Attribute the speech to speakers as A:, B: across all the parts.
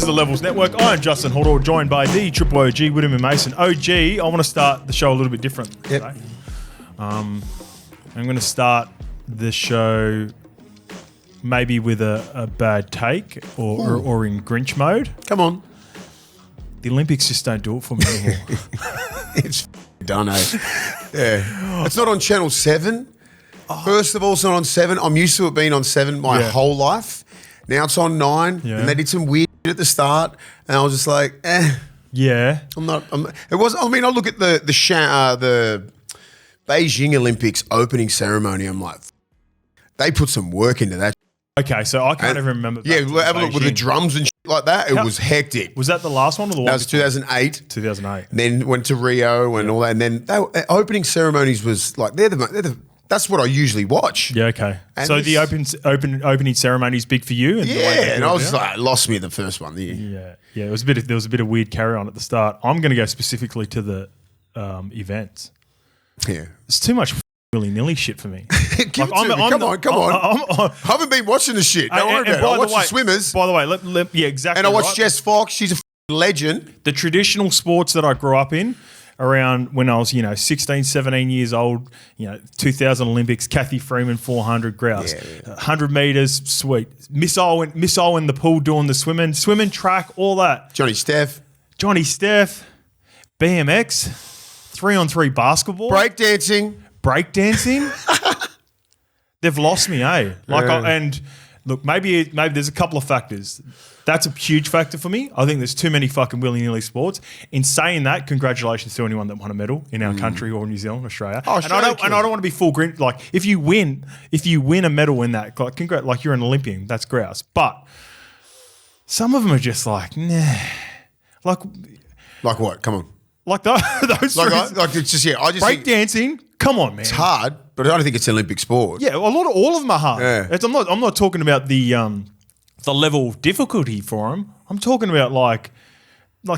A: is the Levels Network. I'm Justin Horo, joined by the Triple OG, Willie Mason. OG, I want to start the show a little bit different today. I'm going to start the show maybe with a bad take or in Grinch mode.
B: Come on.
A: The Olympics just don't do it for me anymore.
B: It's done, eh? Yeah. It's not on Channel 7. First of all, it's not on 7. I'm used to it being on 7 my whole life. Now it's on 9, and they did some weird shit at the start, and I was just like,
A: Yeah.
B: I look at the Beijing Olympics opening ceremony. I'm like, they put some work into that.
A: Okay, so I can't even remember.
B: Yeah, have a look with the drums and shit like that. It was hectic.
A: Was that the last one or the one?
B: That was 2008.
A: 2008.
B: And then went to Rio and all that. And then opening ceremonies was like, that's what I usually watch.
A: Yeah, okay.
B: And
A: so the opening ceremony is big for you? And
B: and I was like, lost me the first one.
A: Yeah. There was a bit of weird carry on at the start. I'm going to go specifically to the events.
B: Yeah.
A: It's too much willy-nilly shit for me.
B: Come on. I haven't been watching the shit. Don't worry about it. I watch the swimmers.
A: By the way, yeah, exactly.
B: And I watch Jess Fox. She's a legend.
A: The traditional sports that I grew up in around when I was, 16, 17 years old, 2000 Olympics, Kathy Freeman, 400 grouse, 100 meters, sweet. Missile in the pool doing the swimming track, all that.
B: Johnny Steph,
A: BMX, 3-on-3 basketball.
B: Breakdancing.
A: They've lost me, eh? And look, maybe there's a couple of factors. That's a huge factor for me. I think there's too many fucking willy-nilly sports. In saying that, congratulations to anyone that won a medal in our country or New Zealand, Australia. Oh, and I don't want to be full grin. Like if you win a medal in that, like you're an Olympian, that's grouse. But some of them are just like, nah. Like
B: what? Come on.
A: Like those.
B: It's just
A: breakdancing. Come on, man.
B: It's hard, but I don't think it's an Olympic sport.
A: Yeah, all of them are hard.
B: Yeah.
A: I'm not talking about the level of difficulty for them. I'm talking about like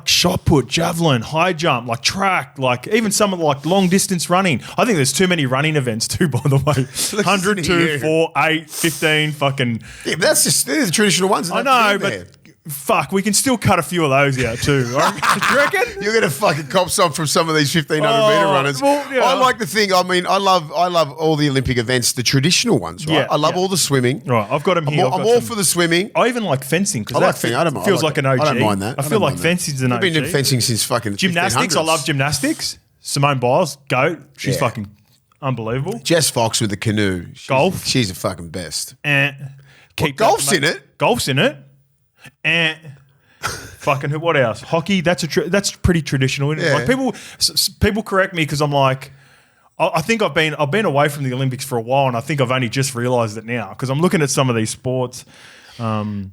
A: shot put, javelin, high jump, like track, like even some of like long distance running. I think there's too many running events too, by the way. 100, 2, 4, 8, 15, fucking.
B: Yeah, but they're the traditional ones.
A: I know, but fuck, we can still cut a few of those out too. Do you reckon?
B: You're going to fucking cop some from some of these 1,500 metre runners. Well, yeah. I like the thing. I mean, I love all the Olympic events, the traditional ones, right? I love all the swimming.
A: Right, I've got them here.
B: I'm all for the swimming.
A: I even like fencing because
B: that
A: feels like an OG.
B: I don't mind that.
A: I feel like fencing's an OG.
B: I've been doing fencing since fucking
A: gymnastics.
B: 1500s.
A: I love gymnastics. Simone Biles, GOAT. She's fucking unbelievable.
B: Jess Fox with the canoe.
A: Golf.
B: She's the fucking best.
A: Golf's in it. Golf's in it. Fucking what else? Hockey. That's pretty traditional, isn't it? Like people correct me because I'm like, I think I've been away from the Olympics for a while, and I think I've only just realised it now because I'm looking at some of these sports, and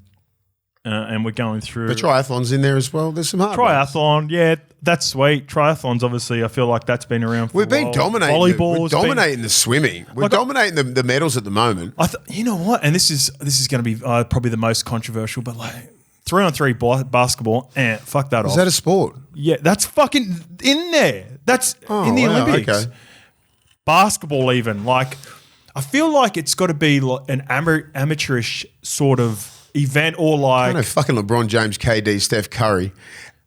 A: we're going through.
B: The triathlon's in there as well. There's some hard
A: triathlon.
B: ones.
A: Yeah, that's sweet. Triathlon's obviously. I feel like that's been around for a while.
B: We've been dominating. We're dominating the swimming. We're dominating the medals at the moment.
A: You know what? And this is going to be probably the most controversial, but like. 3-on-3 basketball, fuck that off.
B: Is that a sport?
A: Yeah, that's fucking in there. That's in the Olympics. Okay. Basketball even. Like, I feel like it's got to be like an amateurish sort of event or like... I
B: don't know, fucking LeBron James, KD, Steph Curry,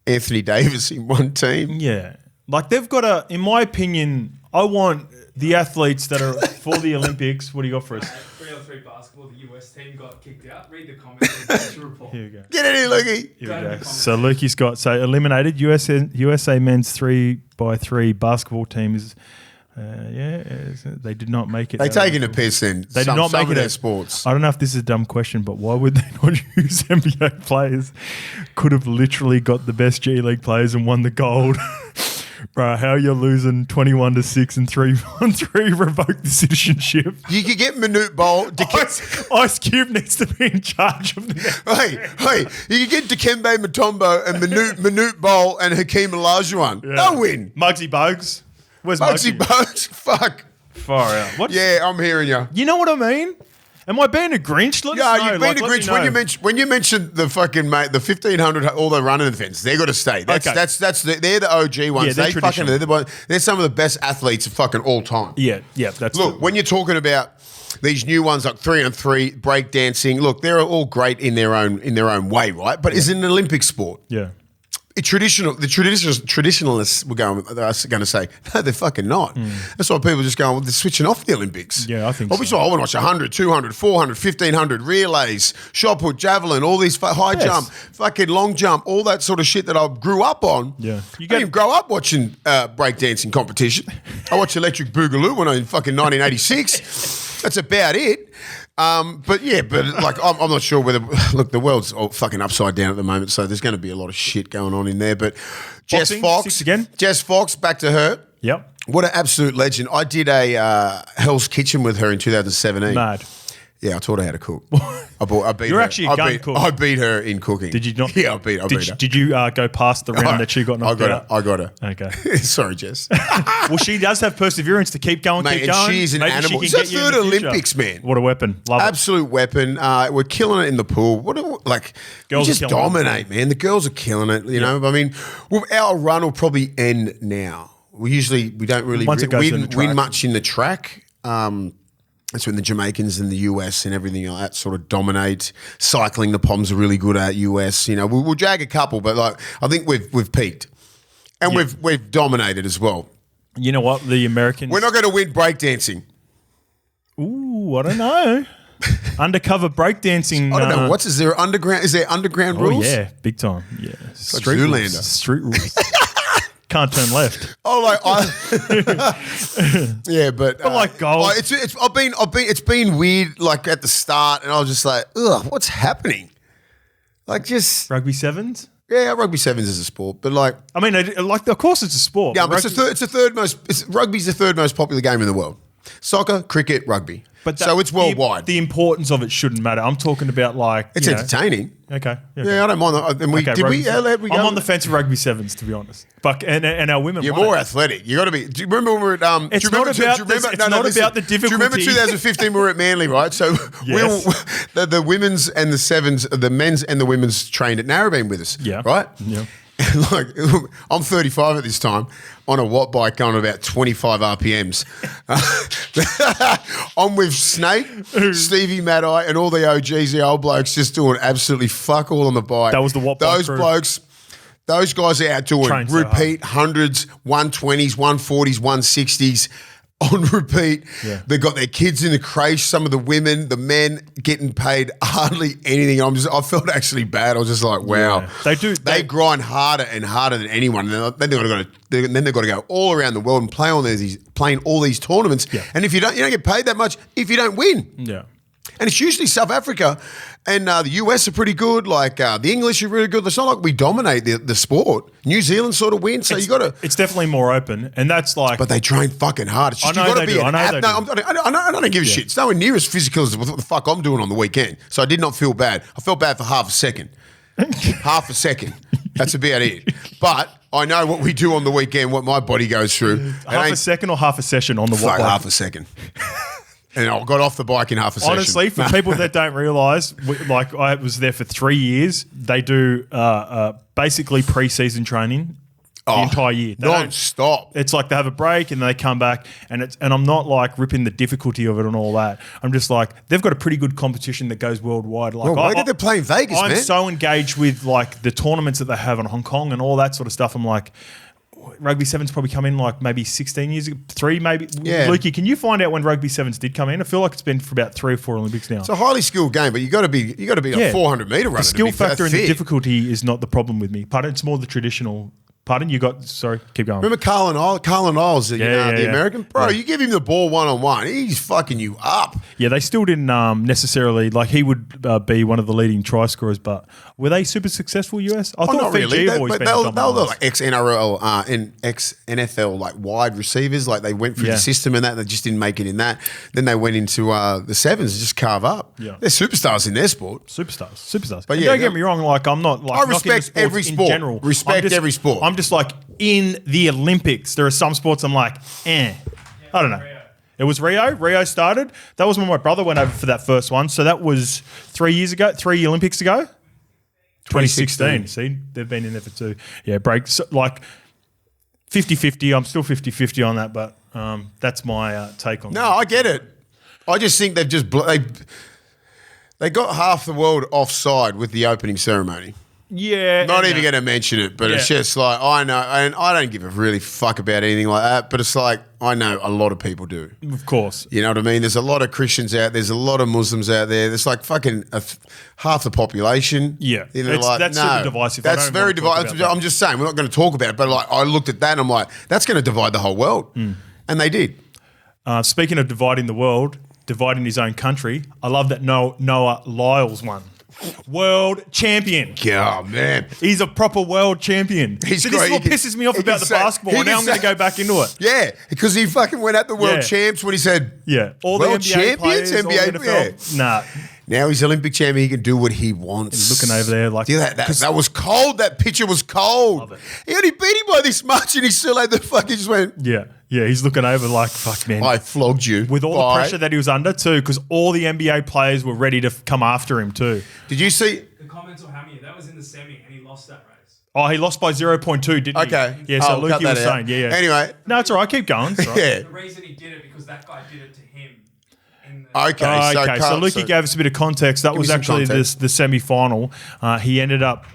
B: Anthony Davis in one team.
A: Yeah. Like, they've got to... In my opinion, I want the athletes that are for the Olympics... What do you got for us?
C: 3-on-3 basketball, the US team got kicked out. Read the comments. Report.
A: Here we go.
B: Get in here, Lukey.
A: Here we go. So Lukey's got eliminated USA men's 3x3 basketball team is they did not make it.
B: They taking a piss then.
A: They did not make it
B: at sports.
A: I don't know if this is a dumb question, but why would they not use NBA players? Could have literally got the best G League players and won the gold. Bro, how you're losing 21-6 and 3-on-3 revoke the citizenship.
B: You could get Manute Bol.
A: Ice Cube needs to be in charge of the.
B: Hey, you could get Dikembe Mutombo and Manute Bol and Hakeem Olajuwon. Yeah. They'll win.
A: Muggsy Bogues. Where's
B: Muggsy Bogues? Fuck.
A: Far out. What?
B: Yeah, I'm hearing you.
A: You know what I mean? Am I being a Grinch? Let us
B: Yeah,
A: know.
B: you've been
A: Like,
B: a
A: let me
B: Grinch
A: know.
B: when you mentioned the fucking mate, the 1500, all the running events. They're got to stay. They're the OG ones.
A: Yeah, they're traditional.
B: They're some of the best athletes of fucking all time.
A: Yeah. That's
B: Look, when you're talking about these new ones like 3-on-3, breakdancing, look, they're all great in their own way, right? But it's an Olympic sport.
A: Yeah.
B: The traditionalists were going to say, no, they're fucking not. That's why people are just going, well, they're switching off the Olympics.
A: Yeah, I think
B: Obviously,
A: so.
B: I want to watch 100, 200, 400, 1500, relays, shot put, javelin, all these high jump, fucking long jump, all that sort of shit that I grew up on.
A: Yeah.
B: I didn't grow up watching breakdancing competition. I watched Electric Boogaloo when I was in fucking 1986. That's about it. But like I'm not sure whether the world's all fucking upside down at the moment, so there's going to be a lot of shit going on in there. But
A: Boxing,
B: Jess Fox, back to her.
A: Yep.
B: What an absolute legend! I did a Hell's Kitchen with her in 2017.
A: Mad.
B: Yeah, I taught her how to cook. I beat
A: You're
B: her.
A: actually a gun cook.
B: I beat her in cooking.
A: Did you not?
B: Yeah, I beat her.
A: Did you go past the round that she got knocked out?
B: I got her.
A: Okay.
B: Sorry, Jess.
A: Well, she does have perseverance to keep going,
B: Mate,
A: keep going.
B: and she's an
A: Maybe
B: animal.
A: She
B: It's
A: can
B: her
A: get you in
B: third
A: the future.
B: Olympics, man.
A: What a weapon. Love
B: Absolute weapon. We're killing it in the pool.
A: Girls
B: we
A: are
B: just
A: killing it.
B: dominate, man. The girls are killing it. You know, I mean, our run will probably end now. We don't really
A: Once it goes to the track.
B: win much in the track. That's when the Jamaicans and the US and everything like that sort of dominate. Cycling, the Poms are really good at US. You know, we'll jag a couple, but like I think we've peaked, and we've dominated as well.
A: You know what? The Americans.
B: We're not going to win breakdancing.
A: Ooh, I don't know. Undercover breakdancing.
B: I don't know. Is there underground? Is there underground rules?
A: Oh yeah, big time. Yeah,
B: like
A: street
B: Zoolander.
A: rules. Street rules. Can't turn left.
B: Oh, yeah, but
A: like goals.
B: It's been weird. Like at the start, and I was just like, ugh, what's happening? Like just
A: Rugby sevens.
B: yeah, rugby sevens is a sport, but like
A: I mean, like of course it's a sport.
B: yeah, but rugby's the third most popular game in the world. Soccer, cricket, rugby. So it's worldwide.
A: The importance of it shouldn't matter. I'm talking about like
B: It's entertaining.
A: Okay.
B: Yeah, I don't mind that. And
A: I'm on the fence of rugby sevens, to be honest. But and our women.
B: You're
A: won
B: more
A: it.
B: athletic. You got to be. Do you remember when we were at?
A: It's not about the difficulty.
B: Do you remember 2015? We were at Manly, right? So
A: Yes.
B: the women's and the sevens, the men's and the women's trained at Narrabeen with us.
A: Yeah.
B: Right.
A: Yeah.
B: And like I'm 35 at this time on a watt bike going about 25 RPMs. I'm with Snake, Stevie Maddie, and all the OGs, the old blokes, just doing absolutely fuck all on the bike.
A: That was the watt bike
B: Those
A: crew.
B: blokes. Those guys are out doing
A: Train so
B: repeat hundreds, 120s, 140s, 160s on repeat.
A: Yeah.
B: They've got their kids in the creche, some of the women, the men getting paid hardly anything. I felt actually bad. I was just like, wow.
A: Yeah.
B: They grind harder and harder than anyone. And then they've got to go all around the world and playing all these tournaments.
A: Yeah.
B: And if you don't get paid that much if you don't win.
A: Yeah.
B: And it's usually South Africa and the US are pretty good. Like the English are really good. It's not like we dominate the sport. New Zealand sort of wins. So you got to.
A: It's definitely more open, and that's like.
B: But they train fucking hard. It's just,
A: I know
B: you got to
A: they
B: be
A: do.
B: an
A: I know they do.
B: I don't give a shit. It's nowhere near as physical as what the fuck I'm doing on the weekend. So I did not feel bad. I felt bad for half a second. Half a second. That's about it. But I know what we do on the weekend, what my body goes through.
A: Half a second or half a session on the
B: Fuck,
A: watt
B: half a second. And I got off the bike in half a session.
A: Honestly, for people that don't realise, like I was there for 3 years, they do basically pre-season training the entire year. They don't
B: non-stop.
A: It's like they have a break and they come back, and I'm not like ripping the difficulty of it and all that. I'm just like, they've got a pretty good competition that goes worldwide. Like,
B: Well, they're playing Vegas,
A: I'm
B: man.
A: so engaged with like the tournaments that they have in Hong Kong and all that sort of stuff. I'm like, Rugby Sevens probably come in like maybe 16 years ago, 3 maybe.
B: Yeah.
A: Lukey, can you find out when Rugby Sevens did come in? I feel like it's been for about 3 or 4 Olympics now.
B: It's a highly skilled game, but you got to be a 400 meter runner.
A: The skill
B: to be
A: factor and the
B: fit.
A: difficulty is not the problem with me. Pardon, it's more the traditional. Pardon, sorry, keep going.
B: Remember Carlin Isles, the American? Bro,
A: Yeah.
B: you give him the ball one-on-one, he's fucking you up.
A: Yeah, they still didn't necessarily, like he would be one of the leading try scorers, but were they super successful, US? I thought
B: not
A: Fiji
B: really.
A: have always been
B: They were
A: dominant.
B: like ex-NRL and ex-NFL like wide receivers. Like they went through the system and that. They just didn't make it in that. Then they went into the sevens and just carve up.
A: Yeah.
B: They're superstars in their sport.
A: Superstars.
B: But
A: And
B: yeah,
A: don't get me wrong, like I'm not like
B: I
A: knocking the
B: respect
A: sports
B: every
A: in
B: sport.
A: general.
B: Respect every sport.
A: I'm just like in the Olympics, there are some sports I'm like, I don't know. It was Rio. Rio started. That was when my brother went over for that first one. So that was 3 years ago, 3 Olympics ago. 2016. See, they've been in there for 2. Yeah, breaks like 50-50. I'm still 50-50 on that, but that's my take on that.
B: No, I get it. I just think they've just they got half the world offside with the opening ceremony.
A: Yeah.
B: Not even going to mention it, but it's just like, I know, and I don't give a really fuck about anything like that, but it's like, I know a lot of people do.
A: Of course.
B: You know what I mean? There's a lot of Christians out, there's a lot of Muslims out there. There's like fucking half the population.
A: Yeah.
B: You know,
A: That's super divisive.
B: That's very divisive. I'm just saying, we're not going to talk about it, but like, I looked at that and I'm like, that's going to divide the whole world. And they did.
A: Speaking of dividing the world, dividing his own country, I love that Noah Lyles won. World champion.
B: Oh, man.
A: He's a proper world champion.
B: He's
A: so this is what pisses me off about the basketball. And now I'm going to go back into it.
B: Yeah, because he fucking went at the world champs when he said,
A: all
B: world
A: the NBA
B: champions,
A: players,
B: NBA,
A: all the NFL. Nah.
B: Now he's Olympic champion. He can do what he wants.
A: He's looking over there like...
B: That was cold. That picture was cold. He only beat him by this much and he still had the fucking just went...
A: Yeah, he's looking over like, fuck, man.
B: I flogged you.
A: With all the pressure that he was under too, because all the NBA players were ready to come after him too.
B: Did you see...
C: The comments will hammer you. That was in the semi and he lost that race.
A: Oh, he lost by 0.2, didn't he?
B: Okay.
A: Yeah, so Lukey was saying,
B: Anyway.
A: No, it's all right. Keep going. It's all right.
C: The reason he did it because that guy did it to him.
B: Okay,
A: so Lukey gave us a bit of context. That was actually the semi-final. He ended up...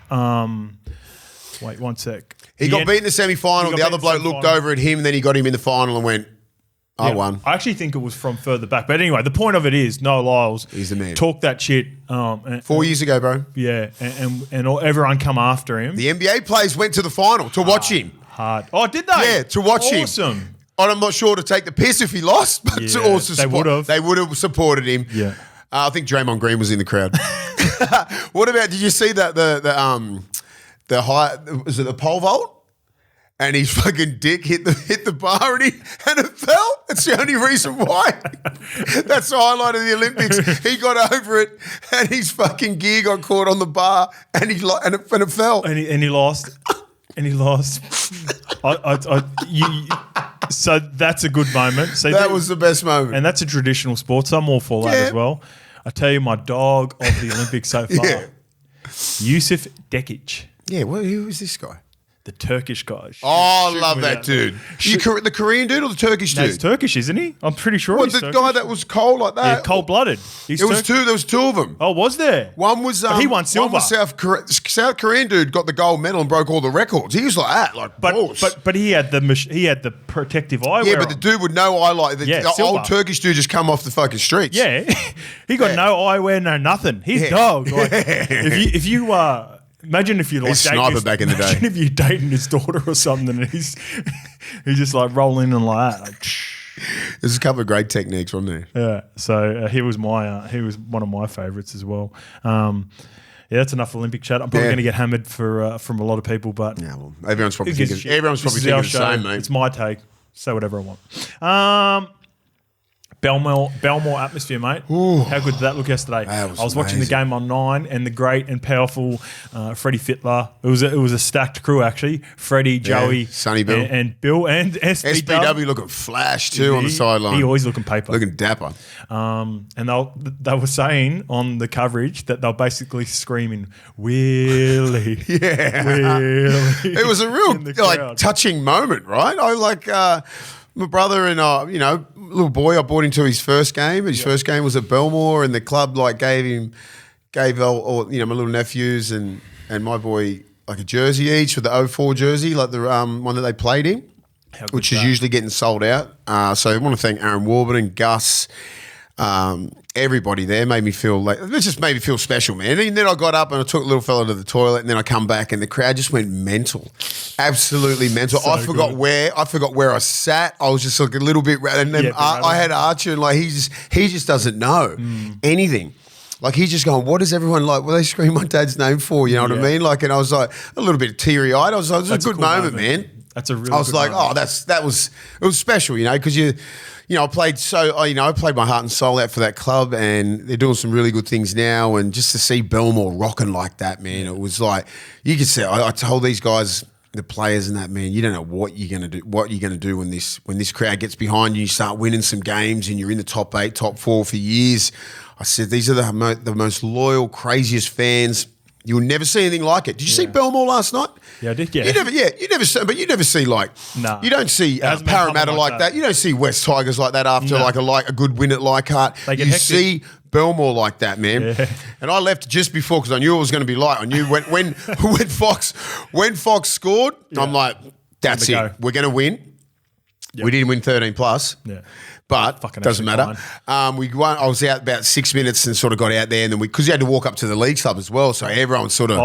A: wait, one sec.
B: He got beat in the semi-final. The other bloke looked over at him, and then he got him in the final and went, I won.
A: I actually think it was from further back. But anyway, the point of it is, Noah Lyles
B: he's the man.
A: Talked that shit.
B: 4 years ago, bro.
A: Yeah, and everyone come after him.
B: The NBA players went to the final to watch him.
A: Hard. Oh, did they?
B: Yeah, to watch him.
A: Awesome.
B: I'm not sure to take the piss if he lost, but to also they would have supported him.
A: Yeah.
B: I think Draymond Green was in the crowd. What about, did you see that the high, was it the pole vault? And his fucking dick hit the bar and it fell. It's the only reason why. That's the highlight of the Olympics. He got over it and his fucking gear got caught on the bar and it fell.
A: And he lost. And he lost. So that's a good moment. So
B: that was the best moment.
A: And that's a traditional sport, so I'm all for that as well. I tell you, my dog of the Olympics so far, Yusuf Dekic.
B: Yeah, well, who is this guy?
A: The Turkish guy.
B: I love that dude. The Korean dude or the Turkish dude?
A: He's Turkish, isn't he? I'm pretty sure he's
B: the guy that was cold like that?
A: Yeah, cold-blooded.
B: There was two of them.
A: Oh, was there?
B: One was
A: but he won silver.
B: One was South Korean dude got the gold medal and broke all the records. He was like that,
A: but he had the protective eyewear.
B: Yeah, but the dude with no eye, like the old Turkish dude just come off the fucking streets.
A: Yeah, he got no eyewear, no nothing. He's dog. Like, if you imagine if you're like
B: sniper back in the day.
A: Imagine if you're dating his daughter or something, and he's just like rolling in like that. Like,
B: there's a couple of great techniques on there.
A: Yeah, so he was one of my favourites as well. Yeah, that's enough Olympic chat. I'm probably going to get hammered from a lot of people, but
B: everyone's probably thinking the same, mate.
A: It's my take. Say whatever I want. Belmore atmosphere, mate.
B: Ooh.
A: How good did that look yesterday? I was watching the game on 9, and the great and powerful Freddie Fittler. It was a stacked crew actually. Freddie, Joey,
B: Sonny Bill,
A: and Bill and
B: SBW looking flash too on the sideline.
A: He always looking paper,
B: looking dapper.
A: And they were saying on the coverage that they're basically screaming Willie,
B: Willie. It was a real touching moment, right? I like. My brother and little boy, I brought him to his first game. His first game was at Belmore, and the club gave all my little nephews and my boy like a jersey each with the 04 jersey, like the one that they played in, which is usually getting sold out. So I want to thank Aaron Warburton, Gus, everybody there made me feel like it just made me feel special, man. And then I got up and I took a little fella to the toilet, and then I come back and the crowd just went mental, absolutely mental. I forgot where I sat. I was just like a little bit, and then I had Archer, and like he just doesn't know anything. Like he's just going, what is everyone like? What are they scream my dad's name for? You know what I mean? Like, and I was like a little bit teary eyed. I was like, it was a good moment, man.
A: That's a really.
B: I was like,
A: moment.
B: it was special, because I played my heart and soul out for that club, and they're doing some really good things now. And just to see Belmore rocking like that, man, it was like you could see. I told these guys the players and that, man, you don't know what you're gonna do. What you're gonna do when this crowd gets behind you. You start winning some games, and you're in the top 8, top 4 for years. I said these are the most loyal, craziest fans. You'll never see anything like it. Did you see Belmore last night?
A: Yeah, I did. Yeah,
B: you never see, but you never see like.
A: No.
B: You don't see Parramatta like that. You don't see West Tigers like that after a good win at Leichhardt. You see Belmore like that, man. Yeah. And I left just before because I knew it was going to be light. I knew when Fox scored, I'm like, that's it. We're going to win. Yep. We didn't win 13 plus. Yeah. But doesn't matter. We won. I was out about 6 minutes and sort of got out there, and then because you had to walk up to the league club as well, so everyone sort of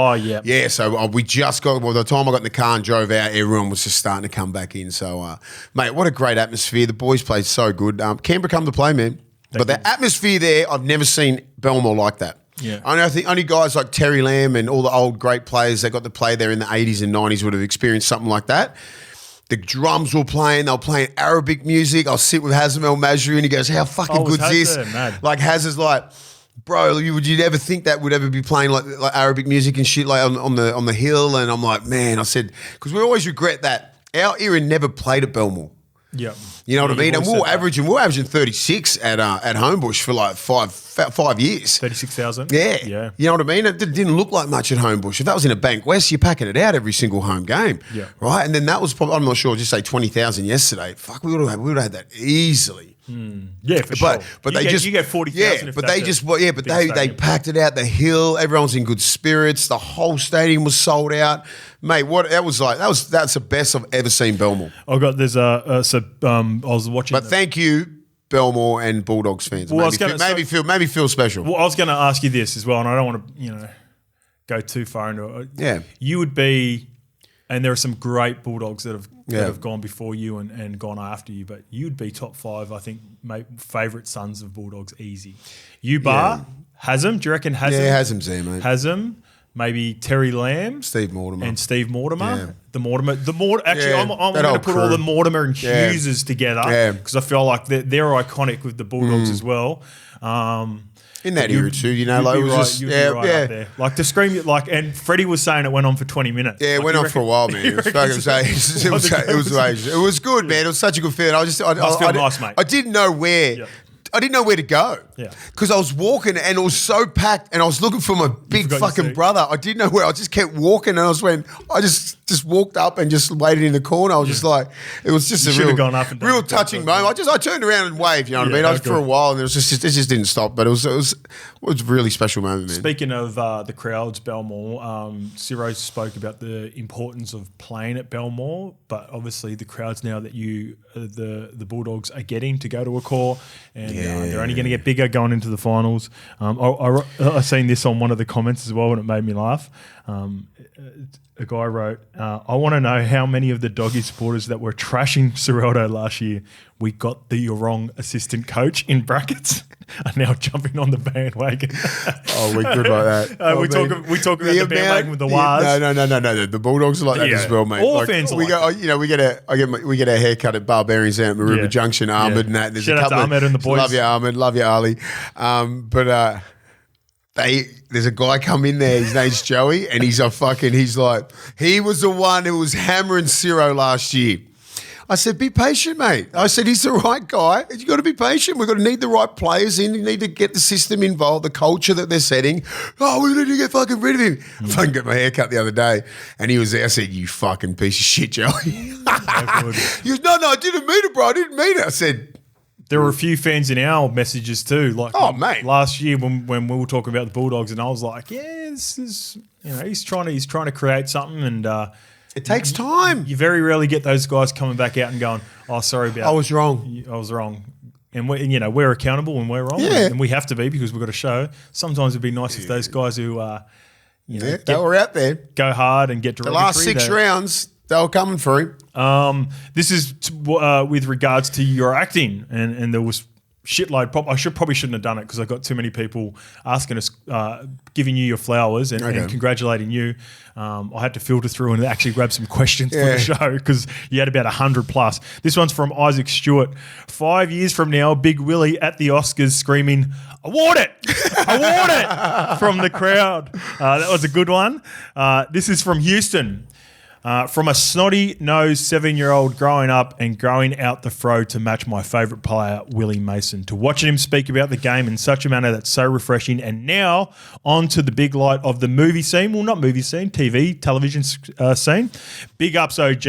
B: So we just got. Well, by the time I got in the car and drove out, everyone was just starting to come back in. So, mate, what a great atmosphere! The boys played so good. Canberra come to play, man. But the atmosphere there, I've never seen Belmore like that.
A: Yeah.
B: I think only guys like Terry Lamb and all the old great players that got to play there in the 80s and 90s would have experienced something like that. The drums were playing. They were playing Arabic music. I'll sit with Hazem El Masri and he goes, how fucking good's this? Like Haz is like, bro, would you ever think that would ever be playing like Arabic music and shit like on the hill? And I'm like, man, I said, because we always regret that our era never played at Belmore.
A: Yeah.
B: You know what I mean? And we're averaging 36 at Homebush for like 5 years.
A: 36,000?
B: Yeah. You know what I mean? It didn't look like much at Homebush. If that was in a Bank West, you're packing it out every single home game.
A: Yeah.
B: Right? And then that was probably, I'm not sure, just say 20,000 yesterday. Fuck, we would have had that easily.
A: Yeah, for sure.
B: But
A: you get 40,000.
B: Yeah, but they packed it out the hill. Everyone's in good spirits. The whole stadium was sold out, mate. That's the best I've ever seen Belmore.
A: I was watching.
B: But thank you, Belmore and Bulldogs fans.
A: Well,
B: maybe feel special.
A: Well, I was going to ask you this as well, and I don't want to go too far into it.
B: Yeah,
A: you would be. And there are some great Bulldogs that have gone before you and gone after you, but you'd be top 5, I think, favourite sons of Bulldogs easy. You bar Hazem, do you reckon Hazem?
B: Yeah, Hazem's there, mate.
A: Hazem, maybe Terry Lamb,
B: Steve Mortimer,
A: and Steve Mortimer. The Mortimer. Actually, I'm going to put all the Mortimer and Hugheses together because I feel like they're iconic with the Bulldogs as well.
B: In that era too, it was just
A: up there. Like the scream, and Freddie was saying it went on for 20 minutes.
B: Yeah, it went on for a while, man. It was good, man. It was such a good feeling. I
A: nice, mate.
B: I didn't know where. Yeah. I didn't know where to go.
A: Yeah.
B: Because I was walking and it was so packed and I was looking for my big fucking brother. I didn't know where. I just kept walking and I just walked up and just waited in the corner. I was just like, it was just real touching moment. I turned around and waved, you know what I mean? I was for a while and it just didn't stop, but it was a really special moment, man.
A: Speaking of the crowds, Belmore, Ciro spoke about the importance of playing at Belmore, but obviously the crowds now that the Bulldogs are getting to go to a core and they're only going to get bigger going into the finals. I seen this on one of the comments as well and it made me laugh. A guy wrote, I want to know how many of the Doggy supporters that were trashing Cireldo last year, we got the wrong assistant coach in brackets, are now jumping on the bandwagon.
B: Oh, we're good like that.
A: We talk about the bandwagon with the Wars.
B: No. The Bulldogs are like that as well, mate.
A: All fans are like that.
B: We get our haircut at Barbarians out at Maroubra Junction, Ahmed and that. There's
A: Shout out to Ahmed and the boys.
B: Love you, Ahmed. Love you, Ali. There's a guy come in there, his name's Joey, and he was the one who was hammering Ciro last year. I said, be patient, mate. I said, he's the right guy. You got to be patient. We've got to need the right players in. You need to get the system involved, the culture that they're setting. Oh, we need to get fucking rid of him. I fucking got my hair cut the other day, and he was there. I said, you fucking piece of shit, Joey. He goes, no, I didn't mean it, bro. I didn't mean it. I said,
A: there were a few fans in our messages too. Like,
B: mate,
A: last year when we were talking about the Bulldogs, and I was like, this is, he's trying to create something, and
B: it takes time.
A: You very rarely get those guys coming back out and going, "Oh, sorry about,
B: I was wrong.
A: And we're accountable when we're wrong, and we have to be because we've got to show. Sometimes it'd be nice if those guys who,
B: they were out there,
A: go hard and get derogatory.
B: The last 6 rounds, they were coming through.
A: This is with regards to your acting, and there was shitload. I probably shouldn't have done it because I got too many people asking us, giving you your flowers and congratulating you. I had to filter through and actually grab some questions for the show because you had about 100 plus. This one's from Isaac Stewart. 5 years from now, Big Willie at the Oscars screaming, "Award it! Award it!" from the crowd. That was a good one. This is from Houston. From a snotty-nosed 7-year-old growing up and growing out the fro to match my favourite player, Willie Mason, to watching him speak about the game in such a manner that's so refreshing, and now on to the big light of the movie scene. Well, not movie scene, television scene. Big ups, OG.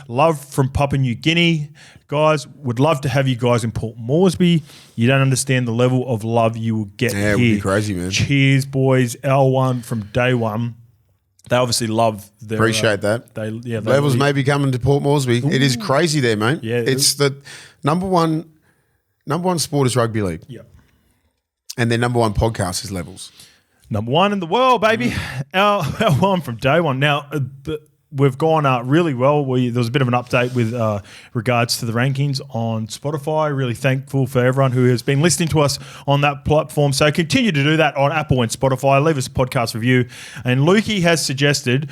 A: Love from Papua New Guinea. Guys, would love to have you guys in Port Moresby. You don't understand the level of love you will get here.
B: It would be crazy, man.
A: Cheers, boys. L1 from day one. They obviously love their...
B: Appreciate that. Levels may be coming to Port Moresby. Ooh. It is crazy there, mate.
A: Yeah,
B: it's the number one sport is rugby league.
A: Yep. And
B: their number one podcast is Levels.
A: Number one in the world, baby. L1 from day one. Now, we've gone really well. There was a bit of an update with regards to the rankings on Spotify. Really thankful for everyone who has been listening to us on that platform. So continue to do that on Apple and Spotify. Leave us a podcast review. And Lukey has suggested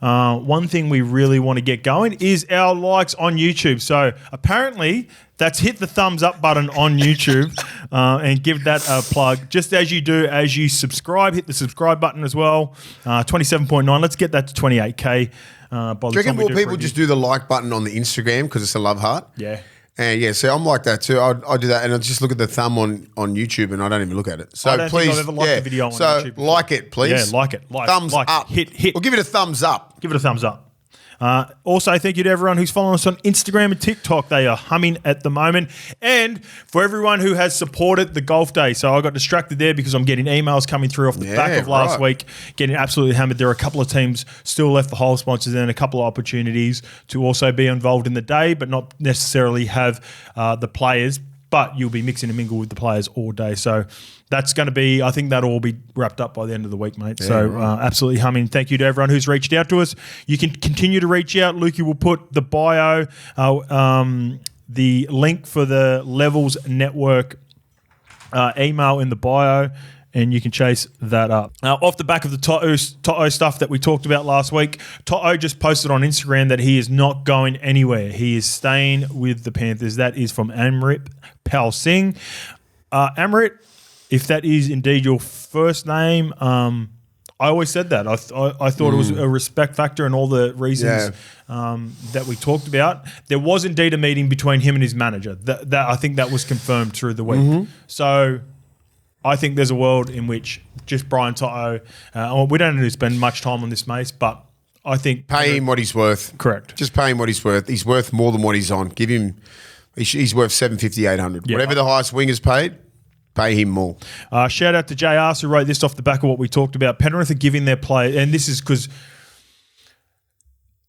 A: one thing we really want to get going is our likes on YouTube. So apparently that's hit the thumbs up button on YouTube and give that a plug. Just as you do as you subscribe, hit the subscribe button as well. 27.9. Let's get that to 28K.
B: Do you reckon more people just do the like button on the Instagram because it's a love heart?
A: Yeah.
B: And yeah, so I'm like that too. I do that, and I just look at the thumb on YouTube, and I don't even look at it. So
A: I don't
B: please,
A: think I've ever liked the video on YouTube before.
B: Like it, please.
A: Yeah, like it.
B: Thumbs
A: like
B: up.
A: Hit.
B: Or give it a thumbs up.
A: Give it a thumbs up. Also, thank you to everyone who's following us on Instagram and TikTok. They are humming at the moment. And for everyone who has supported the golf day. So I got distracted there because I'm getting emails coming through off the back of last week, getting absolutely hammered. There are a couple of teams still left for whole sponsors and a couple of opportunities to also be involved in the day, but not necessarily have the players. But you'll be mixing and mingle with the players all day. So that's going to be, I think that'll all be wrapped up by the end of the week, mate. Yeah, so absolutely humming. Thank you to everyone who's reached out to us. You can continue to reach out. Lukey will put the bio, the link for the Levels Network email in the bio, and you can chase that up. Now, off the back of the Toto stuff that we talked about last week, Toto just posted on Instagram that he is not going anywhere. He is staying with the Panthers. That is from Amrit Pal Singh. Amrit, if that is indeed your first name, I always said that. I thought it was a respect factor and all the reasons that we talked about. There was indeed a meeting between him and his manager. That I think that was confirmed through the week. So I think there's a world in which just Brian Toto, we don't need to spend much time on this, Mace, but I think...
B: Pay him what he's worth.
A: Correct.
B: Just pay him what he's worth. He's worth more than what he's on. Give him... He's worth $750, $800.
A: Yeah.
B: Whatever the highest winger's paid, pay him more.
A: Shout out to JR who wrote this off the back of what we talked about. Penrith are giving their play, and this is because...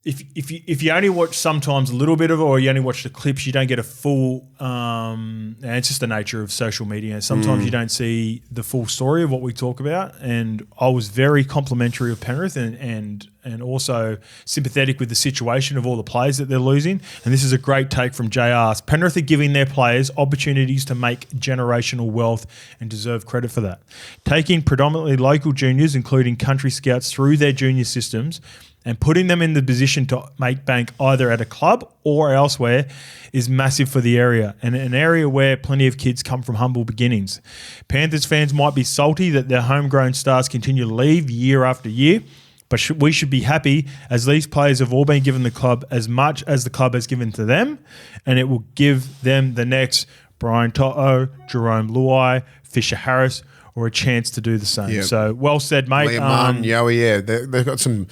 A: If you only watch sometimes a little bit of it, or you only watch the clips, you don't get a full. And it's just the nature of social media. Sometimes you don't see the full story of what we talk about. And I was very complimentary of Penrith and also sympathetic with the situation of all the players that they're losing. And this is a great take from JR. Penrith are giving their players opportunities to make generational wealth and deserve credit for that. Taking predominantly local juniors, including country scouts, through their junior systems and putting them in the position to make bank either at a club or elsewhere is massive for the area, and an area where plenty of kids come from humble beginnings. Panthers fans might be salty that their homegrown stars continue to leave year after year, but we should be happy as these players have all been given the club as much as the club has given to them, and it will give them the next Brian Toto, Jerome Luai, Fisher Harris, or a chance to do the same. Yep. So well said, mate.
B: Liam Yowie, they've got some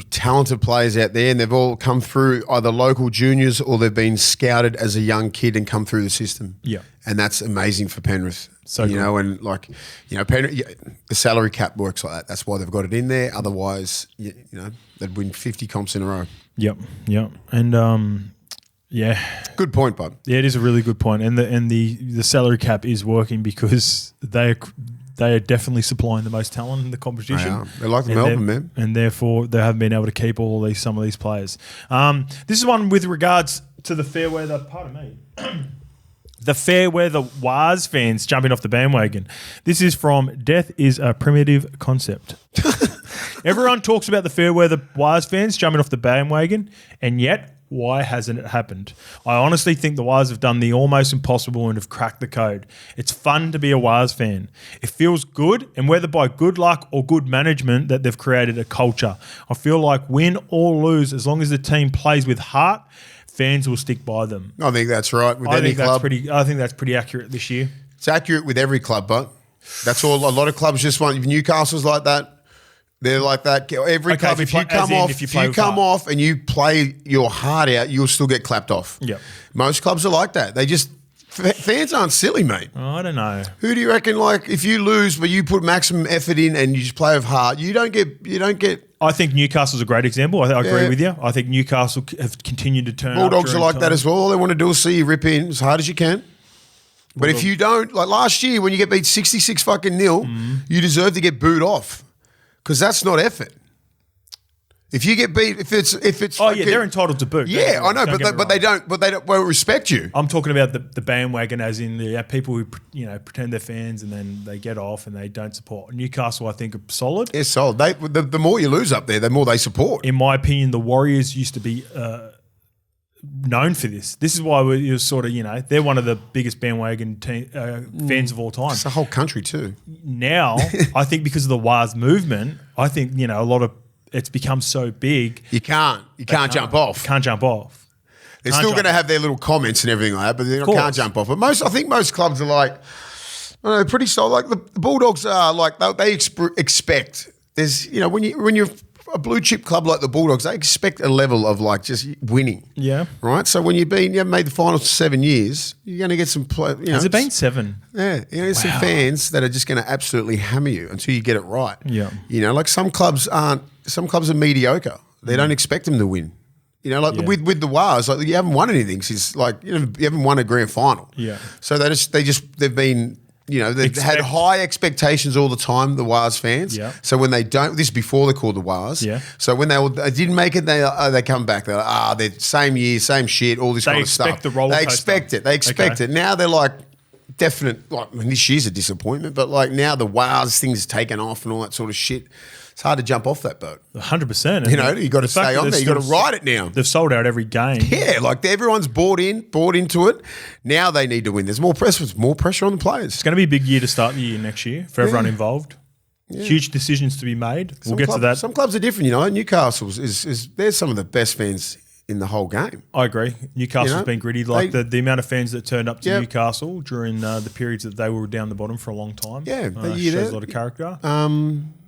B: talented players out there, and they've all come through either local juniors or they've been scouted as a young kid and come through the system.
A: Yeah.
B: And that's amazing for Penrith.
A: So
B: you know, and Penrith, the salary cap works like that. That's why they've got it in there. Otherwise, they'd win 50 comps in a row.
A: Yep. And good
B: point, bud.
A: Yeah, it is a really good point. And the salary cap is working because they are definitely supplying the most talent in the competition.
B: They like the Melbourne, man.
A: And therefore, they haven't been able to keep some of these players. This is one with regards to the fair weather, pardon me, the fair weather WAS fans jumping off the bandwagon. This is from Death is a Primitive Concept. Everyone talks about the fair weather WAS fans jumping off the bandwagon, and yet Why hasn't it happened? I honestly think the Wars have done the almost impossible and have cracked the code. It's fun to be a Wars fan. It feels good, and whether by good luck or good management, that they've created a culture. I feel like win or lose, as long as the team plays with heart, fans will stick by them.
B: I think that's right with any club.
A: I think that's pretty accurate this year.
B: It's accurate with every club, but that's all. A lot of clubs just want. Newcastle's like that. They're like that. Every club, if you come off and you play your heart out, you'll still get clapped off.
A: Yep.
B: Most clubs are like that. They just fans aren't silly, mate.
A: I don't know.
B: Who do you reckon? Like, if you lose, but you put maximum effort in and you just play with heart, you don't get.
A: I think Newcastle's a great example. I agree with you. I think Newcastle have continued to turn.
B: Bulldogs are like that as well. All they want to do is see you rip in as hard as you can. But if you don't, like last year when you get beat 66 fucking nil, you deserve to get booed off. Because that's not effort. If you get beat, if it's
A: they're entitled to boot.
B: Yeah, I know, but they won't respect you.
A: I'm talking about the bandwagon, as in the people who pretend they're fans and then they get off and they don't support. Newcastle, I think, are solid.
B: They're solid. The more you lose up there, the more they support.
A: In my opinion, the Warriors used to be known for this. This is why you're sort of, they're one of the biggest bandwagon fans of all time.
B: It's the whole country too.
A: Now, I think because of the Wars movement, I think, a lot of it's become so big.
B: You can't jump off.
A: Can't jump off.
B: They're still going to have their little comments and everything like that, but they can't jump off. But I think most clubs are like, I don't know, pretty solid. Like the Bulldogs are like, they expect. There's, when you're a blue chip club like the Bulldogs, they expect a level of like just winning.
A: Yeah.
B: Right? So when you haven't made the finals for 7 years, you're going to get some play.
A: Has it been 7?
B: Yeah. There's some fans that are just going to absolutely hammer you until you get it right.
A: Yeah.
B: Like some clubs are mediocre. They don't expect them to win. With the Wars, like you haven't won anything since like you haven't won a grand final.
A: Yeah.
B: So they've been they've had high expectations all the time, the Wars fans.
A: Yeah.
B: So when they don't, this is before they're called the Wars.
A: Yeah.
B: So when they didn't make it, they come back. They're like, they're same year, same shit, all this kind of stuff.
A: They expect
B: They expect it. Now they're like definite. Like this year's a disappointment, but like now the Wars thing's taken off and all that sort of shit. It's hard to jump off that boat.
A: 100%.
B: You got to stay on there. You got to ride it now.
A: They've sold out every game.
B: Yeah, like everyone's bought into it. Now they need to win. There's more pressure on the players.
A: It's going to be a big year to start the year next year for everyone involved. Yeah. Huge decisions to be made. We'll get to that.
B: Some clubs are different, Newcastle's is they're some of the best fans in the whole game.
A: I agree. Newcastle's been gritty. Like the amount of fans that turned up to Newcastle during the periods that they were down the bottom for a long time. Yeah, shows a lot of character.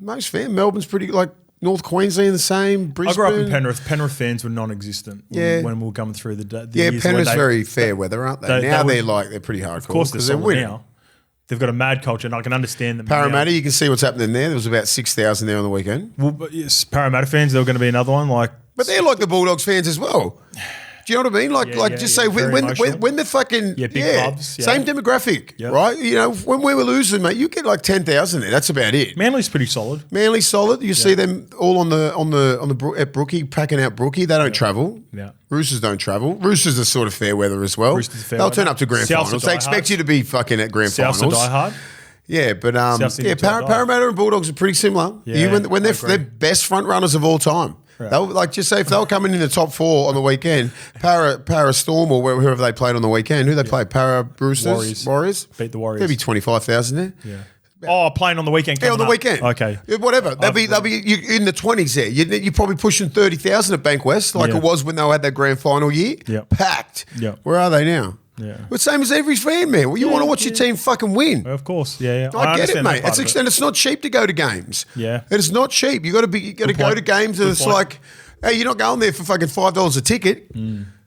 B: Most fans, Melbourne's pretty like North Queensland the same. Brisbane.
A: I grew up in Penrith. Penrith fans were non-existent when we were coming through the years.
B: Penrith's very fair weather, aren't they? Now they're pretty hardcore. Of
A: course, they're winning now. They've got a mad culture, and I can understand them.
B: Parramatta, you can see what's happening there. There was about 6,000 there on the weekend.
A: Well, but yes, Parramatta fans, they're going to be another one.
B: But they're like the Bulldogs fans as well. Do you know what I mean? Say when the fucking
A: big clubs,
B: same demographic, right? When we were losing, mate, you get like 10,000 there. That's about it.
A: Manly's pretty solid.
B: Manly's solid. You see them all at Brookie packing out Brookie. They don't travel.
A: Yeah.
B: Roosters don't travel. Roosters are sort of fair weather as well. They'll turn up to grand finals. They expect you to be fucking at grand finals.
A: Souths die hard.
B: Yeah, but Parramatta and Bulldogs are pretty similar. Yeah, when they're best front runners of all time. Right. They'll just say if they were coming in the top 4 on the weekend, Para Storm or whoever they played on the weekend, who they played, Para Roosters, Warriors,
A: beat the Warriors.
B: There'd be 25,000 there.
A: Yeah. Oh, playing on the weekend.
B: Yeah, on the weekend.
A: Okay.
B: Whatever. They'll be in the 20s there. You're probably pushing 30,000 at Bankwest, like it was when they had that grand final year.
A: Yeah.
B: Packed.
A: Yeah.
B: Where are they now?
A: Yeah.
B: But same as every fan, man. You want to watch your team fucking win.
A: Of course. Yeah.
B: I get it, mate. It's not cheap to go to games.
A: Yeah.
B: It's not cheap. You got to go to games and it's like, hey, you're not going there for fucking $5 a ticket.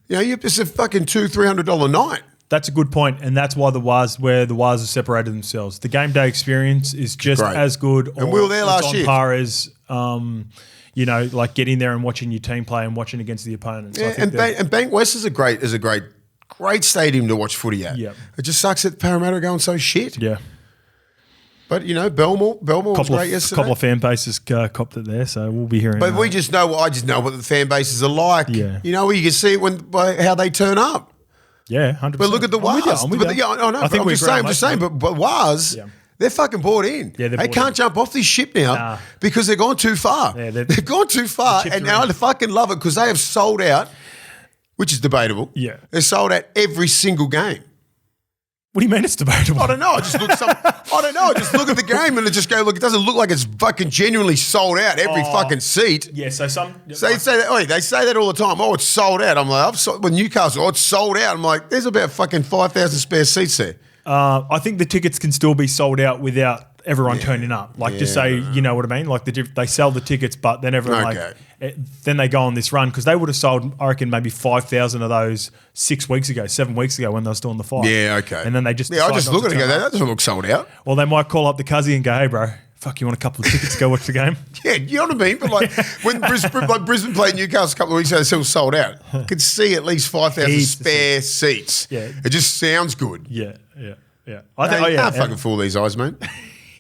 B: It's a fucking $200-$300 night.
A: That's a good point, and that's why the Wars have separated themselves. The game day experience is just as good,
B: and we were there last year.
A: On par as like getting there and watching your team play and watching against the opponents.
B: Yeah, and Bankwest is a great stadium to watch footy at.
A: Yeah.
B: It just sucks that Parramatta are going so shit.
A: Yeah.
B: But, Belmore was great yesterday.
A: A couple of fan bases copped it there, so we'll be hearing.
B: But I just know what the fan bases are like.
A: Yeah.
B: You can see it by how they turn up.
A: Yeah, 100%.
B: But look at the Wars.
A: I'm
B: just saying, but Wars, they're fucking bought in.
A: Yeah,
B: they can't jump off this ship now because they've gone too far.
A: Yeah,
B: they've gone too far, and now they fucking love it because they have sold out which is debatable.
A: Yeah.
B: They're sold out every single game.
A: What do you mean it's debatable?
B: I don't know. I just look at the game and it just go, look, it doesn't look like it's fucking genuinely sold out every fucking seat.
A: Yeah, so
B: They say that all the time. Oh, it's sold out. I'm like, with Newcastle, it's sold out. I'm like, there's about fucking 5,000 spare seats there.
A: I think the tickets can still be sold out without everyone turning up. Like, just say, you know what I mean? Like, they sell the tickets, but then everyone then they go on this run because they would have sold, I reckon, maybe 5,000 of those 7 weeks ago when they were still in the fight.
B: Yeah, okay.
A: And then they just
B: I just look at it and go, that doesn't look sold out.
A: Or they might call up the cuzzy and go, hey, bro, fuck, you want a couple of tickets to go watch the game?
B: Yeah, you know what I mean? But like when Brisbane played Newcastle a couple of weeks ago, they still sold out. I could see at least 5,000 spare seats.
A: Yeah.
B: It just sounds good.
A: Yeah.
B: I can't fucking fool these eyes, mate.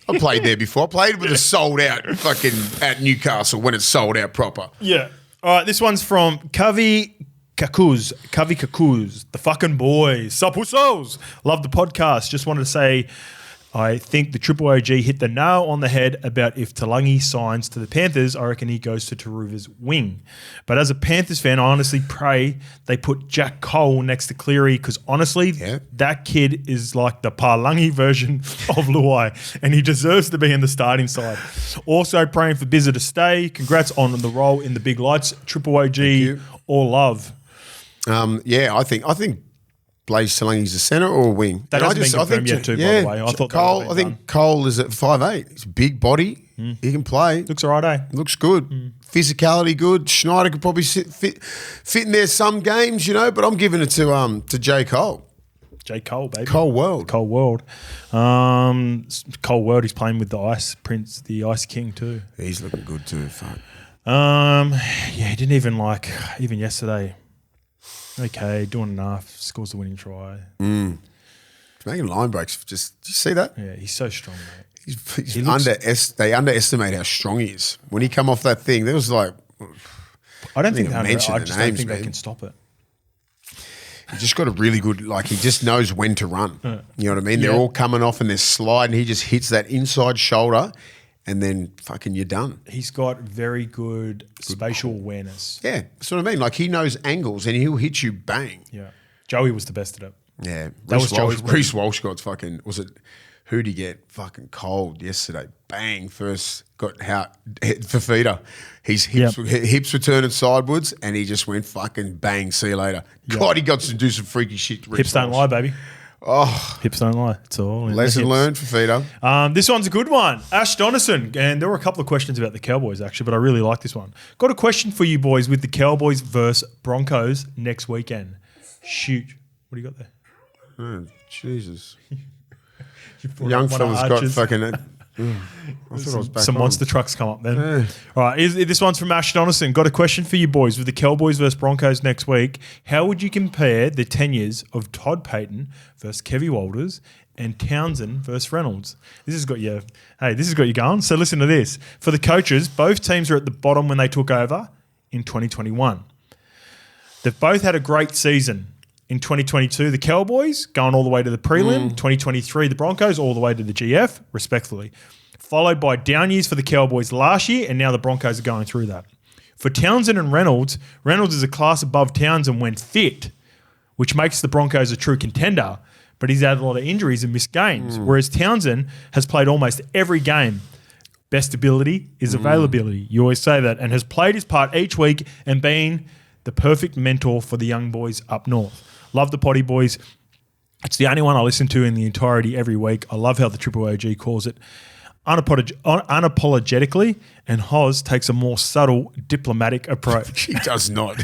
B: I played there before. I played with a sold out fucking at Newcastle when it's sold out proper.
A: Yeah. All right, this one's from KEVVY Kakuz, the fucking boys. Sup, wussos? Love the podcast. Just wanted to say I think the Triple OG hit the nail on the head about if Talagi signs to the Panthers, I reckon he goes to Taruva's wing. But as a Panthers fan, I honestly pray they put Jack Cole next to Cleary because honestly, that kid is like the Palangi version of Luai and he deserves to be in the starting side. Also praying for Bizza to stay. Congrats on the role in the big lights. Triple OG, all love.
B: I think Blaze Talangi's a centre or a wing.
A: That hasn't been confirmed yet too, by the way. I thought
B: Cole. I think Cole is at 5'8". He's a big body. He can play.
A: Looks all right, eh?
B: Looks good. Physicality good. Schneider could probably fit in there some games, you know. But I'm giving it to J Cole.
A: J Cole, baby.
B: Cole World.
A: Cole World. Cole World. He's playing with the Ice Prince, the Ice King too.
B: He's looking good too. Fuck.
A: He didn't even yesterday. Okay, doing enough. Scores the winning try.
B: He's making line breaks. Did you see that?
A: Yeah, he's so strong, mate.
B: They underestimate how strong he is. When he come off that thing, there was like...
A: I don't think they can stop it.
B: He just got a really good... Like, he just knows when to run. You know what I mean? They're all coming off and they're sliding. He just hits that inside shoulder and then fucking you're done.
A: He's got very good spatial awareness.
B: Yeah, that's what I mean. Like, he knows angles and he'll hit you bang.
A: Yeah. Joey was the best at it.
B: Yeah.
A: Reece
B: Walsh got fucking... Who'd he get? Fucking cold yesterday. Bang. First got Fafita. His hips were turning sideways and he just went fucking bang. See you later. Yep. God, he got to do some freaky shit.
A: Hips don't lie, baby.
B: Oh,
A: hips don't lie. It's all in
B: lesson learned for Fafita.
A: This one's a good one. Ash Donison. And there were a couple of questions about the Cowboys, actually, but I really like this one. Got a question for you boys with the Cowboys versus Broncos next weekend. Shoot. What do you got there?
B: Oh, Jesus. Young fella's got fucking... I thought I was back
A: some monster trucks come up then. Yeah. All right, this one's from Ash Donison. Got a question for you boys with the Cowboys versus Broncos next week. How would you compare the tenures of Todd Payten versus KEVVY Walters and Townsend versus Reynolds? This has got you going. So listen to this. For the coaches, both teams were at the bottom when they took over in 2021. They've both had a great season. In 2022, the Cowboys going all the way to the prelim. 2023, the Broncos all the way to the GF, respectfully. Followed by down years for the Cowboys last year, and now the Broncos are going through that. For Townsend and Reynolds is a class above Townsend when fit, which makes the Broncos a true contender, but he's had a lot of injuries and missed games, whereas Townsend has played almost every game. Best ability is availability. You always say that, and has played his part each week and been the perfect mentor for the young boys up north. Love the potty boys. It's the only one I listen to in the entirety every week. I love how the Triple OG calls it unapologetically, and Hoz takes a more subtle, diplomatic approach.
B: He does not.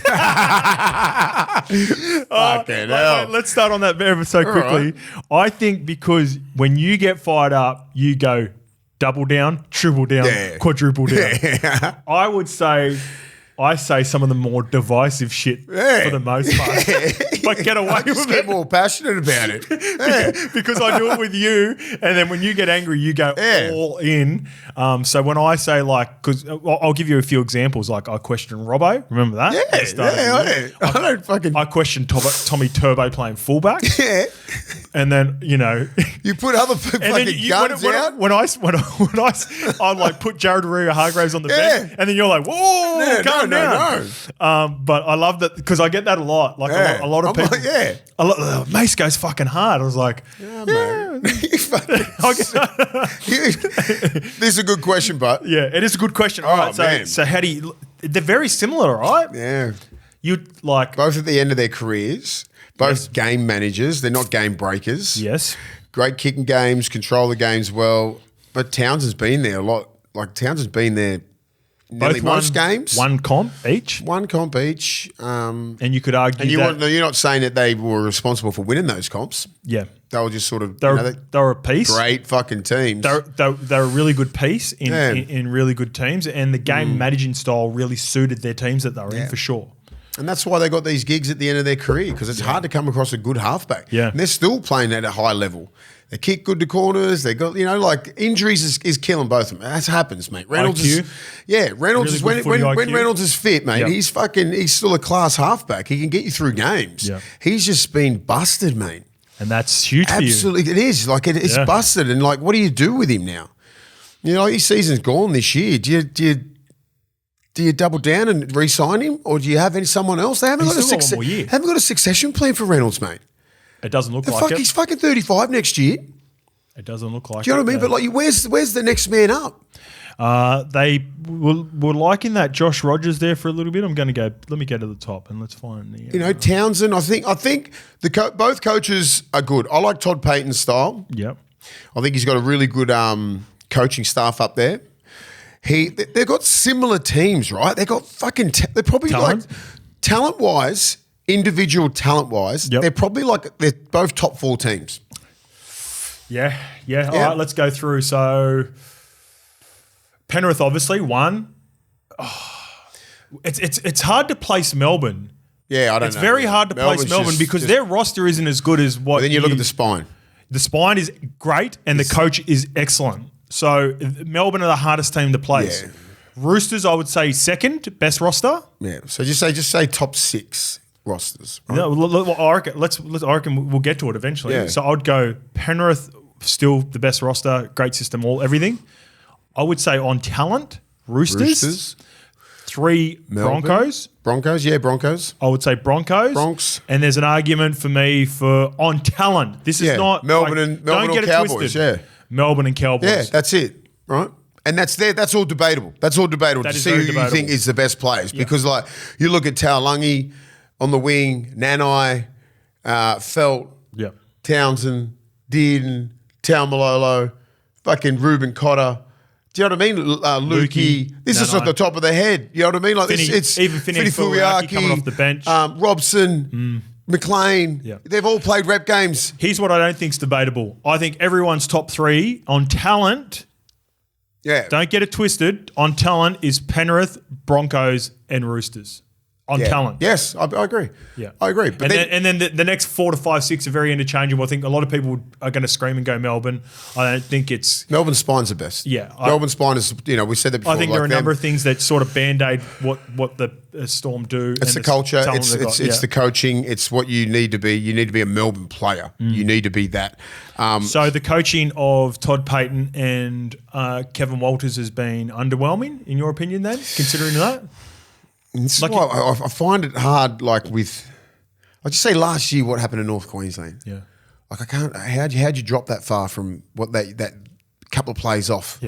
A: Let's start on that ever so quickly. Right. I think because when you get fired up, you go double down, triple down, quadruple down. Yeah. I say some of the more divisive shit for the most part. But get away with it.
B: Get more passionate about it.
A: Because I do it with you, and then when you get angry, you go all in. So when I say because I'll give you a few examples. Like I question Robbo, remember that? I questioned Tommy Turbo playing fullback. Yeah. And then you
B: put other fucking guns out.
A: When I like put Jared Hargraves on the bench, and then you're like, whoa, calm calm down. But I love that because I get that a lot. Like a lot of people. Mace goes fucking hard. I was like,
B: man. This is a good question, but
A: yeah, it is a good question. All right, so how do you? They're very similar, right?
B: Yeah.
A: You like
B: both at the end of their careers, both game managers. They're not game breakers.
A: Yes.
B: Great kicking games, control the games well. But Townsend's been there a lot. Like Townsend's been there nearly most games.
A: One comp each.
B: And
A: you could argue
B: you're not saying that they were responsible for winning those comps.
A: Yeah.
B: They were just sort of
A: they were a piece.
B: Great fucking teams.
A: They're a really good piece in really good teams, and the game managing style really suited their teams that they were in for sure.
B: And that's why they got these gigs at the end of their career, because it's hard to come across a good halfback.
A: Yeah.
B: And they're still playing at a high level. They kick good to corners. They got, like injuries is killing both of them. That happens, mate. Reynolds
A: IQ.
B: Reynolds
A: really
B: is when Reynolds is fit, mate, he's still a class halfback. He can get you through games.
A: Yeah.
B: He's just been busted, mate.
A: And that's huge for you.
B: Absolutely, it is. Like it's busted. And like, what do you do with him now? His season's gone this year. Do you double down and re-sign him, or do you have someone else? They haven't got a succession plan for Reynolds, mate.
A: It doesn't look like it.
B: He's fucking 35 next year.
A: It doesn't look like it.
B: Do you know what I mean? But like, where's the next man up?
A: They were liking that Josh Rogers there for a little bit. I'm going to go. Let me go to the top and let's find the.
B: Townsend. I think both coaches are good. I like Todd Payten's style.
A: Yep.
B: I think he's got a really good coaching staff up there. They've got similar teams, right? They got fucking. They're probably
A: talent?
B: like talent wise. Individual talent wise, they're probably they're both top 4 teams.
A: Yeah. All right, let's go through. So Penrith obviously won. It's hard to place Melbourne.
B: Yeah, I don't know.
A: It's very hard to place Melbourne because their roster isn't as good as what.
B: But then you look at the spine.
A: The spine is great, and the coach is excellent. So Melbourne are the hardest team to place.
B: Yeah.
A: Roosters, I would say second best roster.
B: Yeah. So just say top 6. Rosters. Right?
A: No, I reckon we'll get to it eventually.
B: Yeah.
A: So I'd go Penrith, still the best roster, great system, everything. I would say on talent, Roosters. 3
B: Melbourne.
A: Broncos.
B: Broncos.
A: I would say Broncos. And there's an argument for me for on talent. This is not
B: Melbourne
A: don't get
B: or
A: it
B: Cowboys.
A: twisted.
B: Yeah,
A: Melbourne and Cowboys.
B: Yeah, that's it. Right. And that's all debatable. That's all debatable to see who you think is the best players. Yeah. Because you look at Taulagi on the wing, Nanai, Felt, Townsend, Dearden, Taumalolo, fucking Ruben Cotter. Do you know what I mean? Lukey. This is at the top of the head. You know what I mean? Like it's
A: even Finney Fuiaki coming off the bench.
B: Robson, McLean.
A: Yeah.
B: They've all played rep games.
A: Here's what I don't think is debatable. I think everyone's top 3 on talent.
B: Yeah.
A: Don't get it twisted. On talent is Penrith, Broncos, and Roosters. On talent.
B: Yes, I agree.
A: Yeah.
B: I agree. But
A: then the next 4 to 5, 6 are very interchangeable. I think a lot of people are going to scream and go Melbourne. I don't think it's...
B: Melbourne Spine's the best.
A: Yeah.
B: Melbourne Spine is, we said that before.
A: I think there are a number of things that sort of band-aid what the Storm do.
B: It's the culture. It's the coaching. It's what you need to be. You need to be a Melbourne player. You need to be that.
A: So the coaching of Todd Payten and Kevin Walters has been underwhelming, in your opinion then, considering that?
B: This is why I find it hard, I'll just say last year what happened in North Queensland.
A: Yeah.
B: I can't, how'd you drop that far from what that couple of plays off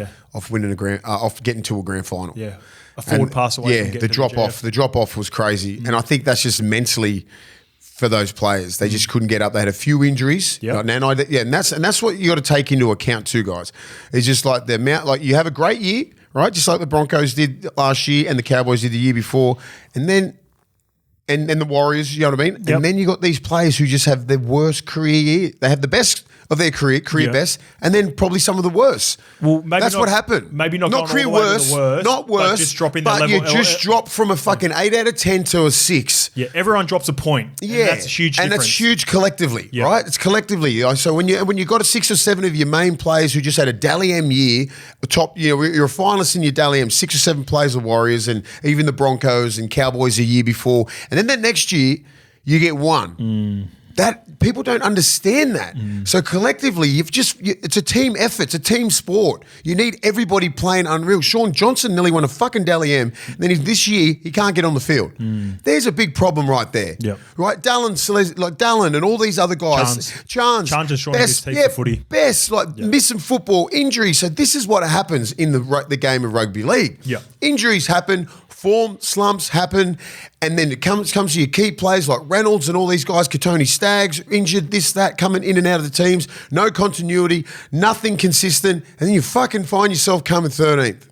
B: winning off getting to a grand final?
A: Yeah. A forward pass away.
B: Yeah, the drop off was crazy. And I think that's just mentally for those players. They just couldn't get up. They had a few injuries.
A: Yeah.
B: And that's what you got to take into account too, guys. It's just like the amount, you have a great year, right? Just like the Broncos did last year and the Cowboys did the year before. And then and the Warriors, you know what I mean? Yep. And then you got these players who just have the worst career year. They have the best of their career best, and then probably some of the worst.
A: Well, maybe
B: that's what happened.
A: Maybe not
B: career
A: all the way
B: worst,
A: to the worst,
B: not worse,
A: but just dropping
B: but
A: that level.
B: You just dropped from a fucking 8 out of 10 to a 6.
A: Yeah, everyone drops a point.
B: Yeah,
A: and that's a huge difference.
B: And that's huge collectively, right? It's collectively. So when you got a 6 or 7 of your main players who just had a Dally M year, you're a finalist in your Dally M, 6 or 7 players of Warriors and even the Broncos and Cowboys a year before, and then that next year you get one. That people don't understand that. So collectively, it's a team effort. It's a team sport. You need everybody playing unreal. Sean Johnson nearly won a fucking Dally M. Then this year, he can't get on the field. There's a big problem right there.
A: Yep.
B: Right? Dallin and all these other guys. Chance
A: is showing his teeth for footy.
B: Best, missing football, injuries. So this is what happens in the game of rugby league.
A: Yep.
B: Injuries happen, form slumps happen, and then it comes to your key players like Reynolds and all these guys, Katoni Staggs, injured, this, that, coming in and out of the teams, no continuity, nothing consistent, and then you fucking find yourself coming 13th.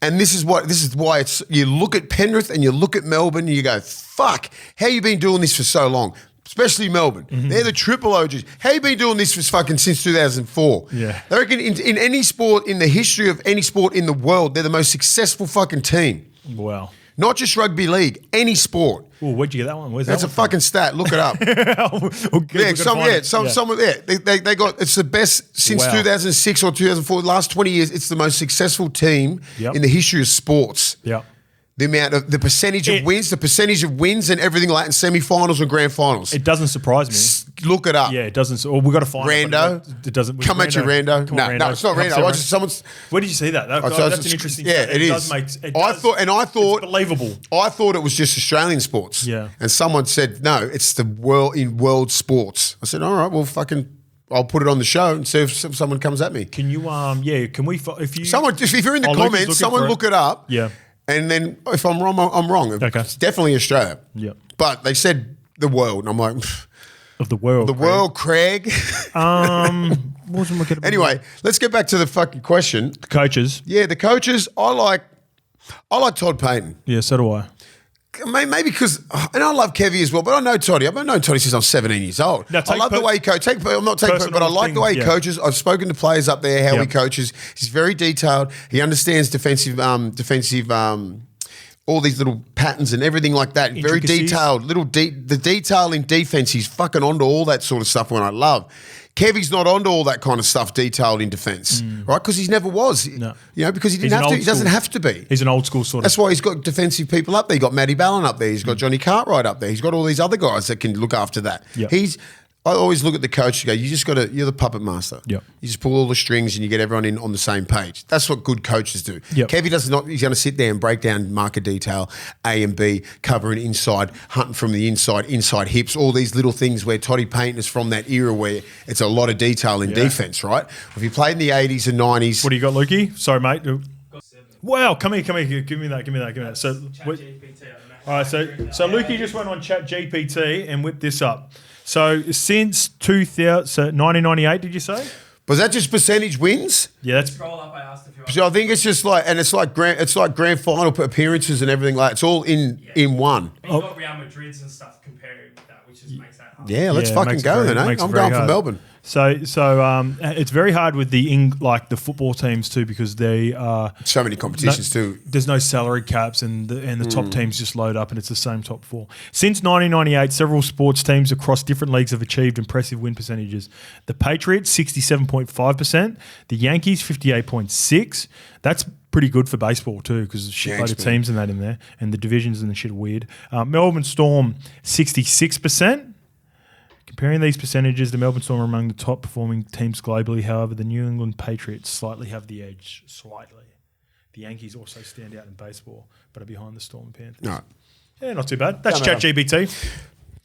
B: And this is why you look at Penrith and you look at Melbourne and you go, fuck, how you been doing this for so long? Especially Melbourne. They're the triple OGs. How you been doing this for fucking since 2004?
A: Yeah.
B: I reckon in any sport, in the history of any sport in the world, they're the most successful fucking team.
A: Wow.
B: Not just rugby league, any sport.
A: Oh, where'd you get that one? Where's
B: That's
A: that
B: a fucking stat. Look it up. They got, it's the best since 2006 or 2004. The last 20 years, it's the most successful team in the history of sports.
A: Yeah.
B: The percentage of wins and everything like in semi-finals and grand finals.
A: It doesn't surprise me.
B: Look it up.
A: Yeah, it doesn't. Well, we've got to find
B: Rando.
A: It doesn't.
B: Come at you, Rando. No, it's not Rando.
A: Where did you see that? That's an interesting.
B: Yeah, it is. I thought
A: it's believable.
B: I thought it was just Australian sports.
A: Yeah.
B: And someone said, no, it's the world sports. I said, all right, well, I'll put it on the show and see if someone comes at me.
A: Can you? Can we? If
B: you're in the comments, someone look it up.
A: Yeah.
B: And then if I'm wrong, I'm wrong.
A: Okay.
B: It's definitely Australia.
A: Yeah.
B: But they said the world. And I'm like,
A: of the world.
B: The world, Craig. Anyway, let's get back to the fucking question.
A: The coaches.
B: Yeah, the coaches. I like Todd Payten.
A: Yeah, so do I.
B: Maybe because, and I love KEVVY as well, but I know Toddy. I've known Toddy since I'm 17 years old. I love the way he coaches. I'm not taking, but I like the way he coaches. I've spoken to players up there, how he coaches. He's very detailed. He understands defensive, all these little patterns and everything like that. Very detailed. The detail in defense, he's fucking onto all that sort of stuff when I love. KEVVY's not onto all that kind of stuff detailed in defence, right? Because he never was, because he didn't have to. He doesn't have to be.
A: He's an old school sort of.
B: That's why he's got defensive people up there. He's got Matty Ballin up there. He's got Johnny Cartwright up there. He's got all these other guys that can look after that.
A: Yep.
B: I always look at the coach and go, you're the puppet master.
A: Yep.
B: You just pull all the strings and you get everyone in on the same page. That's what good coaches do.
A: Yep.
B: KEVVY he's going to sit there and break down market detail, A and B, covering inside, hunting from the inside hips, all these little things where Toddy Payten is from that era where it's a lot of detail in defence, right? If you played in the 80s and 90s.
A: What do you got, Lukey? Sorry, mate. Wow, come here. Give me that. So, all right, so Lukey just went on Chat GPT and whipped this up. So since 1998, did you say?
B: Was that just percentage wins?
A: Yeah, that's.
C: Scroll up, I asked a few.
B: So I think it's just like, and it's like grand final appearances and everything like. It's all in one.
C: And you got Real Madrid's and stuff compared with that, which just makes that hard.
B: Yeah, let's fucking go then, eh? I'm going for Melbourne.
A: So it's very hard with the football teams too because they are
B: so many competitions too.
A: There's no salary caps and the top teams just load up and it's the same top four. Since 1998, several sports teams across different leagues have achieved impressive win percentages. The Patriots 67.5%, the Yankees 58.6%. That's pretty good for baseball too because there's a shitload of teams and that in there and the divisions and the shit are weird. Melbourne Storm 66%. Comparing these percentages, the Melbourne Storm are among the top performing teams globally. However, the New England Patriots slightly have the edge. Slightly. The Yankees also stand out in baseball, but are behind the Storm and Panthers.
B: No.
A: Yeah, not too bad. That's ChatGPT.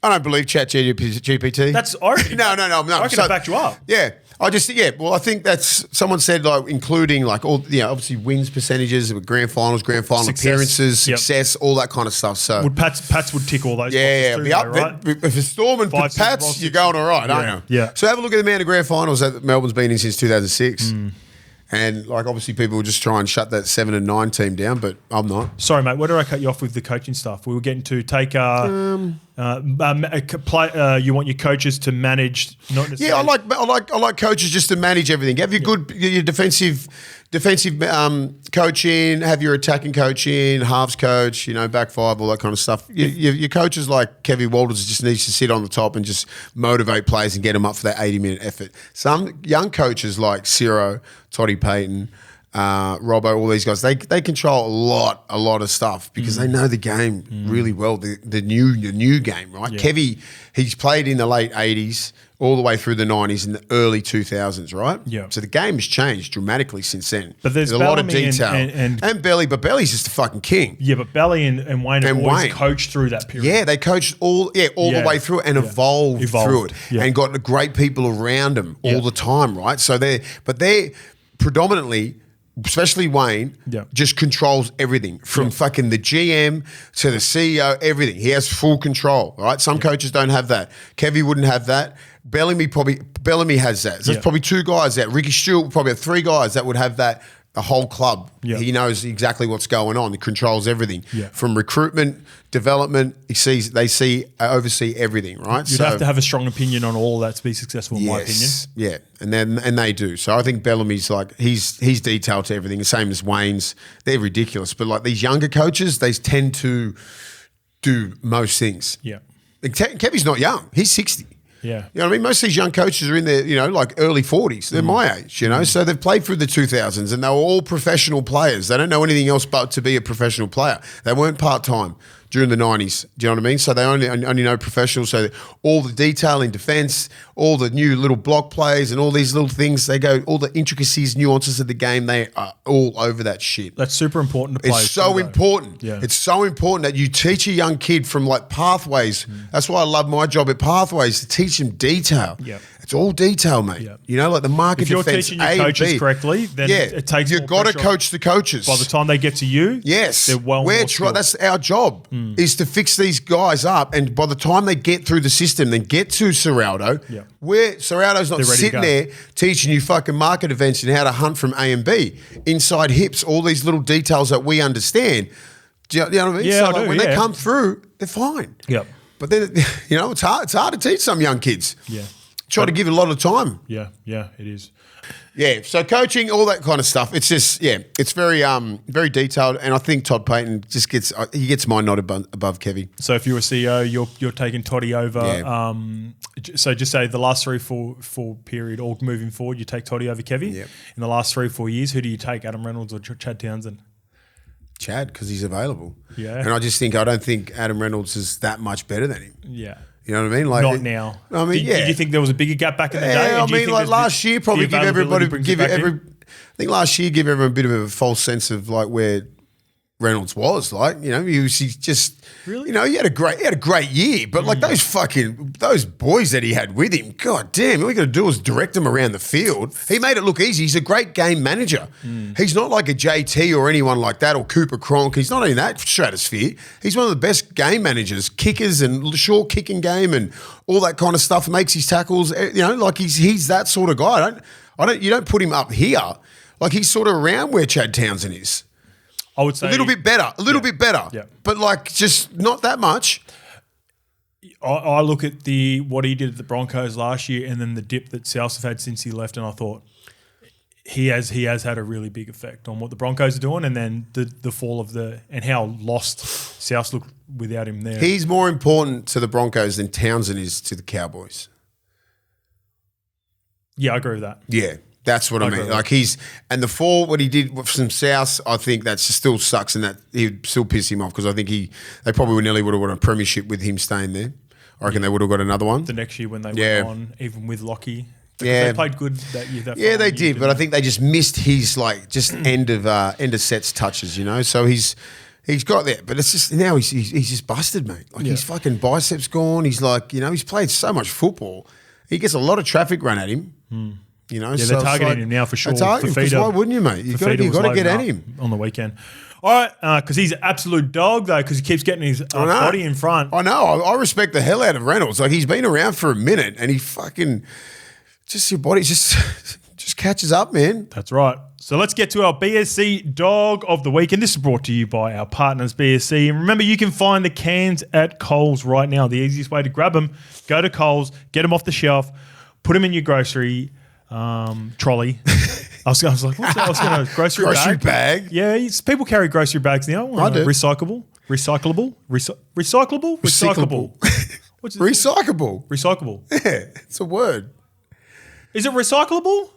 B: I don't believe ChatGPT.
A: That's origin.
B: No.
A: I reckon it backed you up.
B: Yeah. Well, I think that's someone said like including like all obviously wins percentages, grand final appearances, success, all that kind of stuff. So
A: would Pats would tick all those.
B: Yeah.
A: Right?
B: If it's Storm and Pats, you're going all right, aren't you?
A: Yeah.
B: So have a look at the amount of grand finals that Melbourne's been in since 2006. And like obviously people will just try and shut that 7 and 9 team down, but I'm not.
A: Sorry, mate. Where did I cut you off with the coaching stuff? We were getting to take you want your coaches to manage. Not necessarily.
B: I like coaches just to manage everything. Have your defensive coaching, have your attacking coaching, halves coach, back five, all that kind of stuff. Your coaches like KEVVY Walters just needs to sit on the top and just motivate players and get them up for that 80-minute effort. Some young coaches like Ciro, Toddy Payten, Robbo, all these guys, they control a lot of stuff because they know the game really well. The new game, right?
A: Yeah.
B: KEVVY, he's played in the late 80s all the way through the 90s and the early 2000s, right?
A: Yeah.
B: So the game has changed dramatically since then.
A: But there's
B: a lot of
A: Bellamy
B: detail. And Belly, but Belly's just a fucking king.
A: Yeah, but Belly and Wayne have always coached through that period.
B: Yeah, they coached all the way through and evolved through it and got great people around them all the time, right? So they're predominantly, especially Wayne, just controls everything from fucking the GM to the CEO, everything. He has full control, right? Some coaches don't have that. KEVVY wouldn't have that. Bellamy has that. So there's probably 2 guys there. Ricky Stewart probably have 3 guys that would have that. The whole club. Yeah. He knows exactly what's going on. He controls everything from recruitment, development. They oversee everything, right?
A: You'd have to have a strong opinion on all of that to be successful, in my opinion.
B: Yeah, and they do. So I think Bellamy's like he's detailed to everything. The same as Wayne's. They're ridiculous, but like these younger coaches, they tend to do most things.
A: Yeah,
B: KEVVY's not young. He's 60.
A: Yeah.
B: You know what I mean? Most of these young coaches are in their, like early 40s. They're my age, So they've played through the 2000s and they were all professional players. They don't know anything else but to be a professional player. They weren't part-time during the 90s. Do you know what I mean? So they only know professionals. So all the detail in defence, all the new little block plays and all these little things, all the intricacies, nuances of the game, they are all over that shit.
A: That's super important to play.
B: It's so important.
A: Yeah.
B: It's so important that you teach a young kid from like pathways. That's why I love my job at Pathways, to teach them detail.
A: Yeah.
B: It's all detail, mate.
A: Yeah.
B: Like the market
A: if you're
B: defense,
A: teaching your coaches correctly, then it takes
B: you've got to coach the coaches.
A: By the time they get to you,
B: they're
A: well more skilled.
B: That's our job, is to fix these guys up. And by the time they get through the system, then get to Serraldo, where Serraldo's not sitting there teaching you fucking market events and how to hunt from A and B, inside hips, all these little details that we understand. Do you know what I mean?
A: Yeah,
B: so when they come through, they're fine.
A: Yep.
B: But then, it's hard to teach some young kids.
A: Yeah.
B: Try to give it a lot of time.
A: Yeah, it is.
B: Yeah, so coaching, all that kind of stuff. It's just, it's very very detailed, and I think Todd Payten just gets my nod above KEVVY.
A: So if you were CEO, you're taking Toddy over. Yeah. So just say the last 3-4 period, or moving forward, you take Toddy over KEVVY.
B: Yep.
A: In the last 3-4 years, who do you take, Adam Reynolds or Chad Townsend?
B: Chad, because he's available.
A: Yeah.
B: And I don't think Adam Reynolds is that much better than him.
A: Yeah.
B: You know what I mean? Like
A: not now.
B: I mean,
A: Did you think there was a bigger gap back in the day?
B: I mean, like last year, probably give everybody I think last year give everyone a bit of a false sense of like where Reynolds was. Like, he just
A: really,
B: he had a great year, but like those boys that he had with him, god damn, all you got to do was direct him around the field. He made it look easy. He's a great game manager. He's not like a JT or anyone like that, or Cooper Cronk. He's not in that stratosphere. He's one of the best game managers, kickers and short kicking game and all that kind of stuff. Makes his tackles. Like he's that sort of guy. You don't put him up here. Like he's sort of around where Chad Townsend is.
A: I would say
B: a little bit better, but like just not that much.
A: I look at what he did at the Broncos last year, and then the dip that South have had since he left, and I thought he has had a really big effect on what the Broncos are doing, and then the fall of and how lost South look without him there.
B: He's more important to the Broncos than Townsend is to the Cowboys.
A: Yeah, I agree with that.
B: Yeah. That's what I mean. Like and the fall, what he did with some South, I think that still sucks, and that he'd still piss him off, because I think they probably nearly would have won a premiership with him staying there. I reckon they would have got another one.
A: The next year when they went on, even with Lockie.
B: Yeah.
A: They played good that year.
B: They did, but I think they just missed his end of sets touches, So he's got that, but it's just now he's just busted, mate. Like his fucking biceps gone. He's like, he's played so much football. He gets a lot of traffic run at him.
A: They're targeting him now for sure.
B: Because why wouldn't you, mate? You've got to get at him
A: on the weekend. All right, because he's an absolute dog, though, because he keeps getting his body in front.
B: I know. I respect the hell out of Reynolds. Like, he's been around for a minute, and he fucking your body just catches up, man.
A: That's right. So let's get to our BSC Dog of the Week, and this is brought to you by our partners, BSC. And remember, you can find the cans at Coles right now. The easiest way to grab them, go to Coles, get them off the shelf, put them in your grocery trolley. I was like, what's that? I was going to grocery
B: bag.
A: Yeah, people carry grocery bags now.
B: I do.
A: Recyclable. What's
B: recyclable?
A: Recyclable.
B: Yeah, it's a word.
A: Is it recyclable?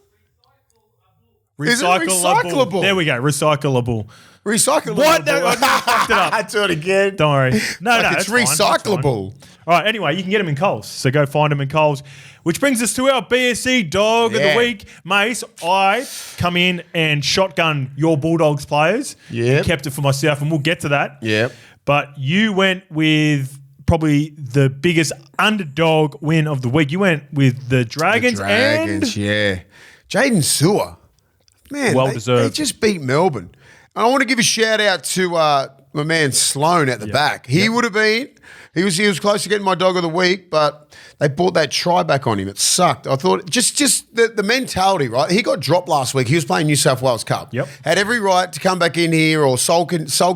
B: Is it recyclable?
A: There we go. Recyclable.
B: Recyclable.
A: What? No, I fucked it up.
B: Do it again.
A: Don't worry. No,
B: It's
A: fine.
B: recyclable.
A: All right, anyway, you can get them in Coles. So go find them in Coles. Which brings us to our BSC dog of the week. Mace, I come in and shotgun your Bulldogs players.
B: Yep.
A: Kept it for myself, and we'll get to that.
B: Yep.
A: But you went with probably the biggest underdog win of the week. You went with the Dragons,
B: yeah. Jaden Sewer. Man,
A: Well
B: they
A: deserved.
B: just beat Melbourne. And I want to give a shout out to my man Sloan at the back. He would have been, he was close to getting my dog of the week, but they brought that try back on him. It sucked. I thought just the mentality, right? He got dropped last week. He was playing New South Wales Cup.
A: Yep.
B: Had every right to come back in here or sulk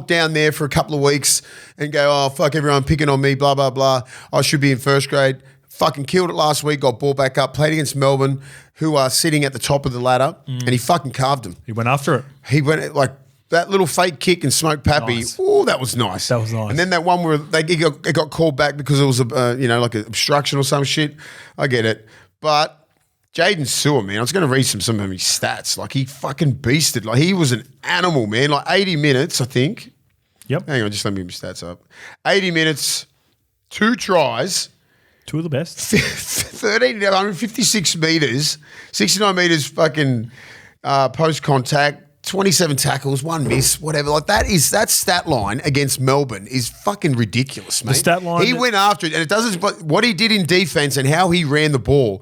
B: down there for a couple of weeks and go, oh, fuck everyone picking on me, blah, blah, blah. I should be in first grade. Fucking killed it last week, got brought back up, played against Melbourne, who are sitting at the top of the ladder, and he fucking carved them.
A: He went after it.
B: He went like that little fake kick and smoked Pappy.
A: Nice.
B: Oh, that was nice.
A: That was nice.
B: And then that one where it got called back because it was like an obstruction or some shit. I get it, but Jaden Sewer, man, I was going to read some of his stats. Like he fucking beasted. Like he was an animal, man. Like 80 minutes, I think.
A: Yep.
B: Hang on, just let me get my stats up. 80 minutes, 2 tries.
A: 2 of the best.
B: 156 metres, 69 metres fucking post contact, 27 tackles, 1 miss, whatever. Like that stat line against Melbourne is fucking ridiculous, mate.
A: The stat line.
B: He went after it, and it doesn't. But what he did in defense and how he ran the ball,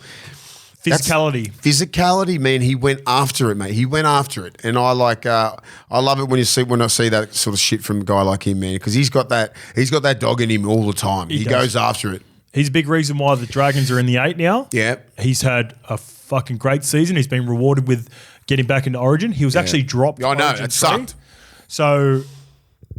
B: physicality, man. He went after it, mate. He went after it, and I love it when I see that sort of shit from a guy like him, man, because he's got that dog in him all the time. He goes after it.
A: He's a big reason why the Dragons are in the 8 now.
B: Yeah.
A: He's had a fucking great season. He's been rewarded with getting back into Origin. He was actually dropped.
B: I know,
A: Origin
B: it
A: 3.
B: sucked.
A: So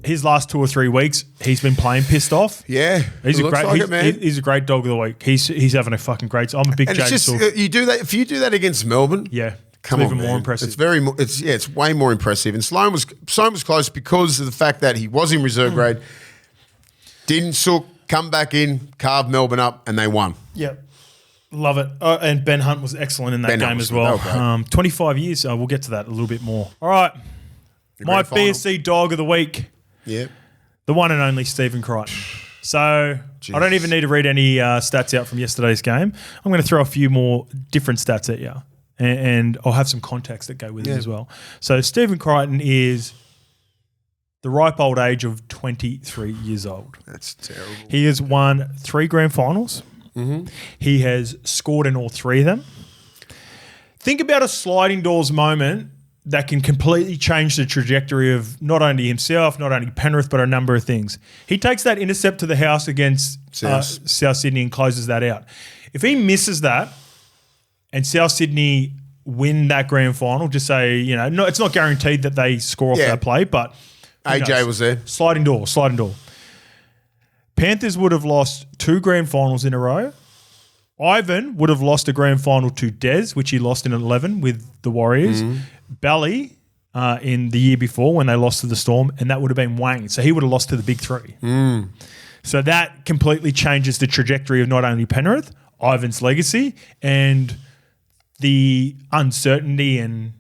A: his last 2 or 3 weeks, he's been playing pissed off.
B: Yeah.
A: He's a great
B: man.
A: he's a great dog of the week. He's having a fucking great. I'm a big
B: And
A: Jaden
B: it's just
A: Sewer.
B: you do that if you do that against Melbourne.
A: Yeah.
B: Come
A: it's
B: on,
A: even more
B: man.
A: impressive.
B: It's way more impressive. And Sloan was close because of the fact that he was in reserve grade, didn't sook, come back in, carved Melbourne up, and they won.
A: Yeah. Love it. And Ben Hunt was excellent in that game as well. 25 years. We'll get to that a little bit more. All right. My BSC dog of the week.
B: Yeah.
A: The one and only Stephen Crichton. So I don't even need to read any stats out from yesterday's game. I'm going to throw a few more different stats at you. And I'll have some context that go with it as well. So Stephen Crichton is the ripe old age of 23 years old.
B: That's terrible.
A: He has won 3 grand finals. Mm-hmm. He has scored in all 3 of them. Think about a sliding doors moment that can completely change the trajectory of not only himself, not only Penrith, but a number of things. He takes that intercept to the house against South Sydney and closes that out. If he misses that and South Sydney win that grand final, just say, no, it's not guaranteed that they score off that play, but
B: AJ was there.
A: Sliding door. Panthers would have lost 2 grand finals in a row. Ivan would have lost a grand final to Des, which he lost in 11 with the Warriors. Bally in the year before when they lost to the Storm, and that would have been Wayne. So he would have lost to the big 3. So that completely changes the trajectory of not only Penrith, Ivan's legacy, and the uncertainty and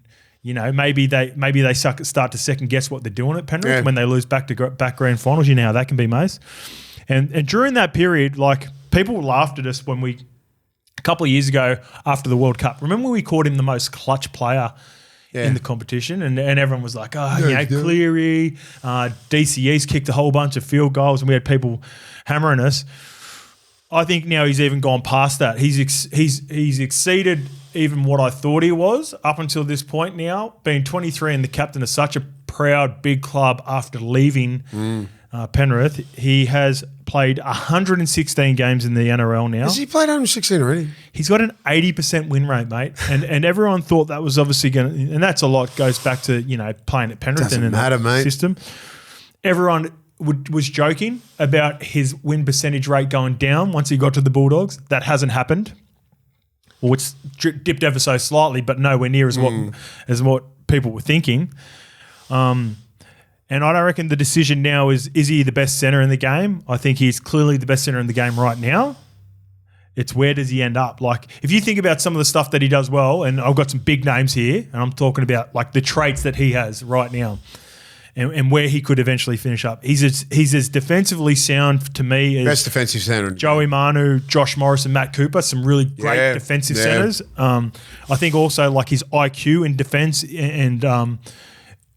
A: maybe they start to second guess what they're doing at Penrith when they lose back grand finals. You know how that can be, Mace. And during that period, like people laughed at us when a couple of years ago after the World Cup. Remember when we called him the most clutch player in the competition, and everyone was like, Cleary, DCE's kicked a whole bunch of field goals, and we had people hammering us. I think now he's even gone past that. He's exceeded even what I thought he was up until this point now. Being 23 and the captain of such a proud big club after leaving Penrith, he has played 116 games in the NRL now.
B: Has he played 116 already?
A: He's got an 80% win rate, mate. And everyone thought that was obviously going to – and that's a lot goes back to, playing at Penrith.
B: Doesn't matter, mate.
A: System. Everyone was joking about his win percentage rate going down once he got to the Bulldogs. That hasn't happened. Well, it's dipped ever so slightly, but nowhere near as what people were thinking. And I don't reckon the decision now is he the best centre in the game? I think he's clearly the best centre in the game right now. It's where does he end up? Like, if you think about some of the stuff that he does well, and I've got some big names here, and I'm talking about like the traits that he has right now, and where he could eventually finish up. He's as defensively sound to me as
B: best defensive centre.
A: Joey Manu, Josh Morris, and Matt Cooper. Some really great defensive centres. I think also like his IQ in defence, and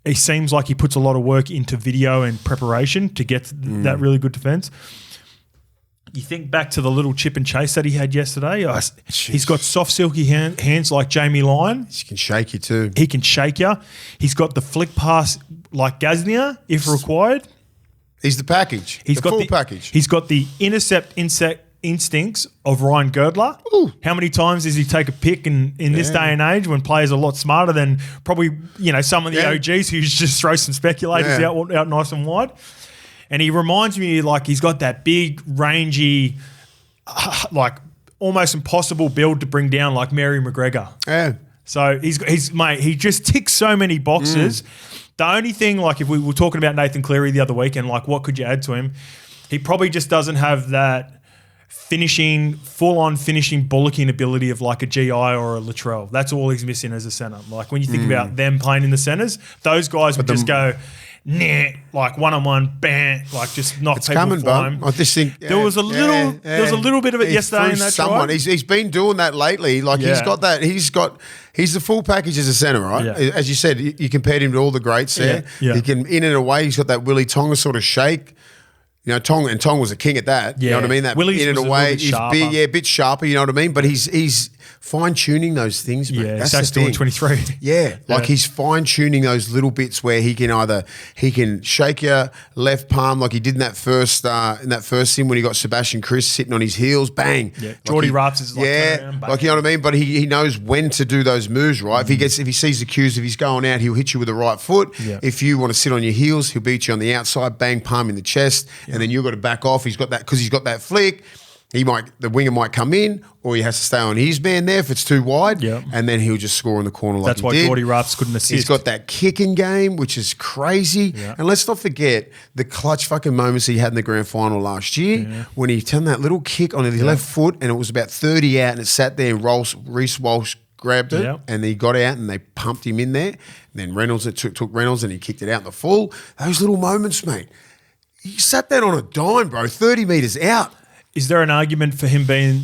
A: he seems like he puts a lot of work into video and preparation to get that really good defence. You think back to the little chip and chase that he had yesterday. He's got soft, silky hands like Jamie Lyon.
B: He can shake you too.
A: He can shake you. He's got the flick pass like Gaznia if required.
B: He's the package. He's got the full package.
A: He's got the intercept instincts of Ryan Girdler.
B: Ooh.
A: How many times does he take a pick in this day and age when players are a lot smarter than probably some of the OGs who just throw some speculators out nice and wide? And he reminds me like he's got that big, rangy, like almost impossible build to bring down like Mary McGregor.
B: Yeah.
A: So he just ticks so many boxes. The only thing, like if we were talking about Nathan Cleary the other week and like what could you add to him, he probably just doesn't have that full-on finishing bullocking ability of like a GI or a Latrell. That's all he's missing as a centre. Like when you think about them playing in the centres, those guys would just go, nah, like one-on-one, bang, like just knock
B: it's
A: people
B: coming,
A: flying.
B: I just think
A: there was a little bit of it yesterday in that
B: someone.
A: try.
B: He's been doing that lately. Like he's got that. He's the full package as a centre, right?
A: Yeah.
B: As you said, you compared him to all the greats there.
A: Yeah.
B: He can in and away. He's got that Willie Tonga sort of shake. Tong was a king at that. You know what I mean? That
A: Willie's
B: in and away,
A: he's
B: a bit sharper. You know what I mean? But he's fine tuning those things. Man.
A: Yeah,
B: that's
A: so still in 23.
B: Yeah, like he's fine tuning those little bits where he can shake your left palm like he did in that first sim when he got Sebastian Chris sitting on his heels, bang.
A: Yeah, Geordie Raps is like around,
B: like you know what I mean. But he knows when to do those moves, right? If he sees the cues, if he's going out, he'll hit you with the right foot.
A: Yeah.
B: If you want to sit on your heels, he'll beat you on the outside, bang, palm in the chest, and then you've got to back off. He's got that because he's got that flick. The winger might come in, or he has to stay on his man there if it's too wide, and then he'll just score in the corner like
A: That's why Geordie Raps couldn't assist.
B: He's got that kicking game, which is crazy. Yeah. And let's not forget the clutch fucking moments he had in the grand final last year when he turned that little kick on his left foot, and it was about 30 out, and it sat there, and Reece Walsh grabbed it, and he got out, and they pumped him in there. And then Reynolds took Reynolds, and he kicked it out in the full. Those little moments, mate. He sat that on a dime, bro, 30 metres out.
A: Is there an argument for him being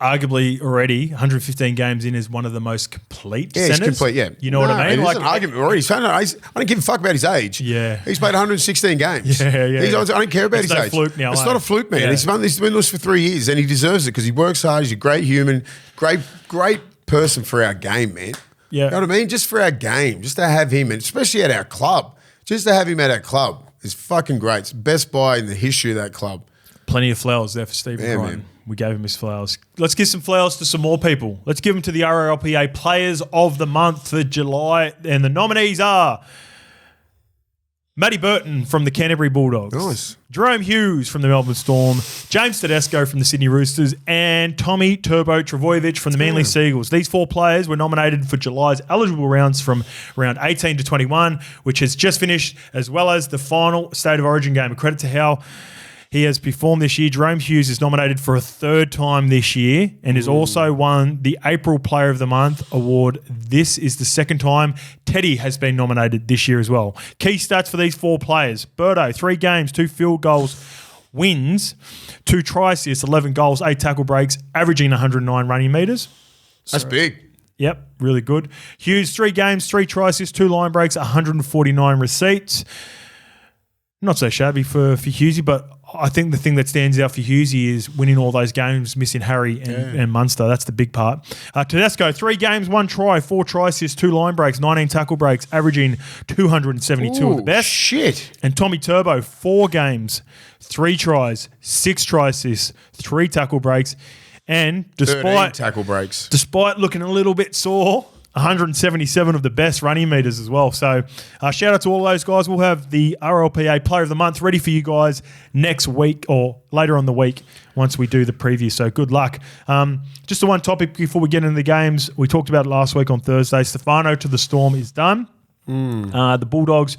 A: arguably already 115 games in as one of the most complete centres?
B: He's complete, yeah.
A: You know what I mean?
B: It's an argument already. I don't give a fuck about his age.
A: Yeah.
B: He's played 116 games.
A: Yeah.
B: I don't care about his age.
A: Fluke now,
B: it's not a fluke, man. He's been this for 3 years, and he deserves it because he works hard. He's a great human, great person for our game, man.
A: Yeah.
B: You know what I mean? Just for our game, just to have him, and especially at our club, just to have him at our club is fucking great. It's the best buy in the history of that club.
A: Plenty of flowers there for Stephen Ryan.
B: Man.
A: We gave him his flowers. Let's give some flowers to some more people. Let's give them to the RLPA Players of the Month for July. And the nominees are Matty Burton from the Canterbury Bulldogs.
B: Nice.
A: Jerome Hughes from the Melbourne Storm. James Tedesco from the Sydney Roosters. And Tommy Turbo Travojevic from the Manly Seagulls. These four players were nominated for July's eligible rounds from round 18 to 21, which has just finished, as well as the final State of Origin game. A credit to how he has performed this year. Jerome Hughes is nominated for a third time this year and has also won the April Player of the Month award. This is the second time Teddy has been nominated this year as well. Key stats for these four players. Birdo, 3 games, 2 field goals, wins, 2 try assists, 11 goals, 8 tackle breaks, averaging 109 running metres.
B: That's big.
A: Yep, really good. Hughes, 3 games, 3 try assists, 2 line breaks, 149 receipts. Not so shabby for Hughesy, but I think the thing that stands out for Hughesy is winning all those games, missing Harry and Munster. That's the big part. Tedesco, 3 games, 1 try, 4 try assists, 2 line breaks, 19 tackle breaks, averaging 272 of the best.
B: Shit.
A: And Tommy Turbo, 4 games, 3 tries, 6 try assists, 3 tackle breaks, and despite
B: tackle breaks,
A: despite looking a little bit sore, 177 of the best running meters as well. So shout out to all those guys. We'll have the RLPA Player of the Month ready for you guys next week or later on the week once we do the preview. So good luck. Just the one topic before we get into the games. We talked about it last week on Thursday. Stefano to the Storm is done. The Bulldogs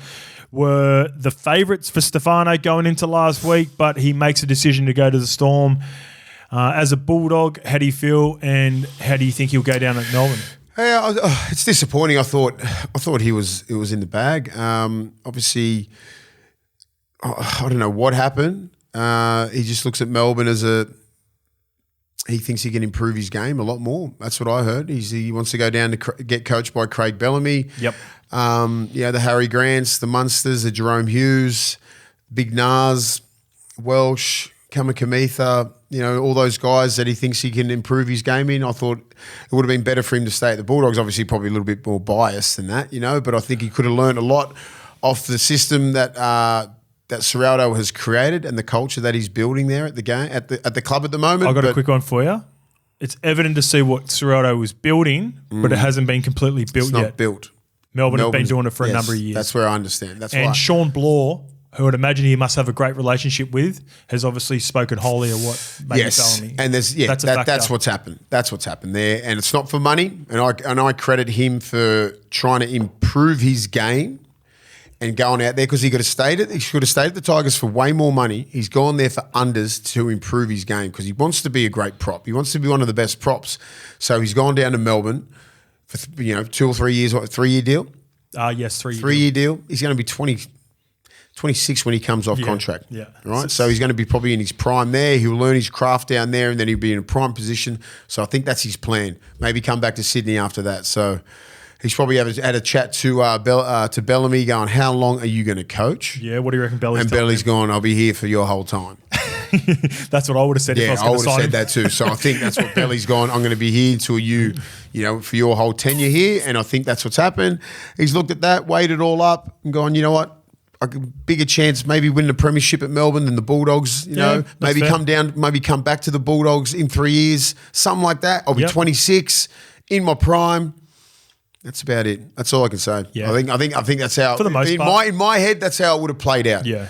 A: were the favourites for Stefano going into last week, but he makes a decision to go to the Storm. As a Bulldog, how do you feel, and how do you think he'll go down at Melbourne?
B: Yeah, it's disappointing. I thought it was in the bag. Obviously, I don't know what happened. He just looks at Melbourne as he thinks he can improve his game a lot more. That's what I heard. He wants to go down to get coached by Craig Bellamy.
A: Yep.
B: The Harry Grants, the Munsters, the Jerome Hughes, Big Nas, Welsh, Kamikamitha, all those guys that he thinks he can improve his game in. I thought it would have been better for him to stay at the Bulldogs. Obviously, probably a little bit more biased than that, but I think he could have learned a lot off the system that Serrato has created and the culture that he's building there at the game at the club at the moment.
A: I've got a quick one for you. It's evident to see what Serrato was building, but it hasn't been completely built yet.
B: It's not built.
A: Melbourne have been doing it for a number of years.
B: That's where I understand. That's
A: and
B: why.
A: Sean Blore, who I'd imagine he must have a great relationship with, has obviously spoken highly of what made Bellamy.
B: And that's what's happened. That's what's happened there, and it's not for money. And I credit him for trying to improve his game and going out there because he could have stayed at the Tigers for way more money. He's gone there for unders to improve his game because he wants to be a great prop. He wants to be one of the best props. So he's gone down to Melbourne for 2 or 3 years, 3-year deal.
A: Yes, 3 year.
B: 3-year deal. He's going to be 26 when he comes off contract.
A: Yeah.
B: Right? So he's going to be probably in his prime there. He'll learn his craft down there and then he'll be in a prime position. So I think that's his plan. Maybe come back to Sydney after that. So he's probably had a chat to Bellamy going, how long are you going to coach?
A: Yeah, what do you reckon Belly's
B: And Belly's gone, I'll be here for your whole time.
A: That's what I would have said if I was going to sign him.
B: I would have said that too. So I think that's what Belly's gone. I'm going to be here until for your whole tenure here. And I think that's what's happened. He's looked at that, weighed it all up and gone, you know what? A bigger chance maybe win the premiership at Melbourne than the Bulldogs, maybe fair. Come back to the Bulldogs in 3 years, something like that. I'll be 26 in my prime. That's about it. That's all I can say.
A: Yeah.
B: I think that's how
A: for the most part.
B: In my head, that's how it would have played out.
A: Yeah.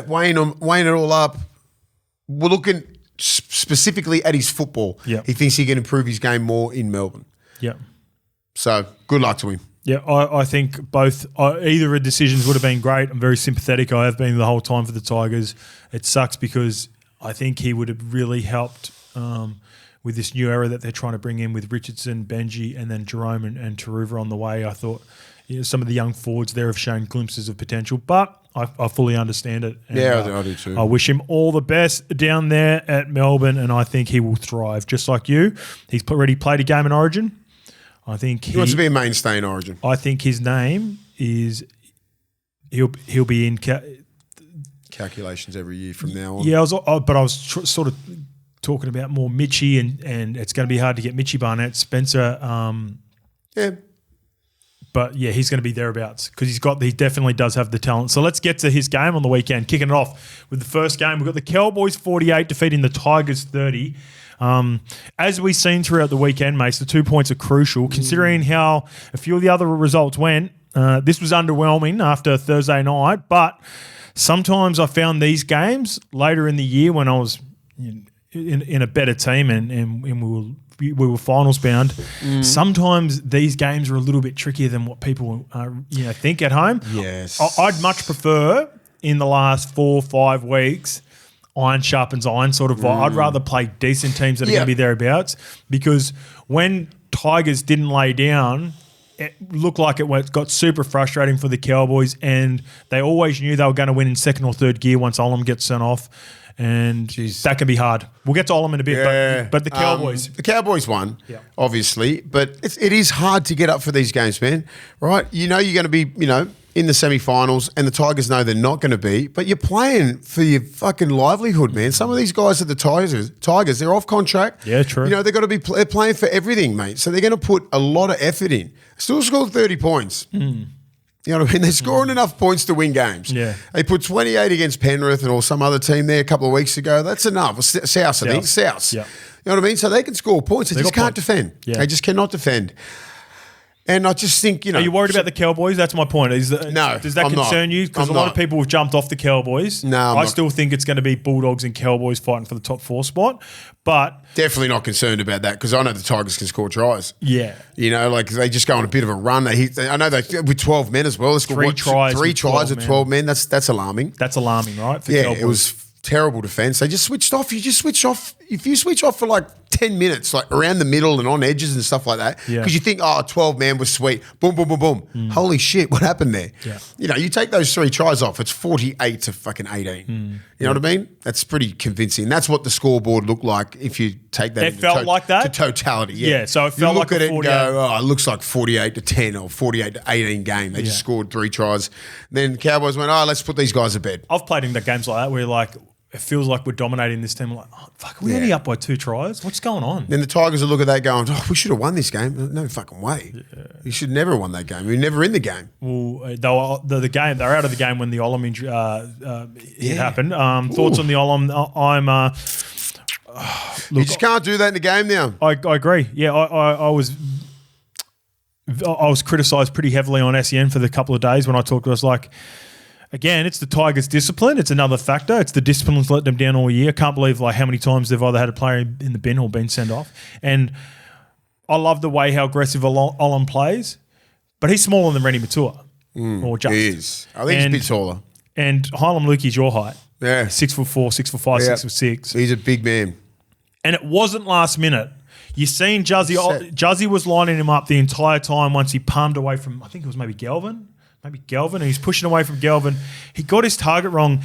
B: Weighing it all up. We're looking specifically at his football.
A: Yeah.
B: He thinks he can improve his game more in Melbourne.
A: Yeah.
B: So good luck to him.
A: Yeah, I think both either of decisions would have been great. I'm very sympathetic. I have been the whole time for the Tigers. It sucks because I think he would have really helped with this new era that they're trying to bring in with Richardson, Benji, and then Jerome and Taruva on the way. I thought some of the young forwards there have shown glimpses of potential, but I fully understand it. And,
B: I do too.
A: I wish him all the best down there at Melbourne, and I think he will thrive just like you. He's already played a game in Origin. I think
B: he wants to be a mainstay in Origin.
A: I think his name is he'll be in
B: calculations every year from now on.
A: Yeah, I was sort of talking about more Mitchie, and it's going to be hard to get Mitchie Barnett, Spencer.
B: Yeah,
A: but yeah, he's going to be thereabouts because he definitely does have the talent. So let's get to his game on the weekend. Kicking it off with the first game, we've got the Cowboys 48 defeating the Tigers 30. As we've seen throughout the weekend, mates, the 2 points are crucial. Considering how a few of the other results went, this was underwhelming after Thursday night, but sometimes I found these games later in the year when I was in a better team and we were finals bound. Sometimes these games are a little bit trickier than what people think at home.
B: Yes.
A: I'd much prefer in the last 4 or 5 weeks iron sharpens iron sort of vibe. I'd rather play decent teams that are going to be thereabouts because when Tigers didn't lay down, it looked like it got super frustrating for the Cowboys, and they always knew they were going to win in second or third gear once Olam gets sent off, and that can be hard. We'll get to Olam in a bit, but the Cowboys.
B: The Cowboys won, obviously, but it is hard to get up for these games, man, right? You're going to be, in the semi-finals, and the Tigers know they're not going to be, but you're playing for your fucking livelihood, man. Some of these guys at the Tigers, they're off contract.
A: Yeah, true.
B: They've got to be playing for everything, mate. So they're going to put a lot of effort in. Still scored 30 points. You know what I mean? They're scoring enough points to win games.
A: Yeah.
B: They put 28 against Penrith or some other team there a couple of weeks ago. That's enough. South, I think. South.
A: Yeah.
B: You know what I mean? So they can score points. They just can't defend.
A: Yeah.
B: They just cannot defend. And I just think,
A: Are you worried about the Cowboys? That's my point.
B: No,
A: does that concern you? Because a lot of people have jumped off the Cowboys.
B: No,
A: I still think it's going to be Bulldogs and Cowboys fighting for the top 4 spot. But
B: definitely not concerned about that because I know the Tigers can score tries.
A: Yeah.
B: They just go on a bit of a run. I know they with 12 men as well. They scored 3 tries with 12 men. That's alarming.
A: That's alarming, right? For
B: yeah,
A: Cowboys.
B: It was terrible defense. They just switched off. You just switch off if you switch off for like 10 minutes, like around the middle and on edges and stuff like that, because you think, 12 man was sweet, boom, boom, boom, boom. Holy shit, what happened there?
A: Yeah.
B: You know, you take those 3 tries off, it's 48 to fucking 18. You know what I mean? That's pretty convincing. That's what the scoreboard looked like if you take that.
A: It felt like that?
B: To totality,
A: Yeah, so it felt
B: you
A: like
B: look
A: a
B: at it and go, it looks like 48 to 10 or 48 to 18 game. They just scored 3 tries. Then Cowboys went, let's put these guys to bed.
A: I've played in the games like that where like it feels like we're dominating this team. We're like, fuck, are we only up by 2 tries? What's going on?
B: Then the Tigers will look at that going, we should have won this game. No fucking way. You should never have won that game. You're never in the game.
A: Well, the game, they're out of the game when the Olam injury it happened. Thoughts on the Olam?
B: You just can't do that in the game now.
A: I agree. Yeah, I was criticised pretty heavily on SEN for the couple of days when I talked to us. Like, again, it's the Tigers' discipline. It's another factor. It's the discipline that's let them down all year. I can't believe like how many times they've either had a player in the bin or been sent off. And I love the way how aggressive Olam plays, but he's smaller than Rennie Matua. Or just.
B: He is. I think he's a bit taller.
A: And Hylam Lukey's your height.
B: Yeah.
A: 6'4", 6'5", 6'6".
B: He's a big man. And
A: it wasn't last minute. You seen Juzzy was lining him up the entire time once he palmed away from, I think it was maybe Galvin, and he's pushing away from Galvin. He got his target wrong.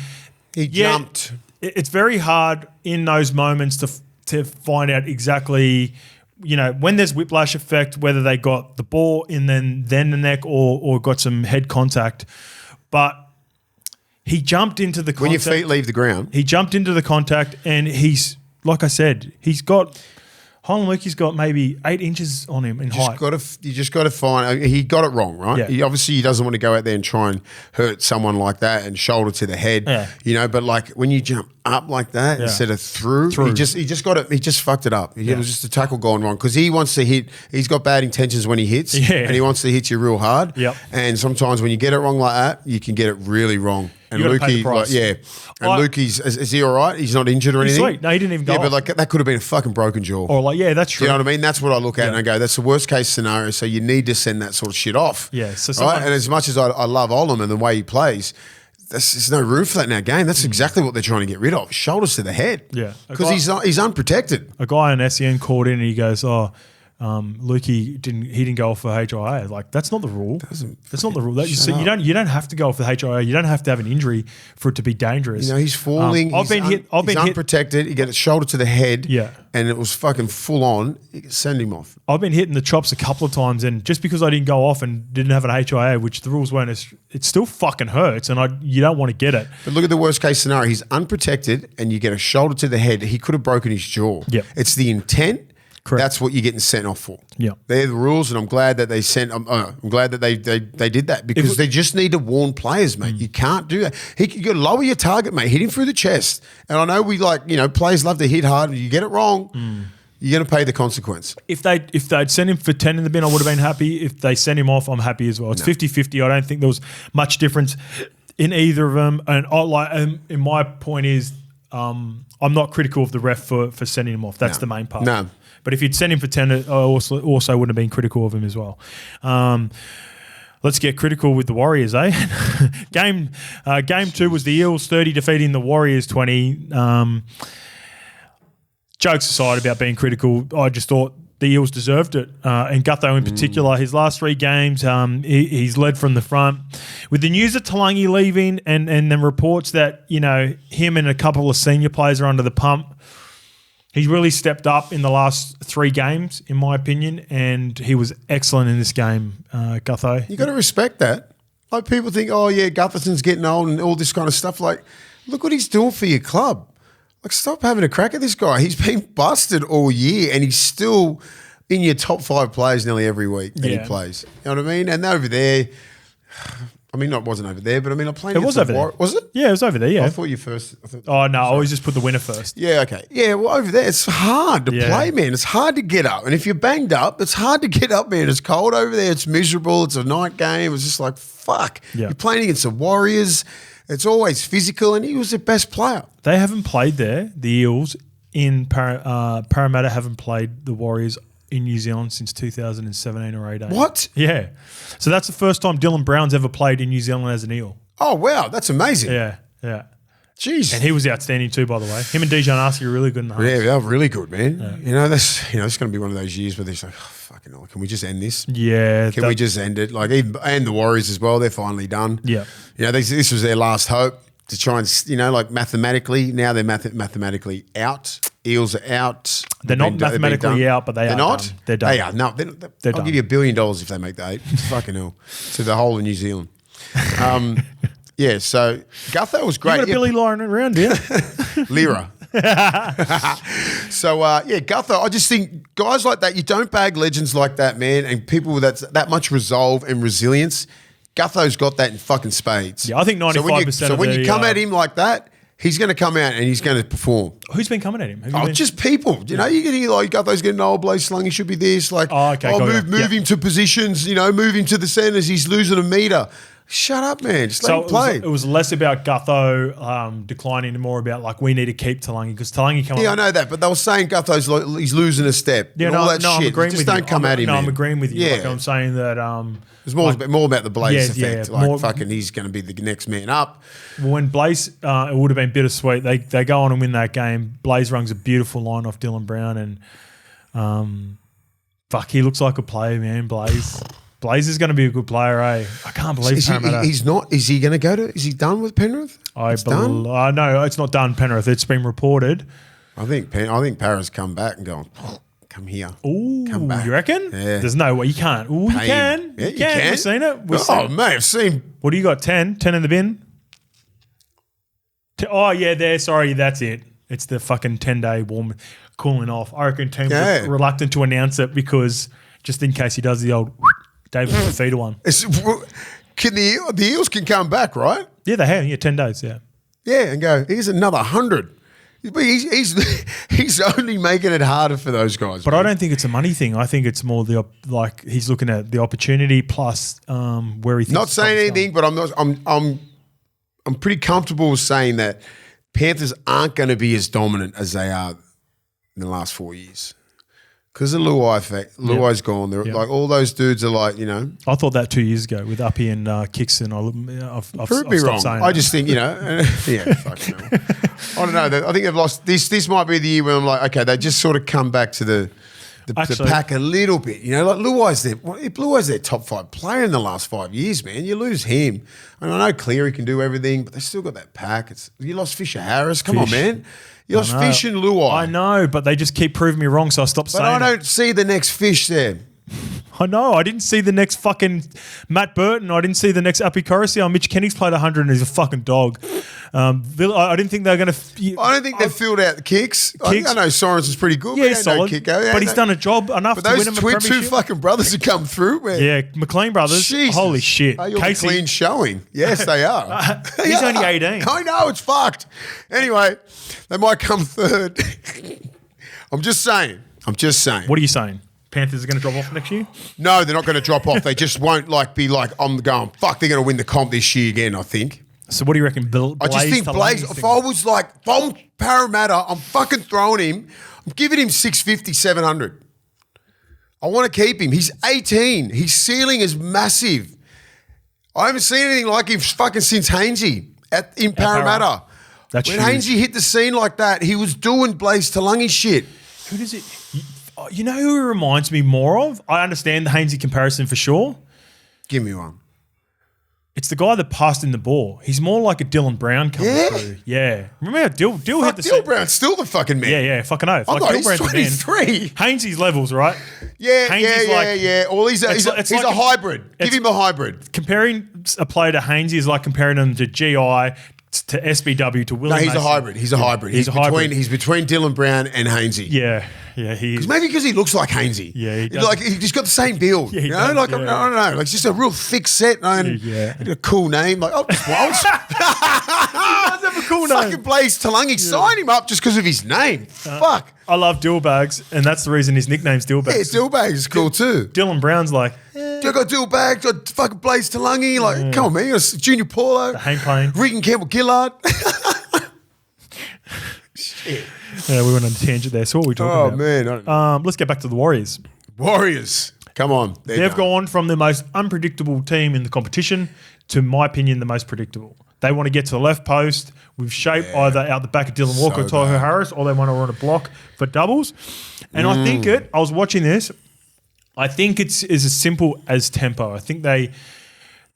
B: He jumped.
A: It's very hard in those moments to find out exactly, you know, when there's whiplash effect, whether they got the ball in then the neck or got some head contact. But he jumped into the contact.
B: When your feet leave the ground.
A: He jumped into the contact and he's, like I said, he's got... Hylam Lukey's got maybe 8 inches on him in height.
B: You just got to find. He got it wrong, right?
A: Yeah.
B: He doesn't want to go out there and try and hurt someone like that and shoulder to the head.
A: Yeah.
B: You know, but like when you jump up like that instead of through, he just got it. He just fucked it up. It was just a tackle gone wrong because he wants to hit. He's got bad intentions when he hits, and he wants to hit you real hard.
A: Yep.
B: And sometimes when you get it wrong like that, you can get it really wrong. And Lukey, Lukey's is he all right? He's not injured or anything.
A: He's sweet. No, he didn't even go.
B: Yeah, but
A: off.
B: like that could have been a fucking broken jaw.
A: Or like, yeah, that's true.
B: You know what I mean? That's what I look at and I go, that's the worst case scenario. So you need to send that sort of shit off.
A: Yeah. So
B: right? And as much as I love Olam and the way he plays, there's no room for that in our game. That's exactly what they're trying to get rid of. Shoulders to the head.
A: Yeah.
B: Because he's unprotected.
A: A guy on SEN called in and he goes, Lukey didn't go off for HIA. Like that's not the rule. That's not the rule. You don't have to go off for HIA. You don't have to have an injury for it to be dangerous.
B: You know, he's falling. He's unprotected. He got a shoulder to the head.
A: Yeah.
B: And it was fucking full on. Send him off.
A: I've been hitting the chops a couple of times, and just because I didn't go off and didn't have an HIA, which the rules weren't, it still fucking hurts, and you don't want to get it.
B: But look at the worst case scenario. He's unprotected, and you get a shoulder to the head. He could have broken his jaw.
A: Yep.
B: It's the intent.
A: Correct.
B: That's what you're getting sent off for.
A: Yeah,
B: they're the rules, and I'm glad that they sent. I'm glad that they did that because they just need to warn players, mate. You can't do that. You got to lower your target, mate. Hit him through the chest. And I know players love to hit hard, and you get it wrong, you're going to pay the consequence.
A: If they'd sent him for 10 in the bin, I would have been happy. If they sent him off, I'm happy as well. It's 50-50. I don't think there was much difference in either of them. And in my point is, I'm not critical of the ref for sending him off. That's the main part.
B: No.
A: But if you'd sent him for 10, I also wouldn't have been critical of him as well. Let's get critical with the Warriors, eh? Game 2 was the Eels 30 defeating the Warriors 20. Jokes aside about being critical, I just thought the Eels deserved it. And Gutho in particular, his last 3 games, he's led from the front. With the news of Talangi leaving and then reports that, him and a couple of senior players are under the pump, he's really stepped up in the last 3 games, in my opinion, and he was excellent in this game, Gutho.
B: You got to respect that. Like people think, oh yeah, Gutherson's getting old and all this kind of stuff. Like, look what he's doing for your club. Like, stop having a crack at this guy. He's been busted all year, and he's still in your top 5 players nearly every week that he plays. You know what I mean? And over there. I mean, it wasn't over there, but I mean, I'm playing.
A: It was over there.
B: Was it?
A: Yeah, it was over there. Yeah.
B: I thought you first.
A: Oh no, I always just put the winner first.
B: Yeah. Okay. Yeah. Well, over there, it's hard to play, man. It's hard to get up, and if you're banged up, it's hard to get up, man. It's cold over there. It's miserable. It's a night game. It's just like fuck.
A: Yeah.
B: You're playing against the Warriors. It's always physical, and he was their best player.
A: They haven't played there. The Eels in Parramatta haven't played the Warriors in New Zealand since 2017 or 18.
B: What?
A: Yeah. So that's the first time Dylan Brown's ever played in New Zealand as an Eel.
B: Oh, wow. That's amazing.
A: Yeah.
B: Jeez.
A: And he was outstanding too, by the way. Him and Dijon Arcee are really good in the halves.
B: Yeah, they're really good, man. Yeah. You know, it's going to be one of those years where they're like, oh, fucking hell, can we just end this?
A: Yeah.
B: Can we just end it? Like, even, and the Warriors as well, they're finally done.
A: Yeah.
B: You know, this was their last hope to try and, you know, like mathematically, now they're mathematically out. Eels are out.
A: They're not mathematically out, but they're
B: not.
A: Done. They're done.
B: They are. No, I'll
A: done.
B: give you $1 billion if they make the 8. Fucking hell. To the whole of New Zealand. Yeah, so Gutho was great.
A: You got a Billy lying around, yeah?
B: Lira. So, yeah, Gutho, I just think guys like that, you don't bag legends like that, man, and people with that much resolve and resilience. Gutho's got that in fucking spades.
A: Yeah, I think 95%.
B: So when you come at him like that, he's going to come out and he's going to perform.
A: Who's been coming at him?
B: Just people. You know, you get like Gutho's getting old, Blaze Slung, he should be this. Like, move him to positions, you know, move him to the centres, he's losing a metre. Shut up, man. Just let him play.
A: It was less about Gutho declining and more about, like, we need to keep Talangi because Talangi come
B: I know that, but they were saying Gutho's he's losing a step.
A: Yeah,
B: all that shit.
A: I'm agreeing
B: just
A: with
B: don't
A: you.
B: come at him,
A: I'm
B: man.
A: agreeing with you.
B: Yeah.
A: Like, I'm saying that...
B: it's more about the Blaze effect.
A: Yeah,
B: like, fucking he's going to be the next man up.
A: When Blaze, it would have been bittersweet. They go on and win that game. Blaze runs a beautiful line off Dylan Brown and he looks like a player, man, Blaze. Blaze is going to be a good player, eh? I can't believe Parramatta.
B: He's not. Is he going to go to? Is he done with Penrith?
A: No, it's not done. Penrith. It's been reported.
B: I think Parra's come back and gone. Come here.
A: Ooh,
B: come back.
A: You reckon?
B: Yeah.
A: There's no way you can't. Ooh, you can.
B: Yeah, you can.
A: We've seen it.
B: Mate, I've seen.
A: What do you got? 10 in the bin. There. Sorry, that's it. It's the fucking 10-day warm cooling off. I reckon teams are reluctant to announce it because just in case he does the old David Fafita one.
B: Can the Eels can come back, right?
A: Yeah, they have. Yeah, 10 days. Yeah.
B: Yeah, and go. Here's another 100. He's only making it harder for those guys.
A: But man. I don't think it's a money thing. I think it's more he's looking at the opportunity plus where he thinks.
B: Not saying anything, but I'm pretty comfortable with saying that Panthers aren't going to be as dominant as they are in the last 4 years. Because the Luai effect, Luai's gone. They're like all those dudes are like, you know.
A: I thought that 2 years ago with Uppy and Kickson. I've
B: Prove me wrong.
A: Saying
B: I just think, you know, fucking hell. I don't know. I think they've lost. This might be the year where I'm like, okay, they just sort of come back to the pack a little bit. You know, like Luai's their top 5 player in the last 5 years, man. You lose him. I know Cleary can do everything, but they still got that pack. You lost Fisher Harris. Come on, man. You lost Fish and Luai.
A: I know, but they just keep proving me wrong, so I stopped saying it.
B: But I don't see the next Fish there.
A: I know. I didn't see the next fucking Matt Burton. I didn't see the next Appy Coruscant. Mitch Kenny's played 100 and he's a fucking dog. I didn't think they were going to...
B: I don't think they've filled out the kicks. I know Sorensen's pretty good.
A: Yeah, he's solid. But he's done a job enough to win him a premiership.
B: But those two fucking brothers have come through, man.
A: Yeah, McLean brothers.
B: Jesus.
A: Holy shit.
B: You're McLean showing. Yes, they are.
A: He's only 18.
B: I know, it's fucked. Anyway, they might come third. I'm just saying.
A: What are you saying? Panthers are going to drop off next year?
B: No, they're not going to drop off. They just won't be like, I'm going, fuck, they're going to win the comp this year again, I think.
A: So what do you reckon?
B: I just think Blaze, if I'm Parramatta, I'm fucking throwing him. I'm giving him 650, 700. I want to keep him. He's 18. His ceiling is massive. I haven't seen anything like him fucking since Hainsey in Parramatta.
A: That's
B: when
A: huge.
B: Hainsey hit the scene like that, he was doing Blaze Talangi shit.
A: Who does it... You know who he reminds me more of? I understand the Hainsey comparison for sure.
B: Give me one.
A: It's the guy that passed in the ball. He's more like a Dylan Brown coming through. Yeah. Remember how Dill hit the...
B: Dill Brown's still the fucking man.
A: Yeah, fucking oath.
B: I thought he's 23.
A: Hainsey's levels, right?
B: Yeah. Well, he's a hybrid. Give him a hybrid.
A: Comparing a player to Hainsey is like comparing him to GI, to SBW, to Willie Mason.
B: No, he's a hybrid. He's between Dylan Brown and Hainsey.
A: Yeah, he is.
B: Maybe because he looks like Hainsey.
A: Yeah, he does.
B: He's got the same build.
A: Yeah,
B: I don't know. Like just a real thick set and a cool name. Like, he does have a cool name. Fucking Blaze Talangi. Sign him up just because of his name. Fuck.
A: I love Dillbags, and that's the reason his nickname's Dillbags.
B: Yeah, Dillbags is cool too.
A: Dylan Brown's like...
B: I got Dillbags, got fucking Blaze Talangi. Like, come on, man. You got Junior Paulo.
A: Hank Payne.
B: Regan Campbell-Gillard. Shit.
A: Yeah, we went on a tangent there. So what are we talking about?
B: Oh, man.
A: Let's get back to the Warriors.
B: Warriors. Come on.
A: They've gone from the most unpredictable team in the competition to, my opinion, the most predictable. They want to get to the left post with shape either out the back of Dylan Walker or Tohu Harris, or they want to run a block for doubles. And I think I was watching this, I think it's as simple as tempo. I think they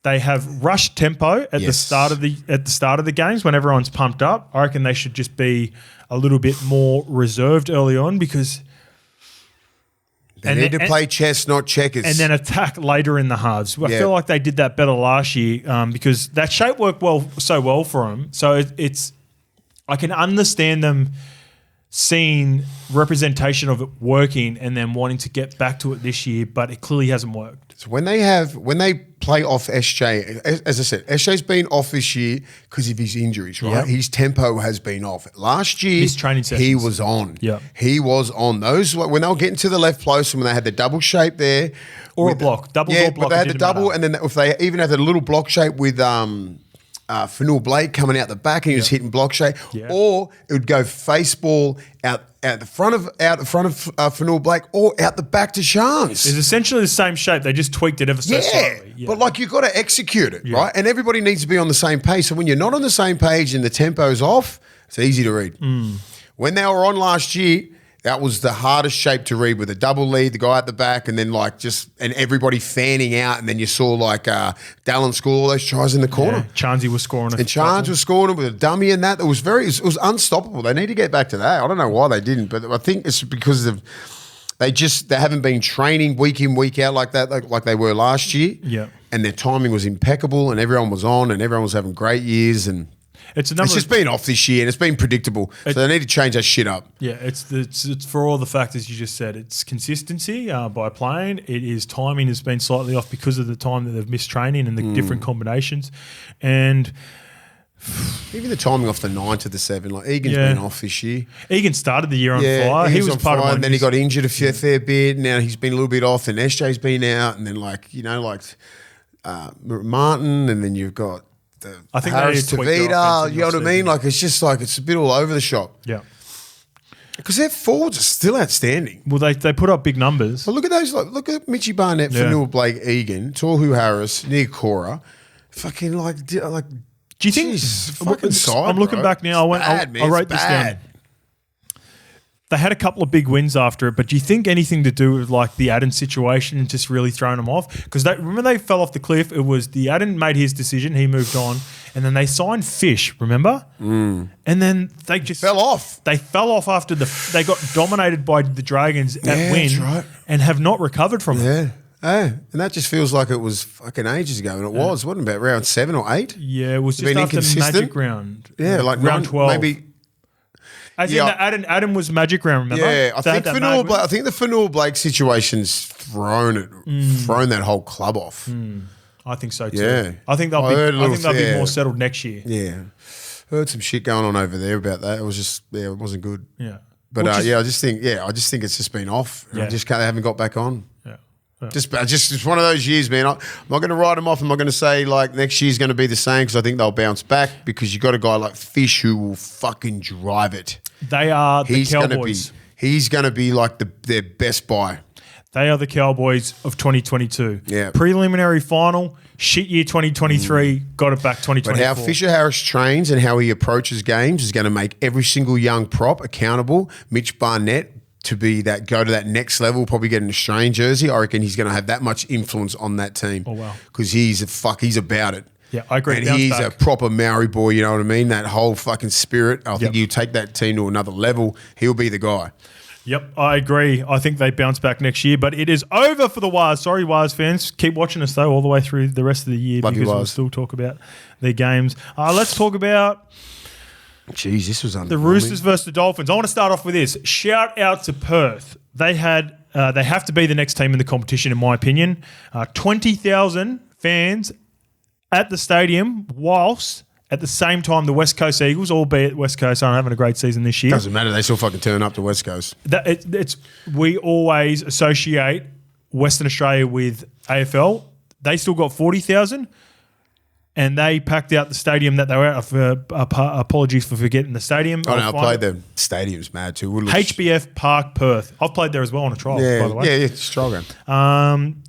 A: have rushed tempo at the start of the games when everyone's pumped up. I reckon they should just be a little bit more reserved early on because
B: they need to play chess, not checkers,
A: and then attack later in the halves. I feel like they did that better last year because that shape worked so well for them. So it's I can understand them seeing representation of it working and then wanting to get back to it this year, but it clearly hasn't worked.
B: So when they play off SJ, as I said, SJ's been off this year because of his injuries, right? Yep. His tempo has been off. Last year,
A: his training sessions,
B: he was on.
A: Yeah,
B: he was on. Those when they were getting to the left post and when they had the double shape there,
A: or a block, double or block.
B: But they had the double, and then if they even had the little block shape with Fanul Blake coming out the back and he was hitting block shape, or it would go face ball out the front of Fanul Blake or out the back to Shans.
A: It's essentially the same shape. They just tweaked it ever so slightly.
B: Yeah, but like you've got to execute it, right? And everybody needs to be on the same page. So when you're not on the same page and the tempo's off, it's easy to read. When they were on last year, that was the hardest shape to read with a double lead, the guy at the back, and then and everybody fanning out, and then you saw Dallin score all those tries in the corner.
A: Yeah, Chansey was scoring
B: and Chans was scoring it with a dummy and that. It was unstoppable. They need to get back to that. I don't know why they didn't, but I think it's because of they haven't been training week in, week out like that, like they were last year.
A: Yeah.
B: And their timing was impeccable and everyone was on and everyone was having great years and it's just been off this year and it's been predictable. So they need to change that shit up.
A: Yeah, it's for all the factors you just said. It's consistency by playing. It is timing has been slightly off because of the time that they've missed training and the different combinations. And
B: even the timing off the 9 to the 7, like Egan's been off this year.
A: Egan started the year on fire. He was
B: on
A: part
B: fire,
A: of
B: and then he got injured a fair bit. Now he's been a little bit off, and SJ's been out, and then Martin, and then you've got
A: I think
B: Harris Tavita, you know what I mean? Like it's just it's a bit all over the shop.
A: Yeah.
B: Because their forwards are still outstanding.
A: Well, they put up big numbers.
B: Well, look at those. Look at Mitchie Barnett, Fanul Blake, Egan, Tohu Harris, Nia Cora. Fucking do you think? Fucking side,
A: I'm looking back now. I wrote this down. They had a couple of big wins after it, but do you think anything to do with the Adden situation and just really throwing them off? Because remember they fell off the cliff. It was the Adden made his decision, he moved on, and then they signed Fish. Remember? And then they just
B: fell off.
A: They fell off after they got dominated by the Dragons at win, and have not recovered from it.
B: And that just feels like it was fucking ages ago, and it wasn't about round 7 or 8.
A: Yeah, it was just after Magic round.
B: Yeah,
A: round 12,
B: maybe.
A: As in Adam was Magic round, remember?
B: Yeah, I think the Fanul Blake situation's thrown that whole club off.
A: I think so too.
B: Yeah.
A: I think they'll be more settled next year.
B: Yeah. Heard some shit going on over there about that. It was just it wasn't good.
A: Yeah.
B: But I just think it's just been off. Yeah. They haven't got back on.
A: Yeah.
B: Just it's one of those years, man. I'm not going to write them off. I'm not going to say next year's going to be the same because I think they'll bounce back because you got a guy like Fish who will fucking drive it.
A: They are the Cowboys.
B: He's going to be their best buy.
A: They are the Cowboys of 2022.
B: Yeah.
A: Preliminary final, shit year 2023, got it back 2024.
B: But how Fisher Harris trains and how he approaches games is going to make every single young prop accountable. Mitch Barnett to go to that next level, probably get an Australian jersey. I reckon he's going to have that much influence on that team.
A: Oh, wow.
B: Because he's about it.
A: Yeah, I agree.
B: And he's a proper Maori boy, you know what I mean? That whole fucking spirit. I think you take that team to another level, he'll be the guy.
A: Yep, I agree. I think they bounce back next year, but it is over for the Wars. Sorry, Wars fans. Keep watching us, though, all the way through the rest of the year because we'll still talk about their games. Let's talk about...
B: Jeez, this was
A: the Roosters versus the Dolphins. I want to start off with this. Shout out to Perth. They have to be the next team in the competition, in my opinion. 20,000 fans at the stadium, whilst at the same time the West Coast Eagles, albeit West Coast aren't having a great season this year.
B: Doesn't matter. They still fucking turn up to West Coast.
A: We always associate Western Australia with AFL. They still got 40,000. And they packed out the stadium that they were at. Apologies for forgetting the stadium.
B: I played there. Stadium's mad too.
A: HBF Park, Perth. I've played there as well on a trial, by the way.
B: Yeah, it's a trial game.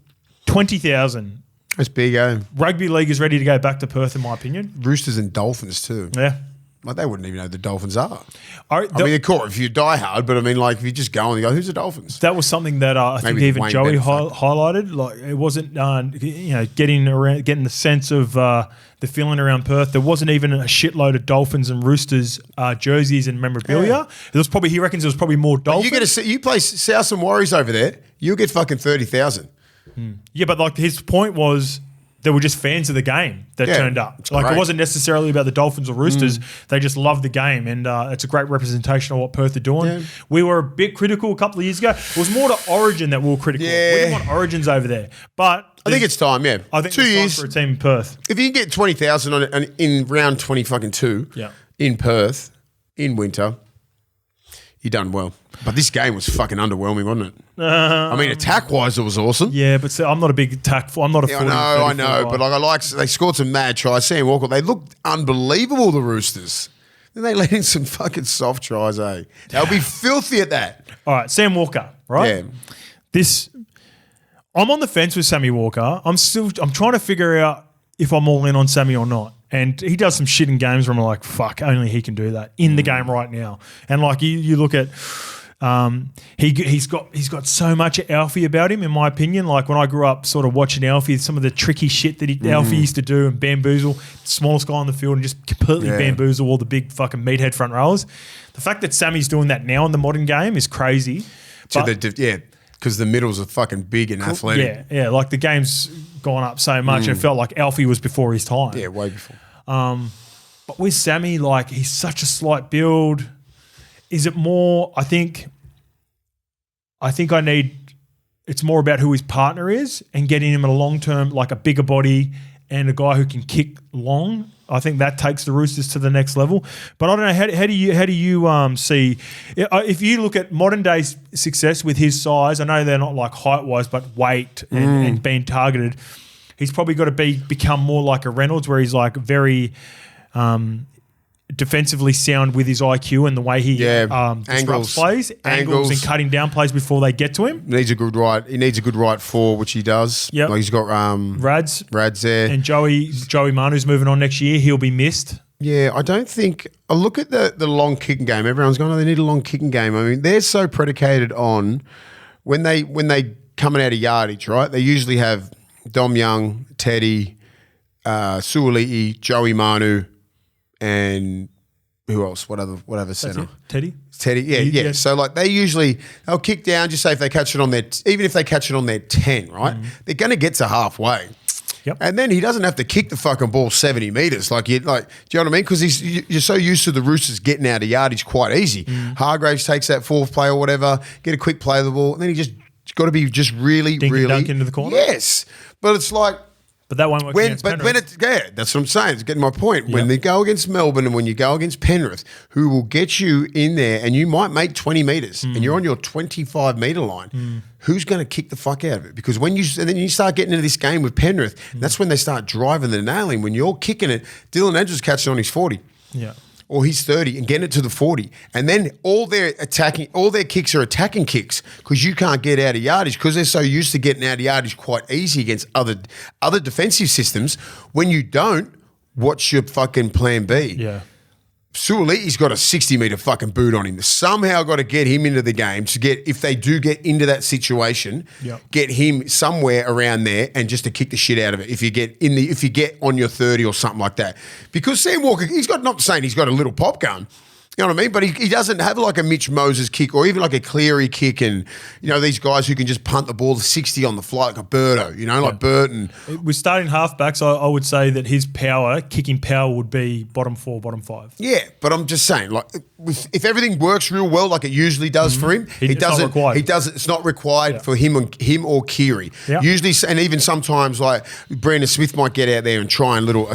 A: 20,000.
B: That's big, eh?
A: Rugby league is ready to go back to Perth, in my opinion.
B: Roosters and Dolphins too.
A: Yeah.
B: Like they wouldn't even know who the Dolphins are.
A: I
B: mean, they're cool if you die hard, but I mean, like if you just go and you go, who's the Dolphins?
A: That was something that I think
B: Maybe
A: even
B: Wayne
A: Joey
B: Bennett
A: highlighted. Like it wasn't, getting the sense of the feeling around Perth. There wasn't even a shitload of Dolphins and Roosters jerseys and memorabilia.
B: Yeah.
A: It was probably, he reckons, it was probably more Dolphins.
B: You play South and Warriors over there, you'll get fucking 30,000.
A: Yeah, but like his point was, they were just fans of the game that turned up. Like
B: great.
A: it wasn't necessarily about the Dolphins or Roosters. They just loved the game, and it's a great representation of what Perth are doing.
B: Yeah.
A: We were a bit critical a couple of years ago. It was more to Origin that we were critical.
B: Yeah.
A: We didn't want Origins over there. But
B: I think it's time, yeah.
A: I think
B: 2
A: it's time
B: years
A: for a team in Perth.
B: If you can get 20,000 in round 20 fucking 2 in Perth in winter, you done well. But this game was fucking underwhelming, wasn't it? I mean, attack-wise, it was awesome.
A: Yeah, but I'm not a big attack. I'm not a 40,
B: I know. But like they scored some mad tries. Sam Walker, they looked unbelievable, the Roosters. Then they let in some fucking soft tries, eh? They'll be filthy at that.
A: All right, Sam Walker, right?
B: Yeah.
A: I'm on the fence with Sammy Walker. I'm trying to figure out if I'm all in on Sammy or not. And he does some shit in games where I'm like, fuck, only he can do that in the game right now. And like you look at, he's got so much Alfie about him, in my opinion. Like when I grew up sort of watching Alfie, some of the tricky shit that Alfie used to do and bamboozle the smallest guy on the field and just completely bamboozle all the big fucking meathead front rowers. The fact that Sammy's doing that now in the modern game is crazy.
B: Because the middles are fucking big and athletic.
A: Yeah, like the game's gone up so much. It felt like Alfie was before his time.
B: Yeah, way before.
A: But with Sammy, like he's such a slight build. Is it more? I think it's more about who his partner is and getting him in a long term, like a bigger body and a guy who can kick long. I think that takes the Roosters to the next level. But I don't know, how do you see if you look at modern day success with his size? I know they're not like height wise, but weight and being targeted. He's probably got to become more like a Reynolds, where he's like very defensively sound with his IQ and the way he disrupts plays, angles and cutting down plays before they get to him.
B: He needs a good right four, which he does.
A: Yeah,
B: like he's got Rads there,
A: and Joey Manu's moving on next year. He'll be missed.
B: Yeah, I don't think. I look at the long kicking game. Everyone's going, they need a long kicking game. I mean, they're so predicated on when they coming out of yardage, right? They usually have Dom Young, Teddy, Suoliti, Joey Manu, and who else? What other centre?
A: Teddy,
B: yeah. So like they'll kick down. Just say if they catch it on even if they catch it on their 10, right? They're going to get to halfway.
A: Yep.
B: And then he doesn't have to kick the fucking ball 70 metres. Do you know what I mean? Because you're so used to the Roosters getting out of yardage quite easy. Hargraves takes that fourth play or whatever, get a quick play of the ball, and then he just got to be just really
A: dunk into the corner.
B: Yes, but it's like.
A: But that won't work against Penrith.
B: That's what I'm saying. It's getting my point. When they go against Melbourne and when you go against Penrith, who will get you in there and you might make 20 metres and you're on your 25 metre line, who's going to kick the fuck out of it? Because then you start getting into this game with Penrith, that's when they start driving the nail in. When you're kicking it, Dylan Edwards catching on his 40.
A: Yeah.
B: Or he's 30 and getting it to the 40. And then all their kicks are attacking kicks because you can't get out of yardage because they're so used to getting out of yardage quite easy against other defensive systems. When you don't, what's your fucking plan B?
A: Yeah.
B: Suoliti's got a 60-metre fucking boot on him. Somehow got to get him into the game if they do get into that situation, get him somewhere around there and just to kick the shit out of it. If you get on your 30 or something like that, because Sam Walker, not saying he's got a little pop gun. You know what I mean? But he doesn't have like a Mitch Moses kick or even like a Cleary kick and, these guys who can just punt the ball to 60 on the fly like a Birdo, like Burton.
A: With starting halfbacks, I would say that his kicking power would be bottom 4, bottom 5.
B: Yeah, but I'm just saying, like, if everything works real well like it usually does for him,
A: it's not required.
B: It's not required for him or Keary.
A: Yeah.
B: Usually, and even sometimes, like, Brandon Smith might get out there and try a little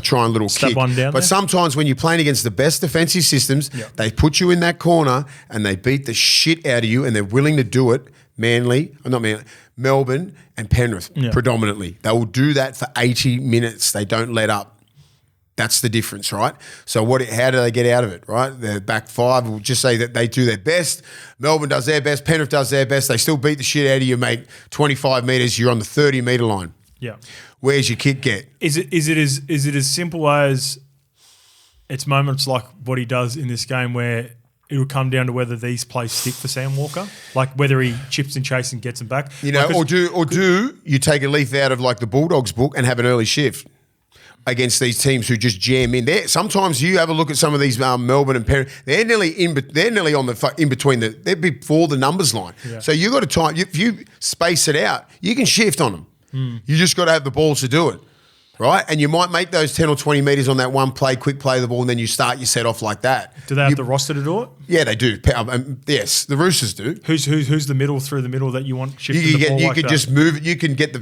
B: kick.
A: One down
B: but sometimes when you're playing against the best defensive systems, they put you in that corner and they beat the shit out of you and they're willing to do it. Melbourne and Penrith predominantly. They will do that for 80 minutes. They don't let up. That's the difference, right? So how do they get out of it, right? The back five will just say that they do their best. Melbourne does their best. Penrith does their best. They still beat the shit out of you, mate. 25 metres, you're on the 30-metre line.
A: Yeah.
B: Where's your kick get?
A: Is it as simple as it's moments like what he does in this game where it'll come down to whether these plays stick for Sam Walker, like whether he chips and chases and gets them back.
B: You know,
A: like,
B: or do you take a leaf out of like the Bulldogs book and have an early shift against these teams who just jam in there? Sometimes you have a look at some of these Melbourne and Penrith. They're nearly on the in between they're before the numbers line.
A: Yeah.
B: So you got to time if you space it out, you can shift on them. You just got to have the balls to do it. Right? And you might make those 10 or 20 metres on that one play, quick play of the ball, and then you start your set off like that.
A: Do they have the roster to do it?
B: Yeah, they do. Yes, the Roosters do.
A: Who's the middle through the middle that you want shifting
B: You
A: the ball
B: could just move it. You can get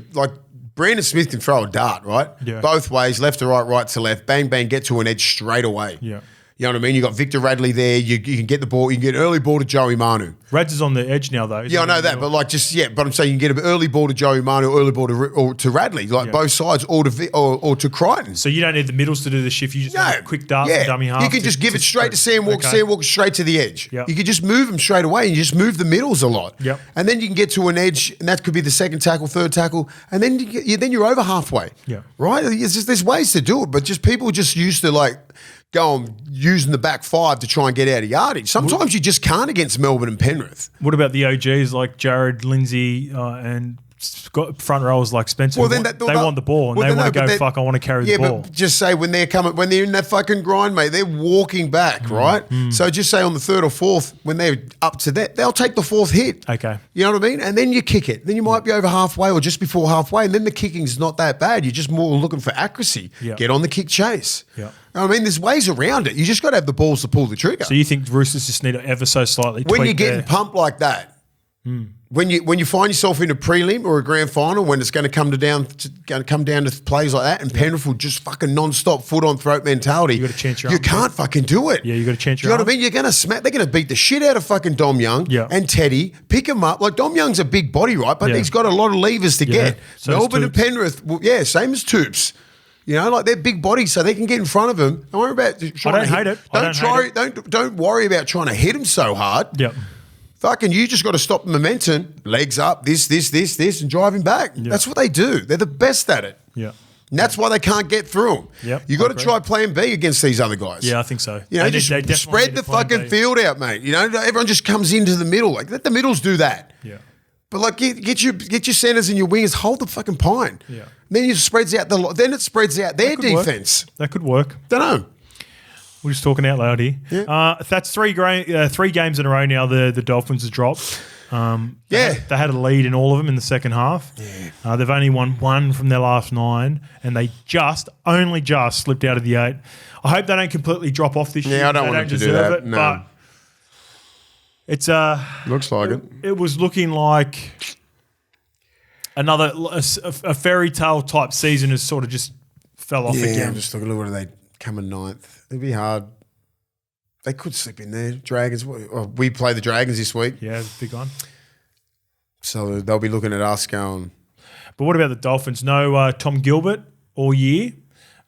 B: Brandon Smith can throw a dart, right?
A: Yeah.
B: Both ways, left to right, right to left. Bang, bang, get to an edge straight away.
A: Yeah.
B: You know what I mean? You got Victor Radley there. You can get the ball. You can get an early ball to Joey Manu.
A: Rads is on the edge now, though.
B: Yeah, I know that, but but I'm saying you can get an early ball to Joey Manu, early ball to Radley, both sides, or to Crichton.
A: So you don't need the middles to do the shift. You just need a quick dart from dummy half.
B: You can just give it straight to Sam Walker.
A: Okay.
B: Sam Walker straight to the edge.
A: Yep.
B: You can just move them straight away, and you just move the middles a lot.
A: Yep.
B: And then you can get to an edge, and that could be the second tackle, third tackle, and then you're over halfway.
A: Yeah.
B: Right? There's ways to do it, but just people just used to go on using the back five to try and get out of yardage. Sometimes you just can't against Melbourne and Penrith.
A: What about the OGs like Jared, Lindsay, and front rowers like Spencer?
B: Well,
A: they want the ball and they want to go, fuck, I want to carry the ball.
B: Yeah, but just say when they're in that fucking grind, mate, they're walking back, right? So just say on the third or fourth, when they're up to that, they'll take the fourth hit.
A: Okay.
B: You know what I mean? And then you kick it. Then you might be over halfway or just before halfway, and then the kicking's not that bad. You're just more looking for accuracy.
A: Yeah.
B: Get on the kick chase.
A: Yeah.
B: You know what I mean? There's ways around it. You just got to have the balls to pull the trigger.
A: So you think Roosters just need to ever so slightly
B: when
A: tweak
B: you're getting pumped like that, when you find yourself in a prelim or a grand final, when it's going to come down to plays like that, and Penrith will just fucking non-stop foot on throat mentality.
A: You got to chance your
B: You
A: arm.
B: can't fucking do it.
A: Yeah, you got to chance your
B: You know
A: arm.
B: what I mean? You're going to smack. They're going to beat the shit out of fucking Dom Young and Teddy. Pick him up. Like Dom Young's a big body, right? But he's got a lot of levers to get.
A: So
B: Melbourne and Penrith, same as Toops. You know, like they're big bodies, so they can get in front of him. Don't worry about.
A: I don't hate it.
B: Don't worry about trying to hit him so hard.
A: Yep.
B: Fucking, you just got to stop the momentum, legs up, this, and drive him back.
A: Yeah.
B: That's what they do. They're the best at it.
A: Yeah.
B: And that's why they can't get through them.
A: Yep,
B: You got to
A: I agree.
B: try plan B against these other guys.
A: Yeah, I think so.
B: You know,
A: They
B: just
A: definitely
B: spread
A: need
B: the
A: to plan
B: fucking
A: B.
B: field out, mate. You know, everyone just comes into the middle. Like, let the middles do that.
A: Yeah.
B: But get your centers and your wingers, hold the fucking pine.
A: Yeah.
B: Then it spreads out their defense.
A: That could work.
B: Don't know.
A: We're just talking out loud here.
B: Yeah.
A: That's three games in a row now. The Dolphins have dropped. They had a lead in all of them in the second half. Yeah. They've only won one from their last 9, and they only just slipped out of the 8. I hope they don't completely drop off this year.
B: Yeah, I don't want them to do that.
A: It,
B: no.
A: but it's
B: looks like it.
A: It was looking like a fairy tale type season has sort of just fell off again.
B: I'm just looking at where they come in 9th. It'd be hard. They could slip in there. Dragons. We play the Dragons this week.
A: Yeah, big one.
B: So they'll be looking at us going.
A: But what about the Dolphins? No Tom Gilbert all year.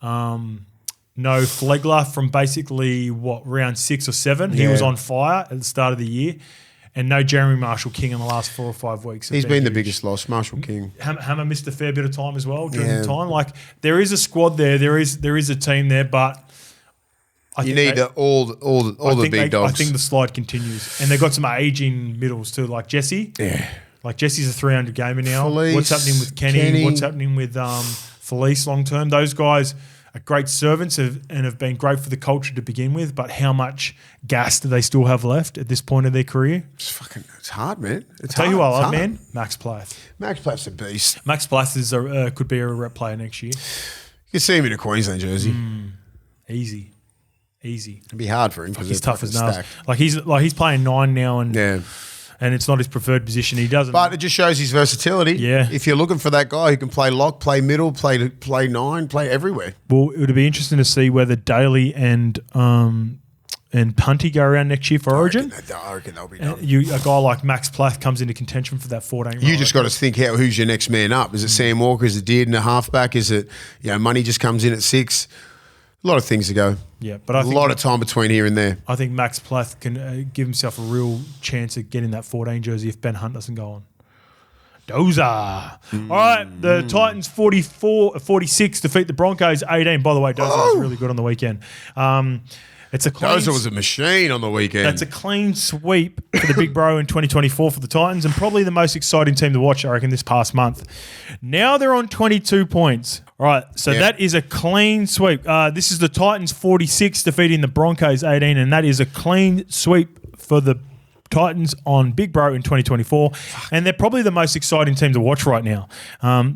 A: No Flegler from basically, round 6 or 7. He was on fire at the start of the year. And no Jeremy Marshall King in the last 4 or 5 weeks.
B: He's been the biggest loss, Marshall King.
A: Hammer missed a fair bit of time as well during the time. Like, there is a squad there. There is a team there, but
B: you need all the big dogs.
A: I think the slide continues. And they've got some aging middles too, like Jesse.
B: Yeah.
A: Like Jesse's a 300 gamer now.
B: Felice,
A: what's happening with Kenny? What's happening with Felice long term? Those guys are great servants and have been great for the culture to begin with, but how much gas do they still have left at this point of their career?
B: It's hard, man.
A: Tell you what I love, man. Max Plath.
B: Max Plath's a beast.
A: Max Plath could be a rep player next year.
B: You can see him in a Queensland jersey.
A: Easy.
B: It'd be hard for him because
A: he's tough as nails. Like he's playing 9 now, and it's not his preferred position. He doesn't.
B: But it just shows his versatility.
A: Yeah.
B: If you're looking for that guy who can play lock, play middle, play 9, play everywhere.
A: Well, it would be interesting to see whether Daly and Punty go around next year for Origin.
B: I reckon they'll be done.
A: A guy like Max Plath comes into contention for that 14.
B: You just got to think who's your next man up. Is it Sam Walker? Is it Dearden, a halfback? Is it Money just comes in at 6? A lot of things to go.
A: Yeah, but I think
B: a lot of time between here and there.
A: I think Max Plath can give himself a real chance of getting that 14 jersey if Ben Hunt doesn't go on. Dozer. All right, the Titans 46 defeat the Broncos 18. By the way, Dozer was really good on the weekend. It's a clean,
B: Dozer was a machine on the weekend.
A: That's a clean sweep for the Big Bro in 2024 for the Titans, and probably the most exciting team to watch, I reckon, this past month. Now they're on 22 points. All right, so that is a clean sweep. This is the Titans 46 defeating the Broncos 18, and that is a clean sweep for the Titans on Big Bro in 2024, and they're probably the most exciting team to watch right now.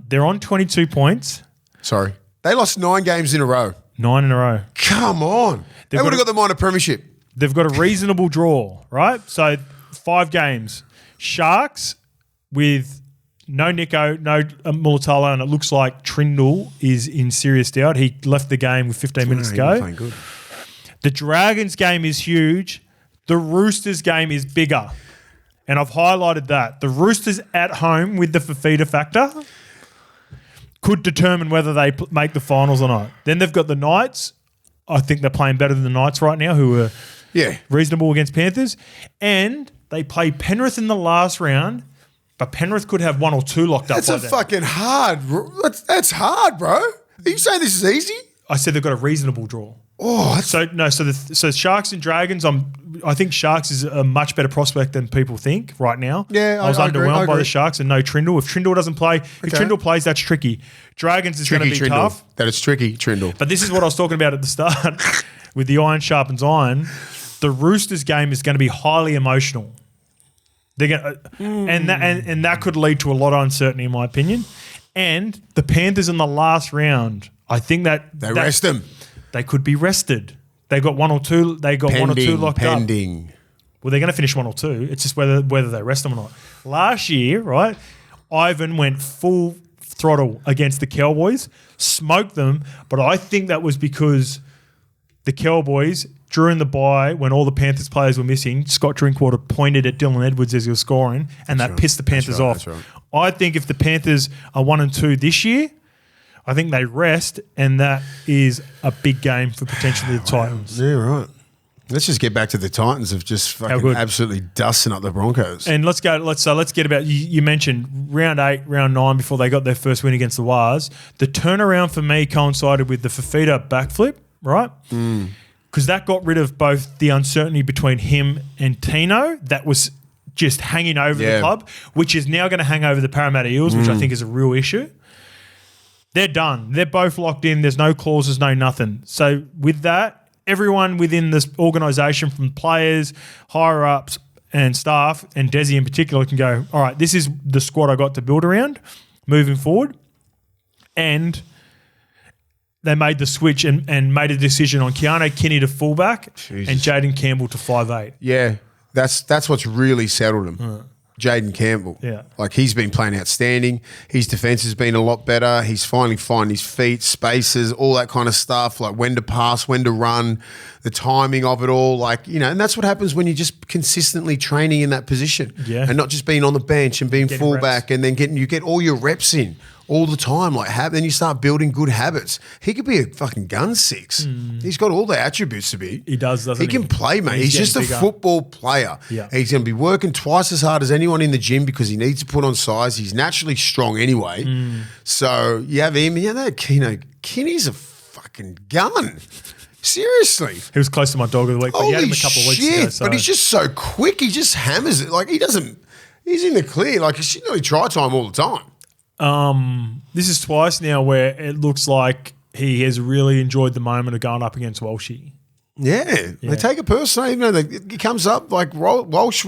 A: They're on 22 points.
B: Sorry. They lost 9 games in a row.
A: 9 in a row.
B: Come on. They would have got the minor premiership.
A: They've got a reasonable draw, right? So 5 games. Sharks with no Nico, no Mulatalo, and it looks like Trindle is in serious doubt. He left the game with 15 minutes to go.
B: Playing good.
A: The Dragons game is huge. The Roosters game is bigger. And I've highlighted that. The Roosters at home with the Fafita factor could determine whether they make the finals or not. Then they've got the Knights. I think they're playing better than the Knights right now, who are reasonable against Panthers. And they play Penrith in the last round, but Penrith could have 1 or 2 locked up.
B: That's fucking hard. That's hard, bro. Are you saying this is easy?
A: I said they've got a reasonable draw.
B: Oh,
A: so Sharks and Dragons. I think Sharks is a much better prospect than people think right now.
B: Yeah,
A: I was underwhelmed
B: agree.
A: by the Sharks and no Trindle. If Trindle doesn't play, if Trindle plays, that's tricky. Dragons is going to be
B: Trindle.
A: tough.
B: That is tricky, Trindle.
A: But this is what I was talking about at the start with the iron sharpens iron. The Roosters game is going to be highly emotional. They're going and that could lead to a lot of uncertainty, in my opinion. And the Panthers in the last round, I think that
B: they rest them.
A: They could be rested. They got 1 or 2. They got 1 or 2 locked up. Well, they're going to finish 1 or 2. It's just whether they rest them or not. Last year, right, Ivan went full throttle against the Cowboys, smoked them, but I think that was because the Cowboys, during the bye, when all the Panthers players were missing, Scott Drinkwater pointed at Dylan Edwards as he was scoring, and that pissed the Panthers off.
B: That's right.
A: I think if the Panthers are 1 and 2 this year, I think they rest, and that is a big game for potentially the Titans.
B: Yeah, right. Let's just get back to the Titans of just fucking absolutely dusting up the Broncos.
A: And let's get about you mentioned round 8, round 9 before they got their first win against the Wars. The turnaround for me coincided with the Fafita backflip, right? Because that got rid of both the uncertainty between him and Tino that was just hanging over the club, which is now going to hang over the Parramatta Eels, which I think is a real issue. They're done. They're both locked in. There's no clauses, no nothing. So with that, everyone within this organisation, from players, higher-ups and staff, and Desi in particular, can go, all right, this is the squad I got to build around moving forward. And they made the switch and made a decision on Keanu Kinney to fullback and Jaden Campbell to 5'8".
B: Yeah, that's what's really settled him. Jaden Campbell.
A: Yeah.
B: Like, he's been playing outstanding. His defense has been a lot better. He's finally finding his feet, spaces, all that kind of stuff, like when to pass, when to run, the timing of it all. Like, you know, and that's what happens when you're just consistently training in that position.
A: Yeah.
B: And not just being on the bench and being
A: Getting
B: fullback
A: reps.
B: and then you get all your reps in all the time. Like, then you start building good habits. He could be a fucking gun 6. He's got all the attributes to be.
A: He does, doesn't he?
B: He can play, mate. He's just a
A: getting bigger.
B: football player.
A: Yeah.
B: He's going to be working twice as hard as anyone in the gym because he needs to put on size. He's naturally strong anyway. So you have him. Yeah, that Kinney's a fucking gun. Seriously.
A: He was close to my dog of the week, but he had him a couple of weeks ago. So.
B: But he's just so quick. He just hammers it. Like, he's in the clear. Like, it's nearly try time all the time.
A: This is twice now where it looks like he has really enjoyed the moment of going up against Walshy.
B: Yeah. They take it personally. You know, he comes up like Walsh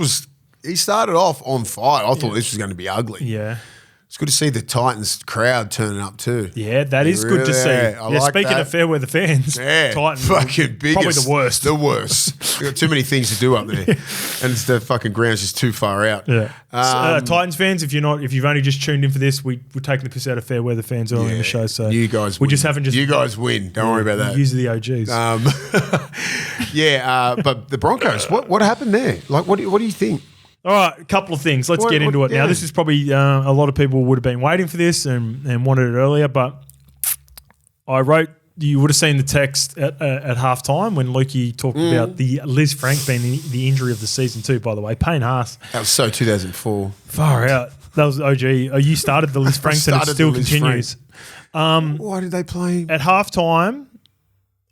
B: he started off on fire. I thought this was going to be ugly.
A: Yeah.
B: It's good to see the Titans crowd turning up too.
A: Yeah, that is good to see.
B: Like
A: speaking
B: that.
A: of fair weather fans, Titans
B: fucking biggest,
A: probably the worst.
B: The worst. We've got too many things to do up there, and the fucking ground's just too far out.
A: Yeah. Titans fans, if you've only just tuned in for this, we're taking the piss out of fair weather fans early in the show. So
B: you guys,
A: we just haven't just
B: you guys win. Don't worry about that.
A: Use the OGs.
B: But the Broncos, what happened there? Like, what do you think?
A: All right, a couple of things. Let's get into it now. This is probably a lot of people would have been waiting for this and wanted it earlier, but you would have seen the text at halftime when Lukey talked about the Liz Frank being the injury of the season too, by the way. Payne Haas.
B: That was so 2004.
A: Far out. That was OG. You started the list, Frank, and it still continues.
B: Why did they play him?
A: At halftime,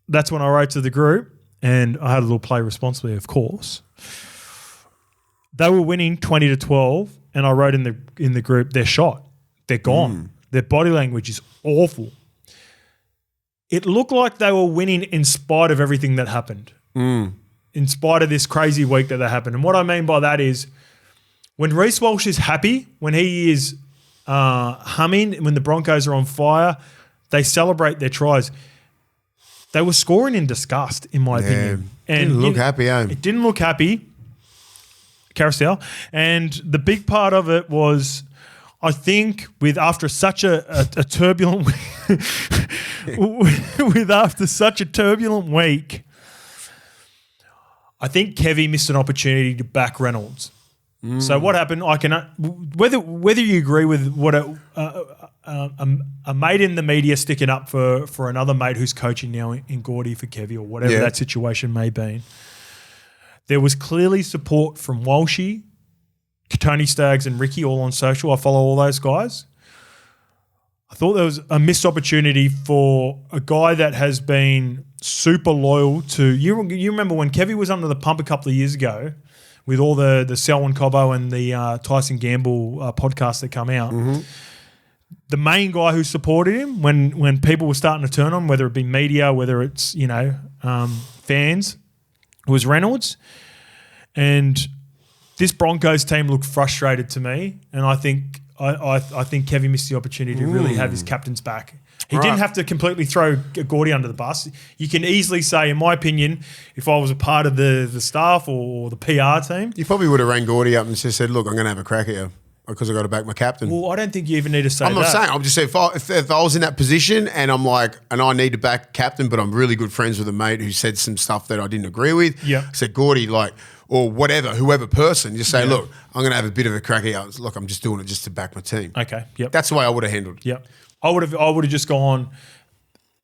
A: that's when I wrote to the group, and I had a little play responsibly, of course. They were winning 20-12, and I wrote in the group, they're shot. They're gone. Their body language is awful. It looked like they were winning in spite of everything that happened. In spite of this crazy week that happened. And what I mean by that is when Reece Walsh is happy, when he is humming, when the Broncos are on fire, they celebrate their tries. They were scoring in disgust, in my opinion. And
B: didn't look happy, eh?
A: It didn't look happy. Carousel. And the big part of it was, I think, after such a turbulent after such a turbulent week, I think KEVVY missed an opportunity to back Reynolds. So what happened? I can whether you agree with what a mate in the media sticking up for another mate who's coaching now in Gordy for KEVVY or whatever that situation may be. There was clearly support from Walshy, Tony Staggs and Ricky all on social. I follow all those guys. I thought there was a missed opportunity for a guy that has been super loyal to you. You remember when KEVVY was under the pump a couple of years ago with all the Selwyn Cobbo and the Tyson Gamble podcasts that come out. The main guy who supported him when people were starting to turn on, whether it be media, whether it's fans, was Reynolds. And this Broncos team looked frustrated to me, and I think KEVVY missed the opportunity to really have his captain's back. He didn't have to completely throw Gordy under the bus. You can easily say, in my opinion, if I was a part of the staff or the PR team,
B: you probably would have rang Gordy up and just said, "Look, I'm going to have a crack at you because I got to back my captain."
A: Well, I don't think you even need to say that.
B: I'm not saying. I'm just saying if I was in that position and I'm like, and I need to back captain, but I'm really good friends with a mate who said some stuff that I didn't agree with. I said, Gordy, or whatever, whoever person, just say, look, I'm going to have a bit of a crack at you. Look, I'm just doing it just to back my team.
A: Okay, yep.
B: That's the way I would have handled it.
A: Yep. I would have just gone,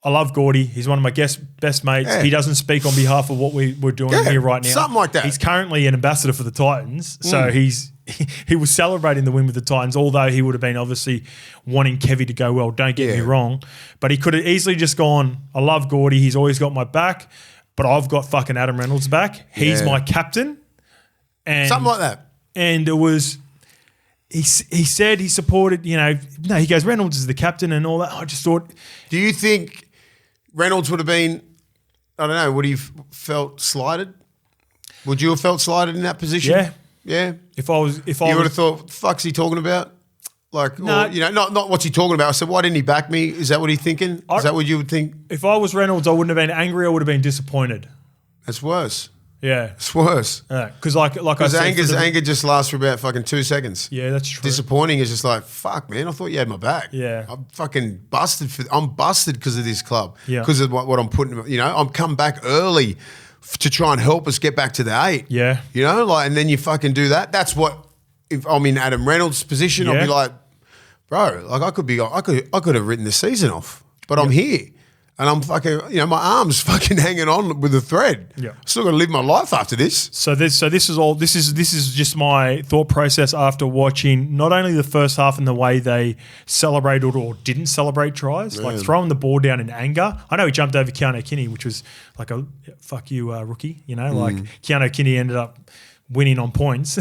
A: I love Gordy. He's one of my best mates. Yeah. He doesn't speak on behalf of what we're doing here right now.
B: Something like that.
A: He's currently an ambassador for the Titans, so he was celebrating the win with the Titans, although he would have been obviously wanting KEVVY to go well, don't get me wrong. But he could have easily just gone, I love Gordy. He's always got my back, but I've got fucking Adam Reynolds' back. He's my captain. And
B: something like that.
A: And it was... He said he supported, he goes, Reynolds is the captain and all that. I just thought...
B: Do you think Reynolds would have been, I don't know, would he have felt slighted? Would you have felt slighted in that position?
A: Yeah.
B: Yeah?
A: If I was...
B: You would have thought, fuck's he talking about? Like, no. Or, not what's he talking about. I said, why didn't he back me? Is that what he's thinking? Is that what you would think?
A: If I was Reynolds, I wouldn't have been angry. I would have been disappointed.
B: That's worse.
A: Yeah.
B: It's worse.
A: Because like I said...
B: anger just lasts for about fucking 2 seconds.
A: Yeah, that's true.
B: Disappointing is just like, fuck, man, I thought you had my back.
A: Yeah.
B: I'm fucking busted. I'm busted because of this club.
A: Yeah.
B: Because of what I'm putting, I'm come back early to try and help us get back to the 8.
A: Yeah.
B: And then you fucking do that. That's what, if I'm in Adam Reynolds' position, I'll be like, bro, like I could have written the season off, but I'm here. And I'm fucking, my arm's fucking hanging on with a thread.
A: Yeah,
B: still got to live my life after this.
A: So this is just my thought process after watching not only the first half and the way they celebrated or didn't celebrate tries, like throwing the ball down in anger. I know he jumped over Keanu Kinney, which was like a fuck you rookie. Like Keanu Kinney ended up winning on points,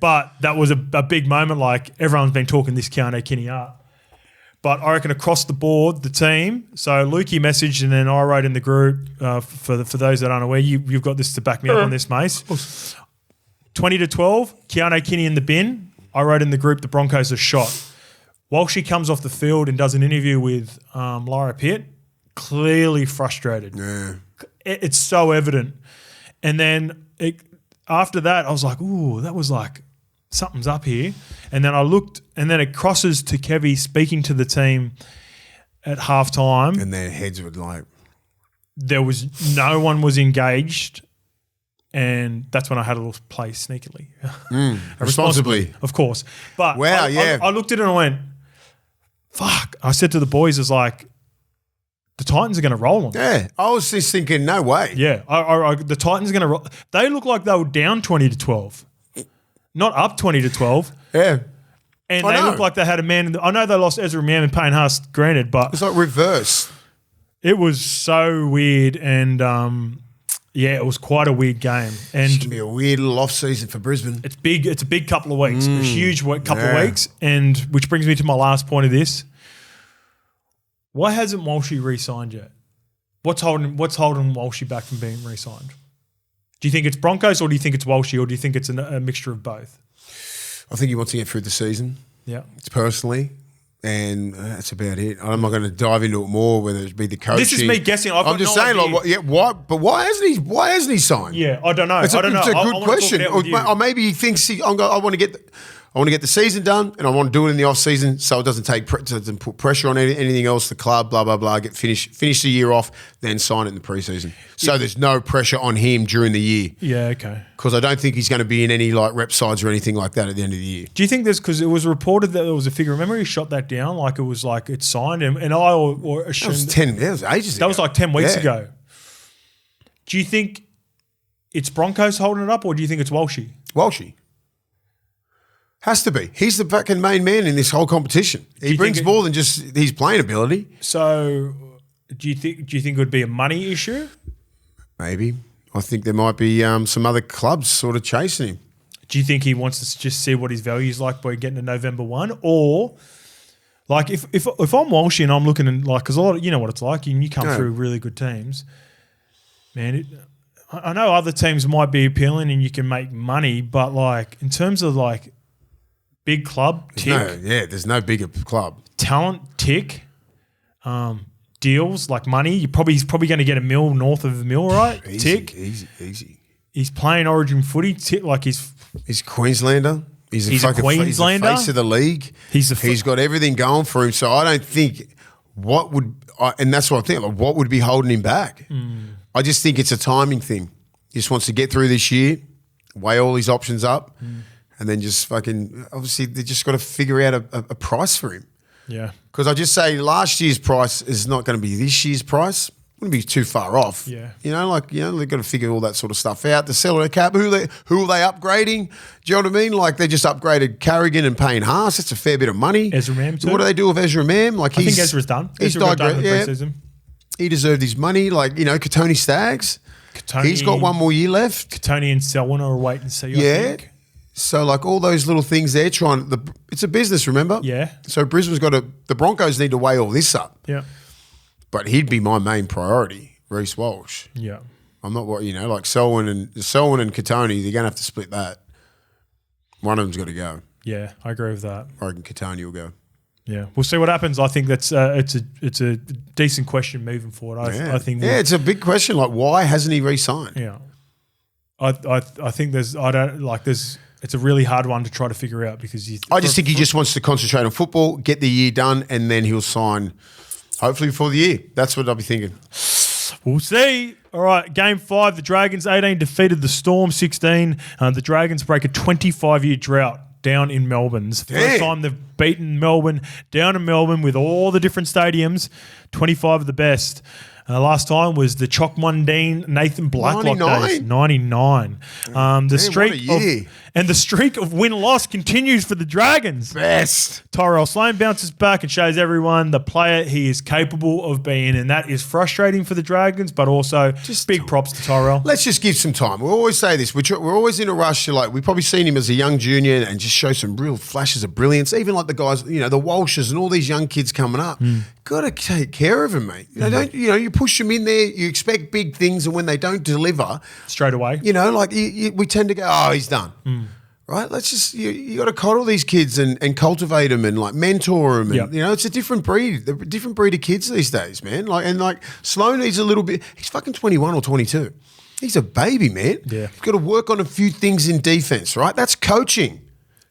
A: but that was a big moment. Like everyone's been talking this Keanu Kinney up. But I reckon across the board, the team. So Lukey messaged and then I wrote in the group for those that aren't aware. You've got this to back me up on this, Mace. 20-12, Keanu Kinney in the bin. I wrote in the group the Broncos are shot. While she comes off the field and does an interview with Lara Pitt, clearly frustrated.
B: Yeah.
A: It's so evident. And then after that, I was like, ooh, that was like something's up here. And then I looked, and then it crosses to KEVVY speaking to the team at halftime.
B: And their heads were like...
A: No one was engaged, and that's when I had a little play sneakily.
B: Responsibly.
A: Of course. But
B: wow,
A: I looked at it and I went, fuck. I said to the boys, it's like, the Titans are going to roll them.
B: Yeah. I was just thinking, no way.
A: Yeah. The Titans are going to roll. They look like they were down 20-12. Not up 20-12.
B: Yeah.
A: And
B: I
A: they
B: know.
A: looked like they had a man. I know they lost Ezra Mam and Payne Haas, granted, but
B: It's like reverse.
A: it was so weird. And yeah, it was quite a weird game.
B: It's
A: And
B: going to be a weird little off season for Brisbane.
A: it's big. It's a big couple of weeks, a huge couple
B: yeah.
A: of weeks. And which brings me to my last point of this. Why hasn't Walshy re-signed yet? What's holding Walshy back from being re-signed? Do you think it's Broncos or do you think it's Walshy or do you think it's a mixture of both?
B: I think he wants to get through the season.
A: Yeah.
B: It's personally. And that's about it. I'm not going to dive into it more, whether it be the coaching.
A: This is me guessing. I'm
B: just saying, why hasn't he signed?
A: Yeah, I don't know.
B: It's a good
A: I
B: question. Or maybe he thinks I want to get the season done, and I want to do it in the off season, so it doesn't doesn't put pressure on anything else. The club, blah blah blah. Finish the year off, then sign it in the preseason. So there's no pressure on him during the year.
A: Yeah, okay.
B: Because I don't think he's going to be in any like rep sides or anything like that at the end of the year.
A: Do you think there's because it was reported that there was a figure? Remember, he shot that down like it was like it's signed, and I or assumed
B: That was ages ago.
A: That was like 10 weeks
B: Yeah.
A: ago. Do you think it's Broncos holding it up, or do you think it's Walshy?
B: Walshy. Has to be. He's the fucking main man in this whole competition. He brings more than just his playing ability.
A: So, do you think it would be a money issue?
B: Maybe. I think there might be some other clubs sort of chasing him.
A: Do you think he wants to just see what his value is like by getting to November 1? Or, like, if I'm Walshy and I'm looking and, like, because a lot of, you know what it's like, you come through really good teams, man, I know other teams might be appealing and you can make money, but, like, in terms of, like, big club, tick.
B: There's no bigger club.
A: Talent, tick. Deals, like money. He's probably going to get $1 million north of $1 million, right? Tick.
B: Easy.
A: He's playing Origin footy. Tick, like he's
B: Queenslander. He's a
A: Queenslander.
B: He's the face of the league. He's got everything going for him. So I don't think and that's what I think. Like, what would be holding him back? I just think it's a timing thing. He just wants to get through this year, weigh all his options up, and then just fucking. Obviously, they just got to figure out a price for him.
A: Yeah.
B: Because I just say last year's price is not going to be this year's price. Wouldn't be too far off.
A: Yeah.
B: They've got to figure all that sort of stuff out. The salary cap, who are they upgrading? Do you know what I mean? Like they just upgraded Carrigan and Payne Haas. That's a fair bit of money.
A: Ezra Mam too.
B: What do they do with Ezra Mam? Like
A: I think Ezra's done.
B: He's
A: Ezra got done in the
B: yeah.
A: preseason.
B: He deserved his money. Like, Katoni Staggs. He's got one more year left.
A: Katoni and Selwyn are wait and see, I think.
B: So, like, all those little things they're it's a business, remember?
A: Yeah.
B: So, Brisbane's the Broncos need to weigh all this up.
A: Yeah.
B: But he'd be my main priority, Reece Walsh.
A: Yeah.
B: I'm not like Selwyn and Katoni, they're going to have to split that. One of them's got to go.
A: Yeah, I agree with that.
B: I reckon Katoni will go.
A: Yeah, we'll see what happens. I think that's it's a decent question moving forward. I think.
B: Yeah, it's a big question. Like, why hasn't he re-signed?
A: Yeah. I think it's a really hard one to try to figure out because
B: I just think he just wants to concentrate on football, get the year done, and then he'll sign hopefully before the year. That's what I'll be thinking.
A: We'll see. All right, Game 5, the Dragons 18 defeated the Storm 16. The Dragons break a 25-year drought down in Melbourne. It's the first time they've beaten Melbourne down in Melbourne with all the different stadiums, 25 of the best. Last time was the Chock Mundine Nathan Blacklock days, 99. The streak of win-loss continues for the Dragons.
B: Best.
A: Tyrell Sloan bounces back and shows everyone the player he is capable of being, and that is frustrating for the Dragons, but also just big props to Tyrell.
B: Let's just give some time. We always say this. We're always in a rush to we've probably seen him as a young junior and just show some real flashes of brilliance. Even like the guys, the Walshes and all these young kids coming up. Got to take care of him, mate. You push them in there, you expect big things, and when they don't deliver
A: straight away,
B: we tend to go, oh, he's done. Right? Let's just you got to coddle these kids and cultivate them and mentor them. And, it's a different breed. A different breed of kids these days, man. Sloan needs a little bit. He's fucking 21 or 22. He's a baby, man.
A: Yeah,
B: he's got to work on a few things in defense. Right? That's coaching.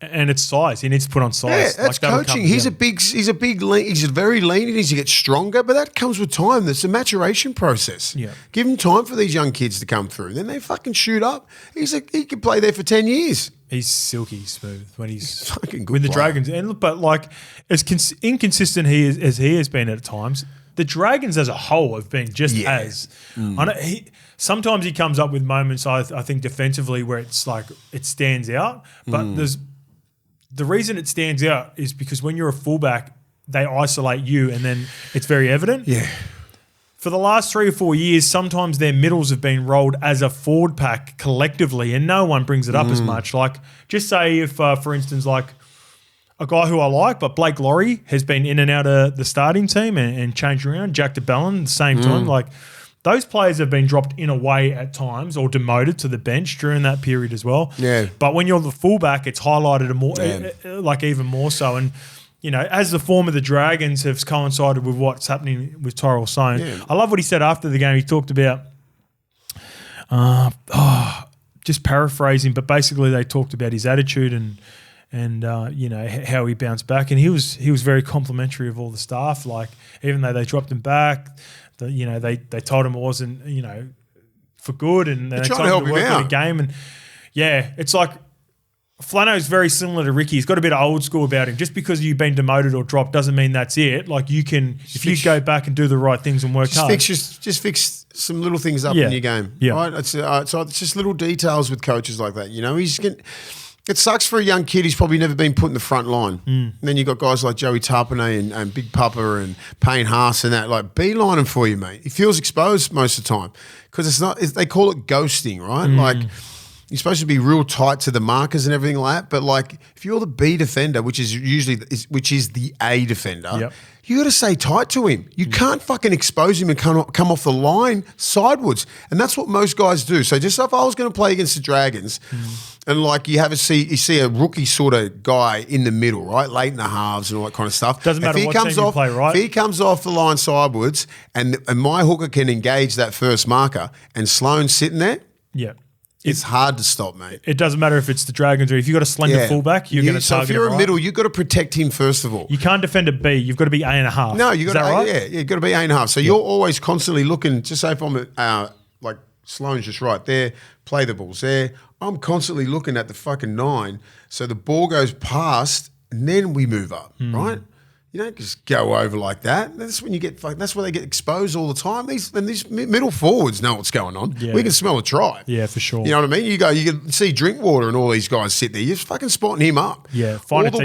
A: And it's size. He needs to put on size.
B: Yeah, that's coaching. He's very lean. He needs to get stronger, but that comes with time. That's a maturation process.
A: Yeah.
B: Give him time for these young kids to come through. Then they fucking shoot up. He could play there for 10 years.
A: He's silky smooth when he's
B: fucking good
A: with the
B: player.
A: Dragons. But as inconsistent as he has been at times, the Dragons as a whole have been just as. I know sometimes he comes up with moments, I think, defensively where it's it stands out, but the reason it stands out is because when you're a fullback, they isolate you and then it's very evident.
B: Yeah.
A: For the last 3 or 4 years, sometimes their middles have been rolled as a forward pack collectively and no one brings it up as much. Like, just say if, for instance, like a guy who I like, but Blake Laurie has been in and out of the starting team and changed around, Jack DeBellin at the same time. Like, those players have been dropped in a way at times or demoted to the bench during that period as well.
B: Yeah.
A: But when you're the fullback, it's highlighted more, like even more so. And, you know, as the form of the Dragons has coincided with what's happening with Tyrell Sloan.
B: Yeah.
A: I love what he said after the game. He talked about, just paraphrasing, but basically they talked about his attitude and you know, how he bounced back. And he was very complimentary of all the staff. Like, even though they dropped him back, you know, they told him it wasn't, you know, for good, and they told him to work on the game. And yeah, it's like Flano's very similar to Ricky. He's got a bit of old school about him. Just because you've been demoted or dropped doesn't mean that's it. Like, you can, if you go back and do the right things and work hard.
B: Just fix some little things up in your game.
A: Yeah.
B: Right? It's just little details with coaches like that. You know, it sucks for a young kid who's probably never been put in the front line. And then you've got guys like Joey Tarpanay and Big Papa and Payne Haas and that, like, beelining for you, mate. He feels exposed most of the time because they call it ghosting, right? Like, you're supposed to be real tight to the markers and everything like that, but like, if you're the B defender, which is the A defender, you got to stay tight to him. You can't fucking expose him and come off the line sideways, and that's what most guys do. So just if I was going to play against the Dragons, and like you see a rookie sort of guy in the middle, right, late in the halves and all that kind of stuff.
A: Doesn't matter what team you play, right?
B: If he comes off the line sideways, and my hooker can engage that first marker, and Sloan's sitting there, it's hard to stop, mate.
A: It doesn't matter if it's the Dragons or if you've got a slender fullback, you're going to target.
B: So if you're a middle, you've got to protect him first of all.
A: You can't defend a B. You've got to be A.5.
B: No, you got to
A: right?
B: you've got to be A.5. So you're always constantly looking. Just say if I'm like Sloan's just right there, play the balls there. I'm constantly looking at the fucking 9. So the ball goes past, and then we move up, right? You don't just go over like that. That's when you get. That's where they get exposed all the time. These middle forwards know what's going on. Yeah. We can smell a try.
A: Yeah, for sure.
B: You know what I mean? You can see Drinkwater and all these guys sit there. You're just fucking spotting him up.
A: Yeah,
B: all the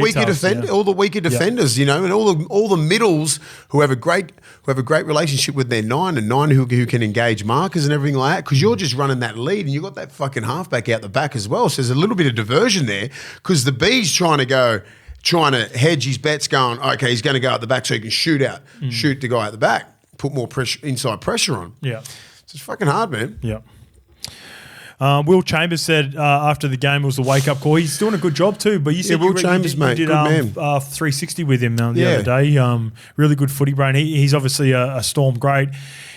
B: weaker defenders. You know, and all the middles who have a great relationship with their 9 and 9 who can engage markers and everything like that. Because you're just running that lead and you got that fucking halfback out the back as well. So there's a little bit of diversion there because the B's trying to hedge his bets, going, okay, he's going to go out the back so he can shoot the guy at the back, put more inside pressure on.
A: Yeah.
B: So it's fucking hard, man.
A: Yeah. Will Chambers said after the game it was a wake-up call. He's doing a good job too, but you said
B: Will Chambers, mate,
A: you did
B: good man.
A: 360 with him the other day. Really good footy brain. He's obviously a Storm great.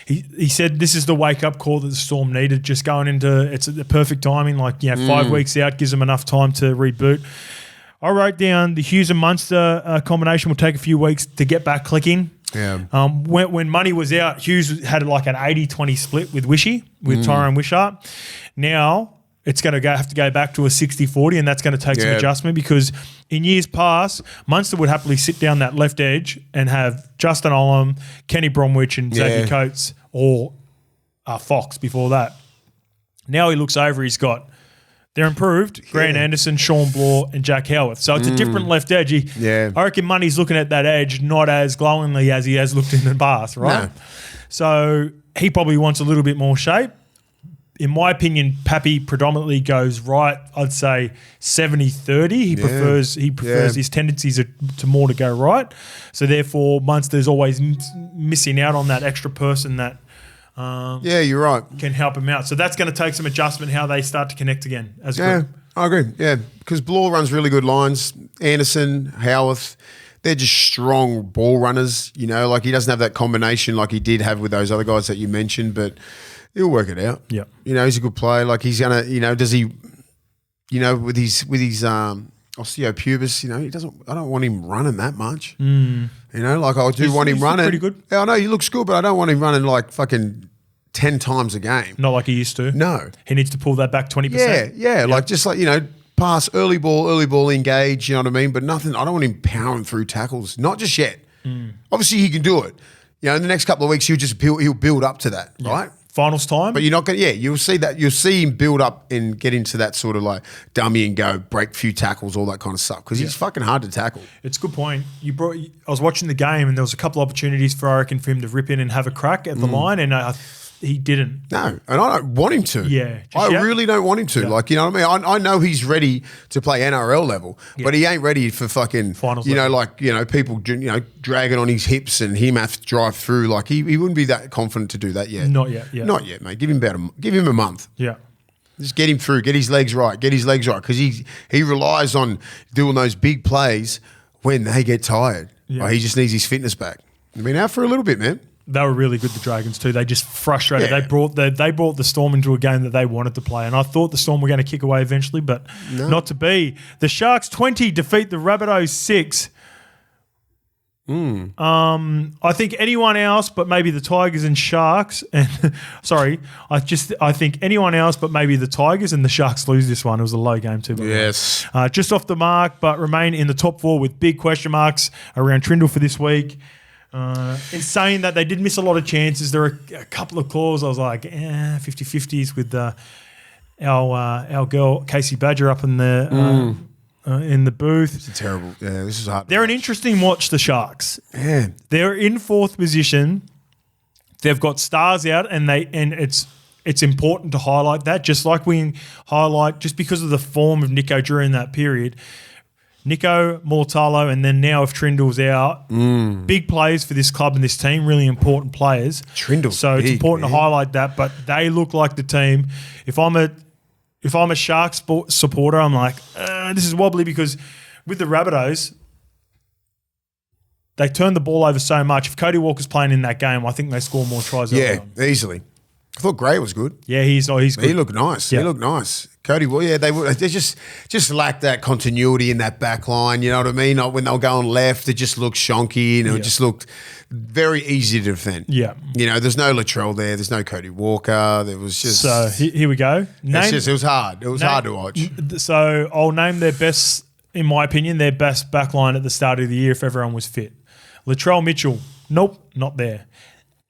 A: He said this is the wake-up call that the Storm needed, just going into – it's the perfect timing, like 5 weeks out gives them enough time to reboot. I wrote down the Hughes and Munster combination will take a few weeks to get back clicking.
B: Yeah.
A: When money was out, Hughes had like an 80-20 split with Tyrone Wishart. Now it's going to have to go back to a 60-40, and that's going to take some adjustment because in years past, Munster would happily sit down that left edge and have Justin Olam, Kenny Bromwich and Xavier Coates or Fox before that. Now he looks over, he's got... They're improved. Grant Anderson, Sean Bloor, and Jack Howarth. So it's a different left edge. I reckon Money's looking at that edge not as glowingly as he has looked in the past, right? No. So he probably wants a little bit more shape. In my opinion, Pappy predominantly goes right. I'd say 70-30. He prefers his tendencies to more to go right. So therefore, Munster's always missing out on that extra person that. You're right. Can help him out. So that's going to take some adjustment how they start to connect again as a group.
B: I agree. Yeah, because Bloor runs really good lines. Anderson, Howarth, they're just strong ball runners. You know, like he doesn't have that combination like he did have with those other guys that you mentioned, but he'll work it out. Yeah, you know, he's a good player. Like he's gonna, you know, does he, you know, with his osteopubis, you know, he doesn't. I don't want him running that much. You know, like I do want him running.
A: Pretty good.
B: Yeah, I know he looks good, but I don't want him running like fucking 10 times a game.
A: Not like he used to.
B: No.
A: He needs to pull that back 20%.
B: Yeah. Like just like, you know, pass, early ball, engage, you know what I mean? But nothing, I don't want him powering through tackles. Not just yet. Obviously he can do it. You know, in the next couple of weeks he'll build up to that, right?
A: finals time.
B: But you're not going to, you'll see that. You'll see him build up and get into that sort of like dummy and go, break a few tackles, all that kind of stuff. Because he's fucking hard to tackle.
A: It's a good point. I was watching the game and there was a couple opportunities for, I reckon, for him to rip in and have a crack at the line, and he didn't.
B: No, and I don't want him to.
A: Yeah.
B: I really don't want him to. Yeah. Like, you know what I mean? I know he's ready to play NRL level, but he ain't ready for fucking,
A: finals
B: level.
A: Like,
B: people, dragging on his hips and him have to drive through. Like, he wouldn't be that confident to do that yet.
A: Not yet, yeah.
B: Not yet, mate. Give him a month.
A: Yeah.
B: Just get him through, get his legs right, because he relies on doing those big plays when they get tired. Yeah. Like, he just needs his fitness back. He's been out for a little bit, man.
A: They were really good, the Dragons too. They just frustrated.
B: Yeah.
A: They brought the Storm into a game that they wanted to play, and I thought the Storm were going to kick away eventually, but not to be. The Sharks 20 defeat the Rabbitohs 6. I think anyone else, but maybe the Tigers and Sharks. And I think anyone else, but maybe the Tigers and the Sharks lose this one. It was a low game too.
B: Yes,
A: just off the mark, but remain in the top 4 with big question marks around Trindle for this week. In saying that, they did miss a lot of chances. There were a couple of calls I was like, 50-50s with our girl Casey Badger up in the booth.
B: It's a terrible. Yeah, this is hard.
A: They're an interesting watch, the Sharks.
B: Yeah,
A: they're in 4th position. They've got stars out, and it's important to highlight that. Just like we highlight, just because of the form of Nico during that period. Nico, Mulatalo, and then now if Trindle's out, big players for this club and this team, really important players.
B: Trindle's
A: so
B: big,
A: it's important to highlight that, but they look like the team. If I'm a Sharks supporter, I'm like, this is wobbly, because with the Rabbitohs, they turned the ball over so much. If Cody Walker's playing in that game, I think they score more tries.
B: Yeah, easily. I thought Gray was good.
A: Yeah, he's good.
B: He looked nice. Yeah. He looked nice. Cody, they just lacked that continuity in that back line. You know what I mean? Like when they were going left, it just looked shonky. It just looked very easy to defend.
A: Yeah.
B: There's no Latrell there. There's no Cody Walker. There was just...
A: So here we go.
B: It was hard. It was hard to watch.
A: So I'll name their best, in my opinion, their best back line at the start of the year if everyone was fit. Latrell Mitchell, nope, not there.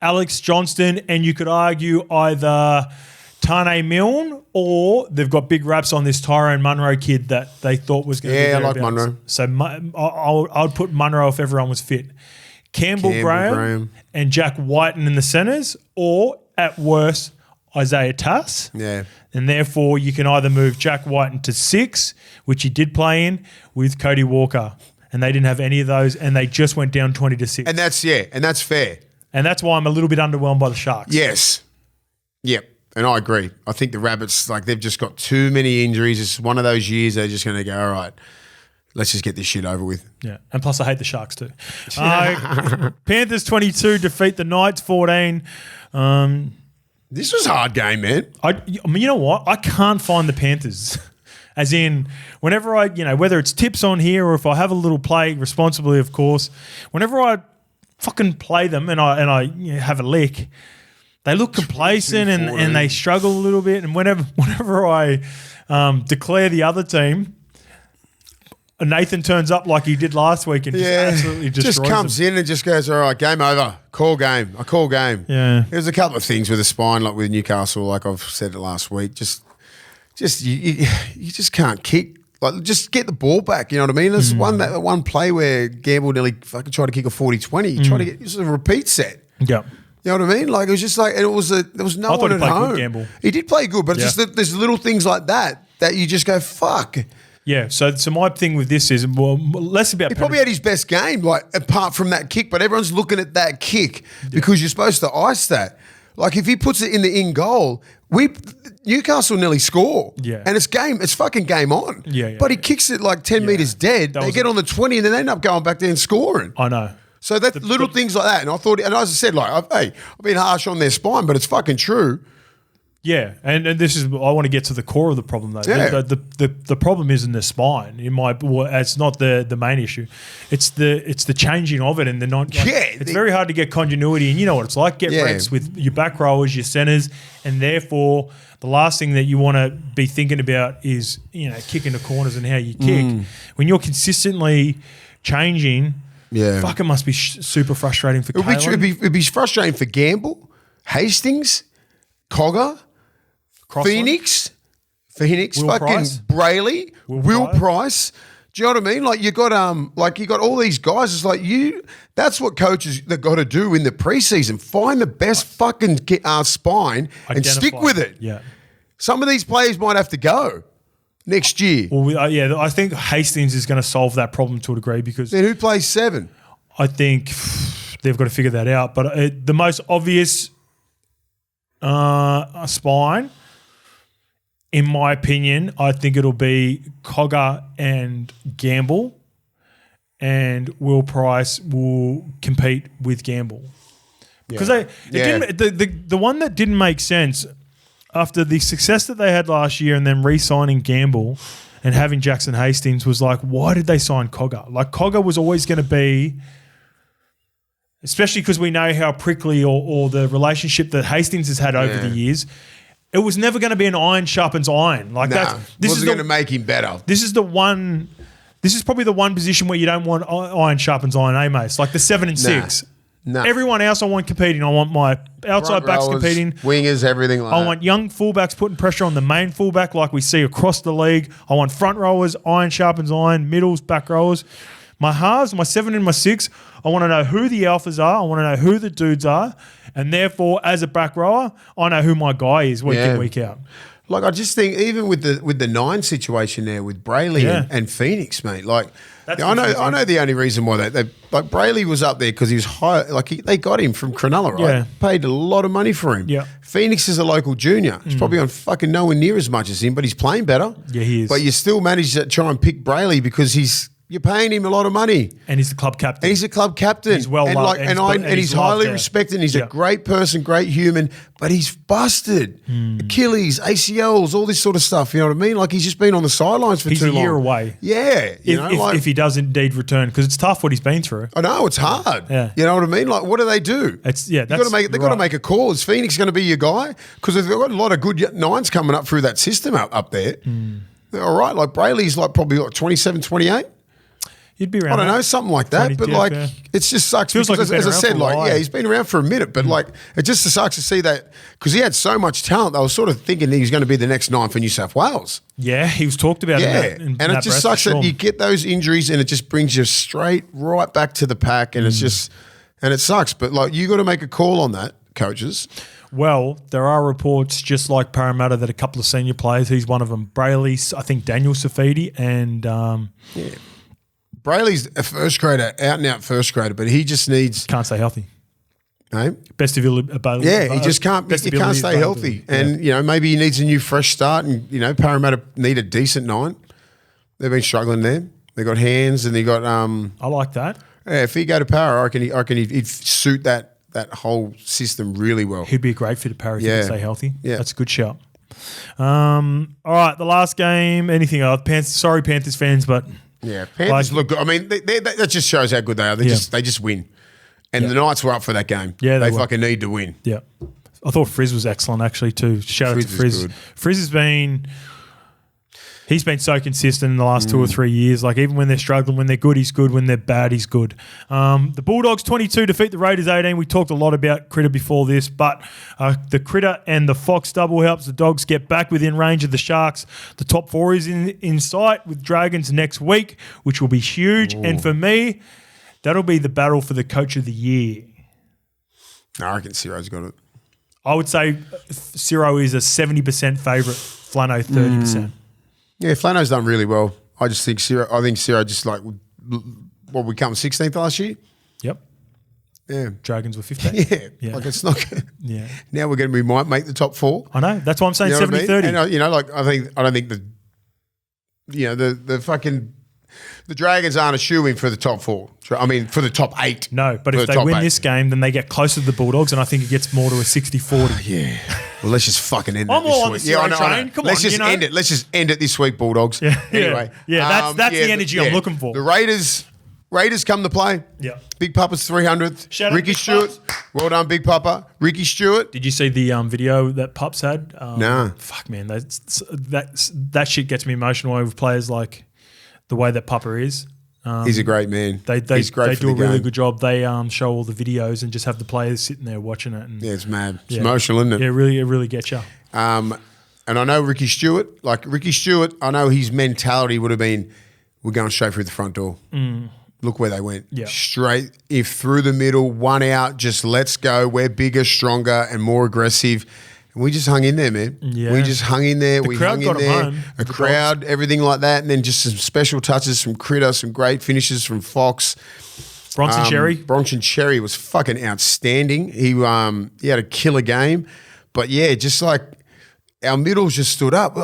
A: Alex Johnston, and you could argue either Tane Milne, or they've got big raps on this Tyrone Munro kid that they thought was going to be
B: I like Munro.
A: So I'd put Munro if everyone was fit. Campbell Graham and Jack Whiten in the centres, or at worst, Isaiah Tass.
B: Yeah.
A: And therefore, you can either move Jack Whiten to 6, which he did play in, with Cody Walker. And they didn't have any of those, and they just went down 20-6.
B: And that's fair.
A: And that's why I'm a little bit underwhelmed by the Sharks.
B: Yes. Yep. And I agree. I think the Rabbits, they've just got too many injuries. It's one of those years they're just going to go, all right, let's just get this shit over with.
A: Yeah. And plus I hate the Sharks too. Panthers 22 defeat the Knights 14.
B: This was a hard game, man.
A: You know what? I can't find the Panthers. As in, whenever whether it's tips on here or if I have a little play responsibly, of course, whenever I fucking play them and I have a lick, they look complacent and they struggle a little bit. And whenever I declare the other team, Nathan turns up like he did last week and just absolutely destroys
B: just comes
A: them.
B: in and just goes, all right, game over. Call game. I call game.
A: Yeah.
B: There's a couple of things with the spine, like with Newcastle, like I've said it last week. You just can't kick. Like, just get the ball back, you know what I mean? There's one play where Gamble nearly fucking tried to kick a 40-20. He tried to get just a repeat set.
A: Yeah.
B: You know what I mean? Like, it was just like, and there was no one at home.
A: Good, Gamble.
B: He did play good, but it's just there's little things like that you just go, fuck.
A: Yeah, so my thing with this is less about...
B: He probably had his best game, like, apart from that kick, but everyone's looking at that kick because you're supposed to ice that. Like, if he puts it in the in goal, Newcastle nearly score.
A: Yeah.
B: And it's fucking game on.
A: Yeah.
B: But he kicks it like 10 metres dead. They get on the 20 and then they end up going back there and scoring.
A: I know.
B: So that's little things like that. And I thought, and as I said, like, I've been harsh on their spine, but it's fucking true.
A: Yeah, and this is, I want to get to the core of the problem though.
B: Yeah.
A: The problem isn't the spine. It's not the main issue. It's the changing of it and the non. Like, it's very hard to get continuity, and you know what it's like. Get reps with your back rowers, your centers, and therefore the last thing that you want to be thinking about is kicking the corners and how you kick. When you're consistently changing, fuck, it must be super frustrating for Kalen.
B: It'd be frustrating for Gamble, Hastings. Cogger,
A: Crossland.
B: Phoenix,
A: Will
B: fucking
A: Price.
B: Brayley, Will Price. Do you know what I mean? Like you got all these guys. It's like that's what coaches they got to do in the preseason. Find the best fucking spine and stick with it.
A: Yeah.
B: Some of these players might have to go next year.
A: Well, I think Hastings is going to solve that problem to a degree because
B: Then who plays 7?
A: I think they've got to figure that out. But the most obvious spine, in my opinion, I think it'll be Cogger and Gamble, and Will Price will compete with Gamble. Because the one that didn't make sense after the success that they had last year and then re-signing Gamble and having Jackson Hastings was like, why did they sign Cogger? Like Cogger was always going to be, especially because we know how prickly or the relationship that Hastings has had over the years. It was never going to be an iron sharpens iron. Like
B: this is going to make him better.
A: This is probably the one position where you don't want iron sharpens iron, Mace? Like the 7 and 6.
B: No.
A: Everyone else I want competing. I want my outside backs competing.
B: Wingers, everything like that.
A: I want young fullbacks putting pressure on the main fullback like we see across the league. I want front rowers, iron sharpens iron, middles, back rowers. My halves, my 7 and my 6, I want to know who the alphas are. I want to know who the dudes are. And therefore, as a back rower, I know who my guy is week in, week out.
B: Like I just think even with the 9 situation there with Brayley and Phoenix, mate. Like I know the only reason why they like Brayley was up there because he was high. Like they got him from Cronulla, right?
A: Yeah.
B: Paid a lot of money for him.
A: Yeah.
B: Phoenix is a local junior. He's probably on fucking nowhere near as much as him, but he's playing better.
A: Yeah, he is.
B: But you still manage to try and pick Brayley because you're paying him a lot of money.
A: And he's the club captain.
B: And he's a club captain.
A: He's well loved.
B: And he's highly respected. And he's a great person, great human, but he's busted. Achilles, ACLs, all this sort of stuff. You know what I mean? Like he's just been on the sidelines for too long.
A: He's a year away.
B: Yeah.
A: If he does indeed return, because it's tough what he's been through.
B: I know, it's hard.
A: Yeah.
B: You know what I mean? Like what do they do? They've got to make a call. Is Phoenix going to be your guy? Because they've got a lot of good 9s coming up through that system up there. They're all right. Like Brayley's probably 27, 28.
A: You'd be around.
B: I don't know, something like that. But it just sucks.
A: Feels
B: because
A: like
B: as I said, he's been around for a minute. But it just sucks to see that because he had so much talent. I was sort of thinking he was going to be the next 9 for New South Wales.
A: Yeah, he was talked about.
B: And it just sucks that you get those injuries and it just brings you right back to the pack. And it's just, and it sucks. But you got to make a call on that, coaches.
A: Well, there are reports, just like Parramatta, that a couple of senior players, he's one of them, Brayley, I think Daniel Safidi, and
B: Brayley's a first grader, out and out first grader, but he just needs
A: can't stay healthy.
B: No,
A: best ability.
B: Yeah, he just can't. He can't stay healthy, and maybe he needs a new fresh start. And Parramatta need a decent 9. They've been struggling there. They got hands, and they got.
A: I like that.
B: Yeah, if he go to Parra, I reckon he'd suit that whole system really well.
A: He'd be a great fit at Parra if he can stay healthy.
B: Yeah,
A: that's a good shout. All right, the last game. Anything else? Sorry, Panthers fans, but.
B: Yeah, Panthers look good. I mean, that just shows how good they are. They just win. And the Knights were up for that game. Yeah, they fucking need to win.
A: Yeah. I thought Frizz was excellent, actually, too. Shout out to Frizz. Frizz he's been so consistent in the last 2 or 3 years. Like, even when they're struggling, when they're good, he's good. When they're bad, he's good. The Bulldogs 22 defeat the Raiders 18. We talked a lot about Critter before this, but the Critter and the Fox double helps the Dogs get back within range of the Sharks. The top 4 is in sight with Dragons next week, which will be huge. Ooh. And for me, that'll be the battle for the Coach of the Year.
B: I reckon Ciro's got it.
A: I would say Ciro is a 70% favourite, Flano 30%.
B: Yeah, Flano's done really well. I think Ciro just we come 16th last year?
A: Yep.
B: Yeah.
A: Dragons were 15th.
B: Yeah. Like it's not good.
A: Yeah.
B: Now we might make the top 4.
A: I know. That's why I'm saying 70-30.
B: I mean? And I don't think the fucking the Dragons aren't a shoo-in for the top 4. I mean, for the top 8.
A: No, but if they win this game, then they get closer to the Bulldogs, and I think it gets more to a 60-40.
B: Yeah. Well, let's just fucking end it
A: I'm
B: this
A: all on
B: week.
A: the train. Come on,
B: let's just end it. Let's just end it this week, Bulldogs. Yeah. Anyway.
A: Yeah, that's the energy I'm looking for.
B: The Raiders come to play.
A: Yeah.
B: Big Papa's 300th.
A: Shout out
B: Ricky
A: Big
B: Stewart.
A: Pups.
B: Well done, Big Papa. Ricky Stewart.
A: Did you see the video that Pups had?
B: No.
A: Fuck, man. That shit gets me emotional over players like the way that Papa is.
B: He's a great man. He's great
A: they
B: for
A: do
B: the
A: a really
B: game.
A: good job. They show all the videos and just have the players sitting there watching it. And
B: Yeah, it's mad. It's emotional, isn't it?
A: Yeah, it really gets you.
B: And I know Ricky Stewart, I know his mentality would have been, we're going straight through the front door. Look where they went.
A: Yeah.
B: Straight, if through the middle, one out, just let's go. We're bigger, stronger, and more aggressive. And we just hung in there, man.
A: Yeah.
B: We just hung in there.
A: The
B: We
A: crowd
B: hung in
A: got 'em
B: there.
A: home.
B: A
A: The
B: crowd, everything like that. And then just some special touches from Critter, some great finishes from Fox.
A: Bronson Cherry.
B: Bronson Cherry was fucking outstanding. He had a killer game. But yeah, just like our middles just stood up.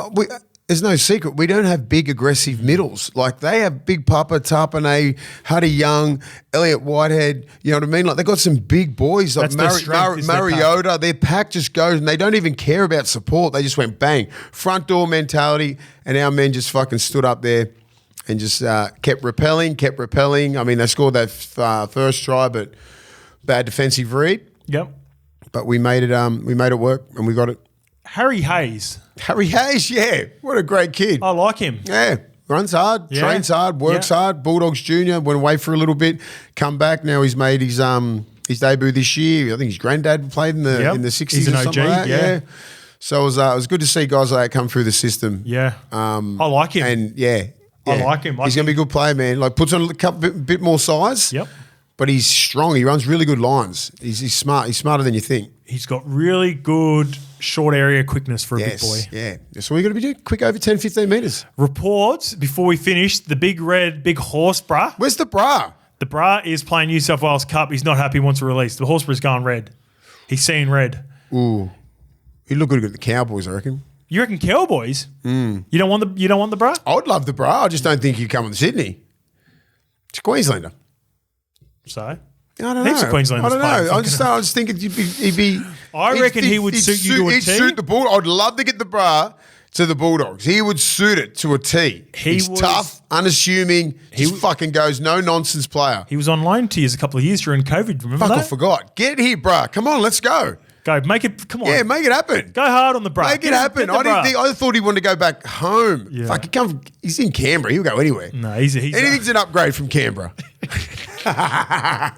B: There's no secret. We don't have big, aggressive middles. Like they have Big Papa, Tarpanay, Huddy Young, Elliot Whitehead. You know what I mean? Like they got some big boys. Like
A: That's their strength, is their
B: Mariota. Their pack just goes and they don't even care about support. They just went bang. Front door mentality. And our men just fucking stood up there and just kept repelling. I mean, they scored that first try, but bad defensive read.
A: Yep.
B: But we made it work and we got it.
A: Harry Hayes.
B: Harry Hayes, yeah. What a great kid.
A: I like him.
B: Yeah. Runs hard, trains hard, works hard. Bulldogs Junior, went away for a little bit, come back. Now he's made his debut this year. I think his granddad played in the 60s
A: He's an
B: or something
A: OG,
B: like that.
A: yeah.
B: So it was good to see guys like that come through the system.
A: Yeah. I like him.
B: And
A: I like him.
B: He's going to be a good player, man. Like puts on a bit more size.
A: Yep.
B: But he's strong. He runs really good lines. He's smart. He's smarter than you think.
A: He's got really good short area quickness for a big boy.
B: Yeah. So we're going to be doing quick over 10, 15 metres.
A: Reports, before we finish, the big horse, bruh.
B: Where's the bra?
A: The bra is playing New South Wales Cup. He's not happy, wants to release. The horse bra's going red. He's seeing red.
B: Ooh. He'd look good at the Cowboys, I reckon.
A: You reckon Cowboys? You don't want the bra?
B: I would love the bra. I just don't think he'd come with Sydney. It's a Queenslander.
A: So?
B: I don't know.
A: Heaps of Queenslanders
B: I don't know.
A: playing.
B: I just think he'd be.
A: I reckon he would suit you to a
B: He'd
A: T.
B: suit the Bull. I'd love to get the bra to the Bulldogs. He would suit it to a T. He's tough, unassuming. He fucking goes no nonsense player.
A: He was on loan to you a couple of years during COVID. Remember that?
B: I forgot. Get here, bra. Come on, let's go.
A: Go, make it. Come on.
B: Yeah, make it happen.
A: Go hard on the bra.
B: Make it happen. I thought he wanted to go back home.
A: Yeah.
B: Fuck, he's in Canberra. He'll go anywhere.
A: No, he's
B: anything's an upgrade from Canberra.
A: I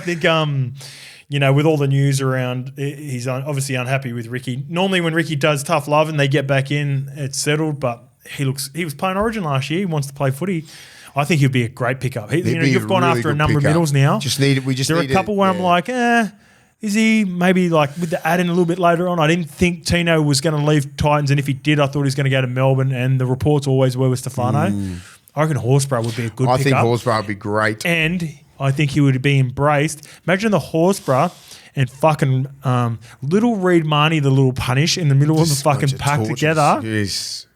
A: think, with all the news around, he's obviously unhappy with Ricky. Normally when Ricky does tough love and they get back in, it's settled, but he was playing Origin last year. He wants to play footy. I think he'll be a great pickup. You've gone after a number of middles now. There are a couple where I'm like, is he maybe like with the add in a little bit later on? I didn't think Tino was going to leave Titans, and if he did, I thought he was going to go to Melbourne, and the reports always were with Stefano. I reckcken Horsburgh would be a good pickup.
B: I think Horsburgh would be great.
A: And I think he would be embraced. Imagine the Horsburgh and fucking little Reed Marnie, the little punish in the middle of the fucking pack together.
B: Yes.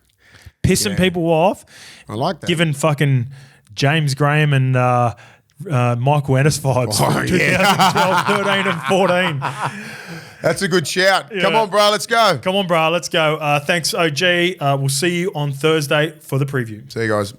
A: Pissing people off.
B: I like that.
A: Giving fucking James Graham and Michael Ennis vibes from 2012, 13 and 14.
B: That's a good shout. Come on, bro, let's go.
A: Come on, bro, let's go. Thanks, OG. We'll see you on Thursday for the preview.
B: See you guys.